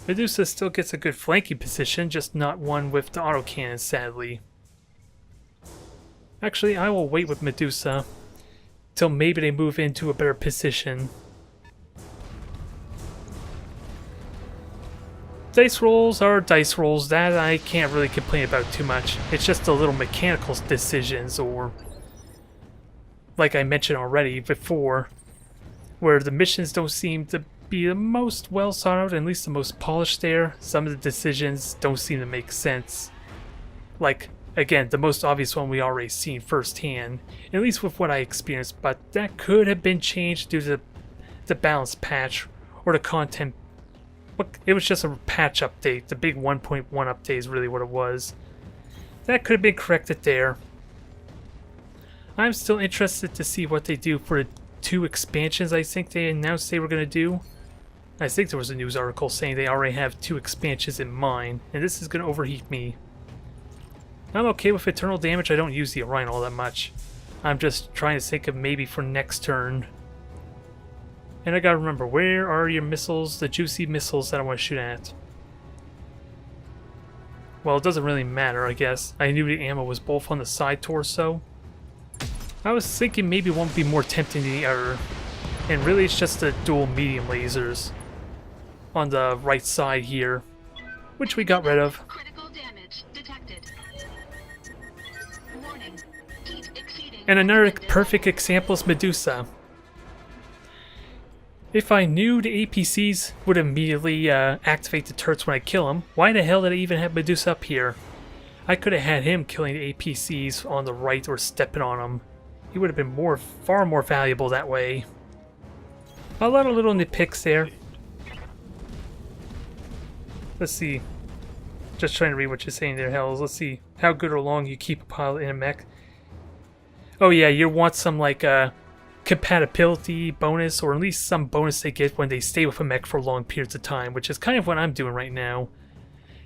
Medusa still gets a good flanking position, just not one with the autocannon, sadly. Actually, I will wait with Medusa till maybe they move into a better position. Dice rolls are dice rolls, that I can't really complain about too much. It's just the little mechanical decisions, or like I mentioned already before, where the missions don't seem to be the most well thought out, at least the most polished there. Some of the decisions don't seem to make sense. Like, again, the most obvious one we already seen firsthand, at least with what I experienced, but that could have been changed due to the balance patch or the content. It was just a patch update. The big 1.1 update is really what it was. That could have been corrected there. I'm still interested to see what they do for the 2 expansions I think they announced they were going to do. I think there was a news article saying they already have 2 expansions in mind, and this is going to overheat me. I'm okay with eternal damage. I don't use the Orion all that much. I'm just trying to think of maybe for next turn. And I gotta remember, where are your missiles, the juicy missiles that I want to shoot at? Well, it doesn't really matter, I guess. I knew the ammo was both on the side torso. I was thinking maybe one would be more tempting than the other. And really it's just the dual medium lasers on the right side here, which we got rid of. Critical damage detected. Warning. Heat exceeding And another recommended perfect example is Medusa. If I knew the APCs would immediately activate the turrets when I kill them, why the hell did I even have Medusa up here? I could have had him killing the APCs on the right or stepping on them. He would have been far more valuable that way. A lot of little nitpicks there. Let's see. Just trying to read what you're saying there, Hells. Let's see how good or long you keep a pilot in a mech. Oh yeah, you want some like compatibility bonus, or at least some bonus they get when they stay with a mech for long periods of time, which is kind of what I'm doing right now.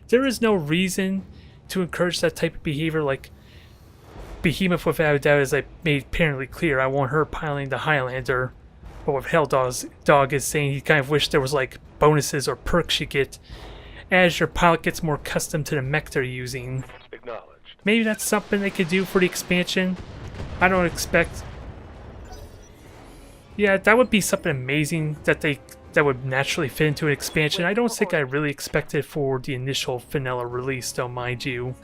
There is no reason to encourage that type of behavior. Like Behemoth, without a doubt, as I made apparently clear, I want her piloting the Highlander. But what Helldog is saying, he kind of wished there was like bonuses or perks you get as your pilot gets more accustomed to the mech they're using. Acknowledged. Maybe that's something they could do for the expansion. I don't expect... Yeah, that would be something amazing that would naturally fit into an expansion. I don't think I really expected for the initial vanilla release, though, mind you.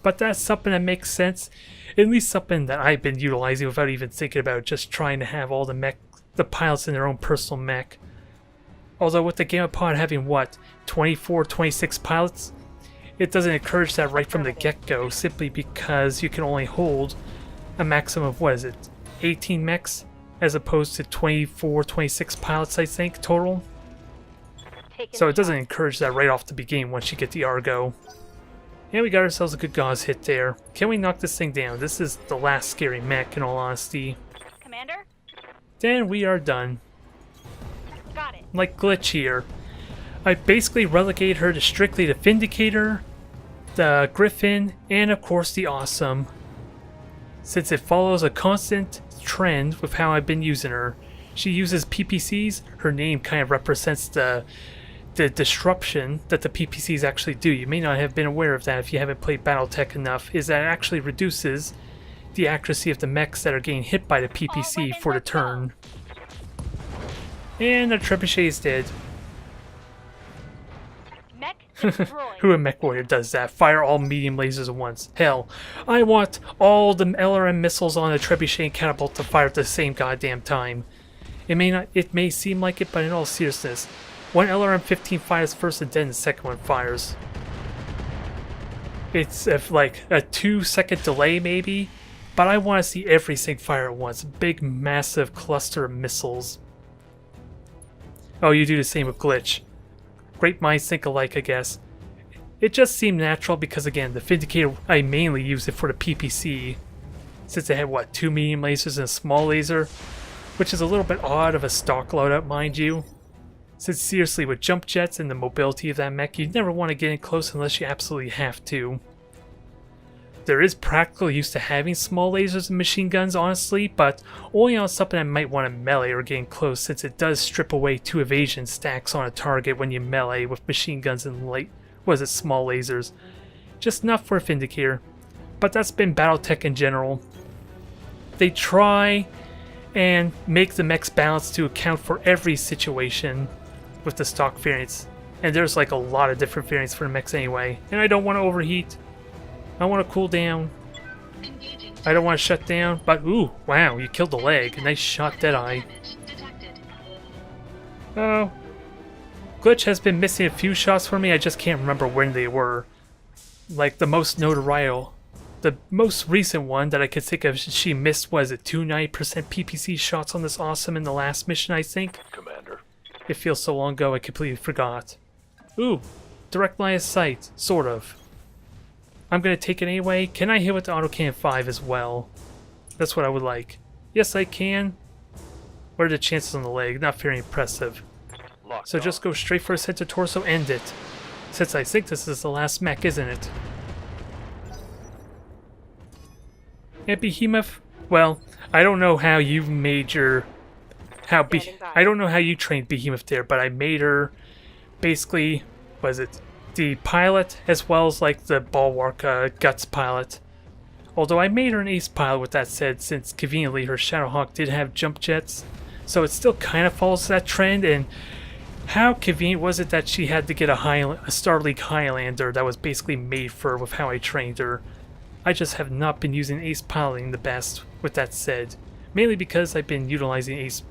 But that's something that makes sense. At least something that I've been utilizing without even thinking about, just trying to have all the pilots in their own personal mech. Although with the Gamma Pod having, what, 24, 26 pilots, it doesn't encourage that right from the get-go, simply because you can only hold a maximum of, what is it, 18 mechs, as opposed to 24, 26 pilots, I think, total. Taking So it doesn't shots. encourage that right off the beginning once you get the Argo. And we got ourselves a good gauze hit there. Can we knock this thing down? This is the last scary mech, in all honesty. Commander? Then we are done. Got it. Like Glitch here. I basically relegate her to strictly the Vindicator, the Griffin, and of course the Awesome. Since it follows a constant trend with how I've been using her. She uses PPCs. Her name kind of represents the disruption that the PPCs actually do. You may not have been aware of that if you haven't played BattleTech enough, is that it actually reduces the accuracy of the mechs that are getting hit by the PPC for the turn. And the trebuchet is dead. Mech destroyed. Who a mech warrior does that? Fire all medium lasers at once. Hell, I want all the LRM missiles on a trebuchet and catapult to fire at the same goddamn time. It may seem like it, but in all seriousness, one LRM-15 fires first and then the second one fires. It's like a 2-second delay maybe, but I want to see everything fire at once. Big, massive cluster of missiles. Oh, you do the same with Glitch. Great minds think alike, I guess. It just seemed natural because, again, the Vindicator, I mainly use it for the PPC. Since it had, what, 2 medium lasers and a small laser? Which is a little bit odd of a stock loadout, mind you. Since seriously, with jump jets and the mobility of that mech, you'd never want to get in close unless you absolutely have to. There is practical use to having small lasers and machine guns, honestly, but only on something that might want to melee or get in close, since it does strip away 2 evasion stacks on a target when you melee with machine guns and small lasers. Just enough for a Vindicator. But that's been BattleTech in general. They try and make the mechs balanced to account for every situation with the stock variants. And there's like a lot of different variants for the mechs anyway. And I don't want to overheat. I want to cool down. Engaging. I don't want to shut down, but ooh, wow, you killed the leg. Nice shot, Deadeye. Damage detected. Oh. Glitch has been missing a few shots for me, I just can't remember when they were. Like the most notoriety. The most recent one that I could think of, she missed, was it 290% PPC shots on this Awesome in the last mission, I think? Commander. It feels so long ago I completely forgot. Ooh, direct line of sight, sort of. I'm gonna take it anyway. Can I hit with the autocannon 5 as well? That's what I would like. Yes, I can. What are the chances on the leg? Not very impressive. Locked So just on. go straight for a center torso, end it. Since I think this is the last mech, isn't it? And Behemoth, well, I don't know how you made your... Standing by. I don't know how you trained Behemoth there, but I made her basically, was it the pilot as well as like the Bulwark Guts pilot. Although I made her an ace pilot with that said, since conveniently her Shadowhawk did have jump jets. So it still kind of follows that trend, and how convenient was it that she had to get a Star League Highlander that was basically made for her with how I trained her. I just have not been using ace piloting the best, with that said. Mainly because I've been utilizing ace,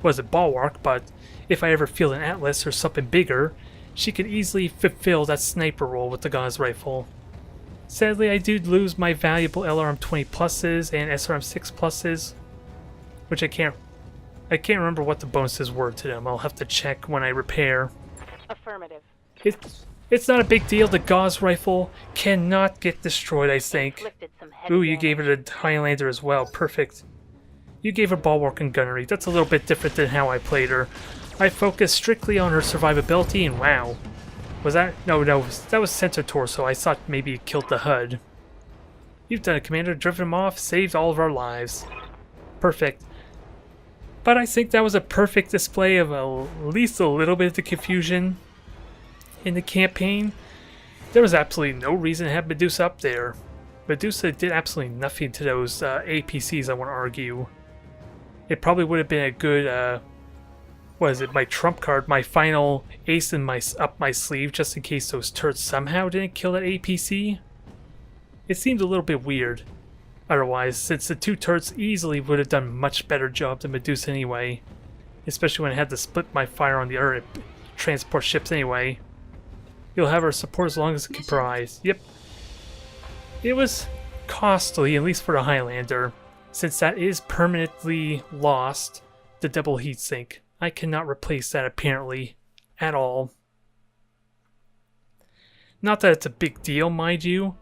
Bulwark, but if I ever feel an Atlas or something bigger, she can easily fulfill that sniper role with the Gauss rifle. Sadly, I do lose my valuable LRM 20 pluses and SRM 6 pluses, which I can't remember what the bonuses were to them. I'll have to check when I repair. Affirmative. It's not a big deal. The Gauss rifle cannot get destroyed, I think. Inflicted some heavy Ooh, you gave damage. it a Highlander as well. Perfect. You gave her Bulwark and Gunnery. That's a little bit different than how I played her. I focused strictly on her survivability, and wow. Was that? No, that was center torso. I thought maybe it killed the HUD. You've done it, Commander. Driven him off, saved all of our lives. Perfect. But I think that was a perfect display of at least a little bit of the confusion in the campaign. There was absolutely no reason to have Medusa up there. Medusa did absolutely nothing to those APCs, I want to argue. It probably would have been a good, my trump card, my final ace in up my sleeve, just in case those turrets somehow didn't kill that APC. It seemed a little bit weird. Otherwise, since the 2 turrets easily would have done a much better job than Medusa anyway. especially when I had to split my fire on the other transport ships anyway. You'll have our support as long as it can provide. Yep. It was costly, at least for the Highlander, since that is permanently lost, the double heatsink. I cannot replace that apparently at all. Not that it's a big deal, mind you,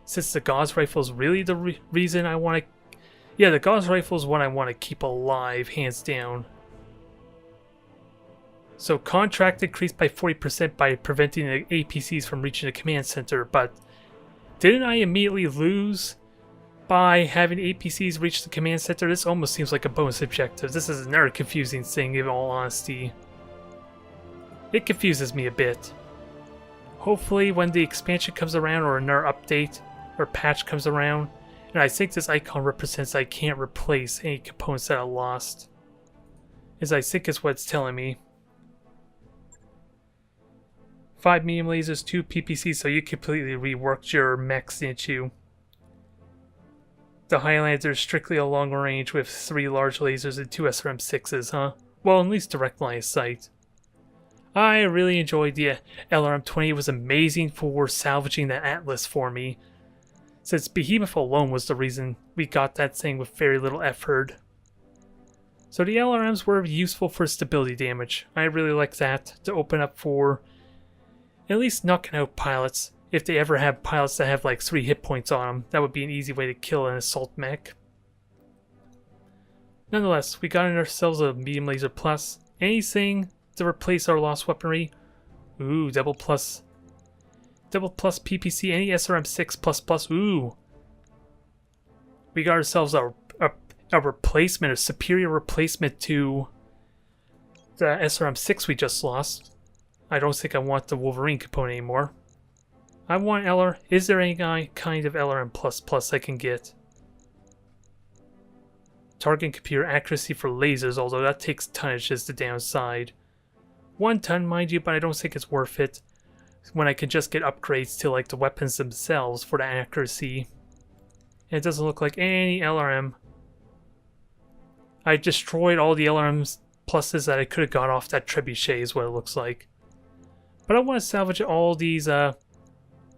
since the Gauss rifle is really the reason I want to... Yeah, the Gauss rifle is what I want to keep alive, hands down. So contract increased by 40% by preventing the APCs from reaching the command center, but didn't I immediately lose by having APCs reach the command center? This almost seems like a bonus objective. This is another confusing thing, in all honesty. It confuses me a bit. Hopefully when the expansion comes around or another update or patch comes around, and I think this icon represents I can't replace any components that I lost, as I think is what it's telling me. 5 medium lasers, 2 PPCs, so you completely reworked your mechs, didn't you? The Highlander is strictly a long range with 3 large lasers and 2 SRM-6s, huh? Well, at least direct line of sight. I really enjoyed the LRM-20. It was amazing for salvaging that Atlas for me, since Behemoth alone was the reason we got that thing with very little effort. So the LRMs were useful for stability damage. I really like that, to open up for at least knocking out pilots. If they ever have pilots that have like 3 hit points on them, that would be an easy way to kill an assault mech. Nonetheless, we got ourselves a medium laser plus. Anything to replace our lost weaponry? Ooh, double plus PPC, any SRM-6++, ooh. We got ourselves a replacement, a superior replacement to the SRM-6 we just lost. I don't think I want the Wolverine component anymore. I want LR. Is there any kind of LRM++ I can get? Target computer accuracy for lasers, although that takes tonnage is the downside. 1 ton, mind you, but I don't think it's worth it when I can just get upgrades to like the weapons themselves for the accuracy. And it doesn't look like any LRM. I destroyed all the LRM pluses that I could have got off that trebuchet is what it looks like. But I want to salvage all these, well,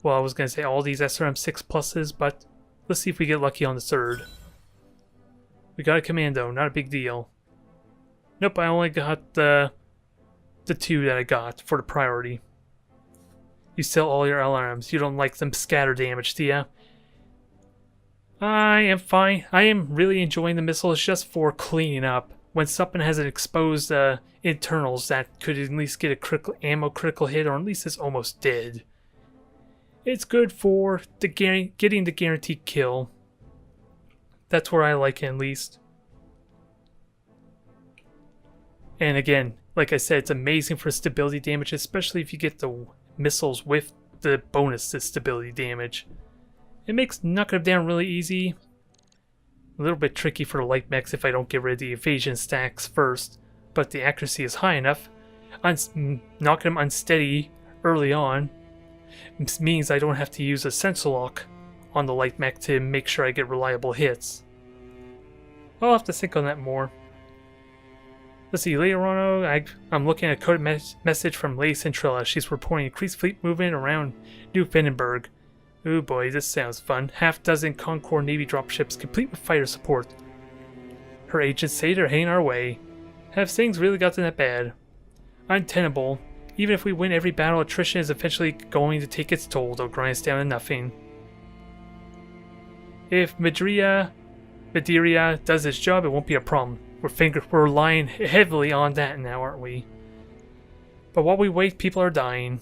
I was going to say all these SRM-6 pluses, but let's see if we get lucky on the 3rd. We got a commando, not a big deal. Nope, I only got the 2 that I got for the priority. You sell all your LRMs. You don't like them scatter damage, do ya? I am fine. I am really enjoying the missiles just for cleaning up. When something has an exposed internals that could at least get a critical hit, or at least it's almost dead. It's good for getting the guaranteed kill. That's where I like it, at least. And again, like I said, it's amazing for stability damage, especially if you get the missiles with the bonus to stability damage. It makes knocking them down really easy. A little bit tricky for the light mechs if I don't get rid of the evasion stacks first, but the accuracy is high enough. Knocking them unsteady early on means I don't have to use a sensor lock on the light mech to make sure I get reliable hits. I'll have to think on that more. Let's see, later on, I'm looking at a coded message from Lady Centrella. She's reporting increased fleet movement around New Vandenberg. Ooh boy, this sounds fun. Half-dozen Concord Navy dropships complete with fighter support. Her agents say they're heading our way. Have things really gotten that bad? Untenable. Even if we win every battle, attrition is eventually going to take its toll. They'll grind us down to nothing. If Madeira does its job, it won't be a problem. We're relying heavily on that now, aren't we? But while we wait, people are dying.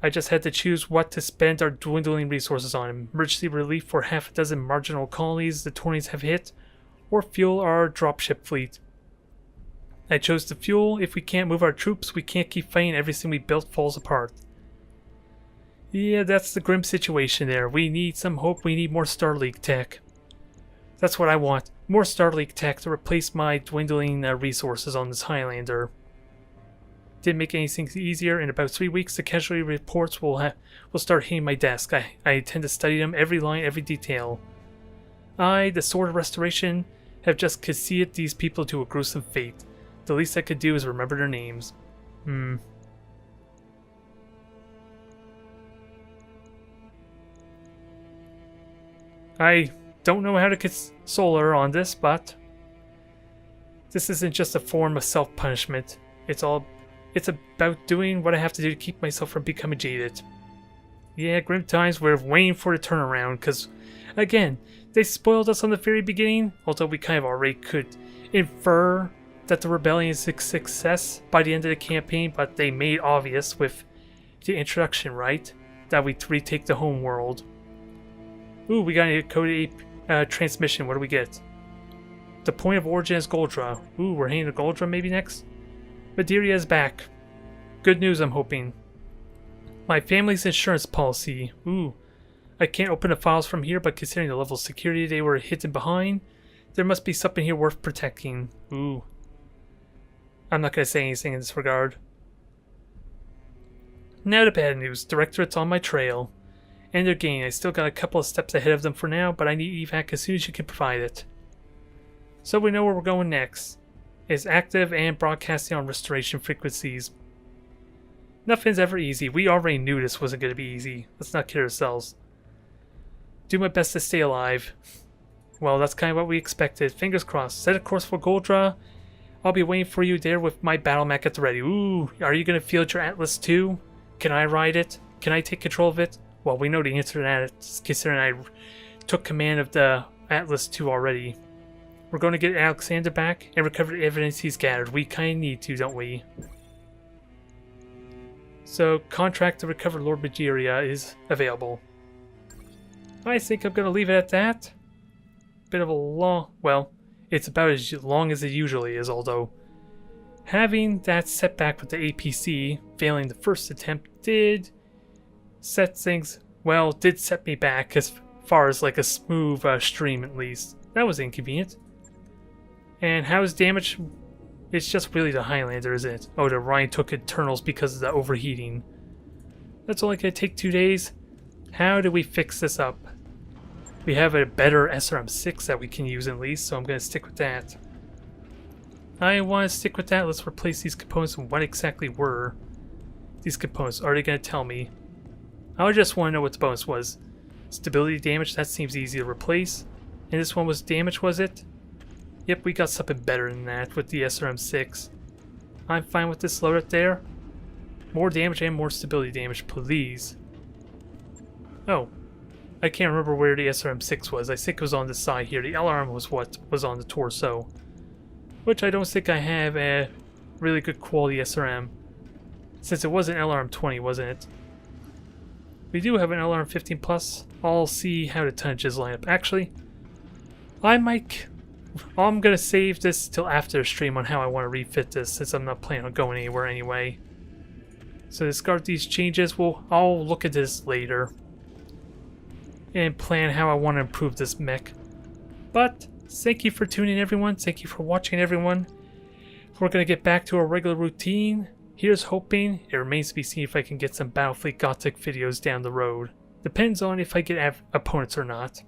I just had to choose what to spend our dwindling resources on. Emergency relief for half a dozen marginal colonies the Tornians have hit, or fuel our dropship fleet. I chose the fuel. If we can't move our troops, we can't keep fighting. Everything we built falls apart. Yeah, that's the grim situation there. We need some hope. We need more Starleague tech. That's what I want. More Starleague tech to replace my dwindling resources on this Highlander. Didn't make anything easier. In about 3 weeks, the casualty reports will start hitting my desk. I intend to study them, every line, every detail. I, the Sword of Restoration, have just conceded these people to a gruesome fate. The least I could do is remember their names. I don't know how to console her on this, but this isn't just a form of self-punishment. It's about doing what I have to do to keep myself from becoming jaded. Yeah, grim times, we're waiting for the turnaround, because, again, they spoiled us on the very beginning, although we kind of already could infer that the rebellion is a success by the end of the campaign, but they made obvious with the introduction, right? That we retake the home world. Ooh, we got a coded transmission. What do we get? The point of origin is Goldra. Ooh, we're heading to Goldra maybe next? Madeira is back. Good news, I'm hoping. My family's insurance policy. Ooh. I can't open the files from here, but considering the level of security they were hidden behind, there must be something here worth protecting. Ooh. I'm not going to say anything in this regard. Now the bad news. Directorate's on my trail. And their gain. I still got a couple of steps ahead of them for now, but I need evac as soon as you can provide it. So we know where we're going next. It's active and broadcasting on restoration frequencies. Nothing's ever easy. We already knew this wasn't going to be easy. Let's not kid ourselves. Do my best to stay alive. Well, that's kind of what we expected. Fingers crossed. Set a course for Goldra. I'll be waiting for you there with my battle mech at the ready. Ooh, are you going to field your Atlas too? Can I ride it? Can I take control of it? Well, we know the answer to that, considering I took command of the Atlas 2 already. We're going to get Alexander back and recover the evidence he's gathered. We kind of need to, don't we? So, contract to recover Lord Mageria is available. I think I'm going to leave it at that. Bit of a long... Well, it's about as long as it usually is, although having that setback with the APC, failing the first attempt, did set me back as far as like a smooth stream at least. That was inconvenient. And how's damage? It's just really the Highlander, isn't it? Oh, the Ryan took internals because of the overheating. That's only going to take 2 days. How do we fix this up? We have a better SRM-6 that we can use at least, so I'm going to stick with that. I want to stick with that. Let's replace these components and what exactly were these components. Are they going to tell me? I just want to know what the bonus was. Stability damage, that seems easy to replace. And this one was damage, was it? Yep, we got something better than that with the SRM-6. I'm fine with this loadout there. More damage and more stability damage, please. Oh. I can't remember where the SRM-6 was. I think it was on the side here. The LRM was what was on the torso. Which I don't think I have a really good quality SRM. Since it was an LRM-20, wasn't it? We do have an LRM-15 Plus. I'll see how the tonnages line up. Actually, I'm gonna save this till after the stream on how I want to refit this, since I'm not planning on going anywhere anyway. So discard these changes. I'll look at this later and plan how I want to improve this mech. But thank you for tuning in, everyone. Thank you for watching, everyone. We're gonna get back to our regular routine. Here's hoping. It remains to be seen if I can get some Battlefleet Gothic videos down the road. Depends on if I get opponents or not.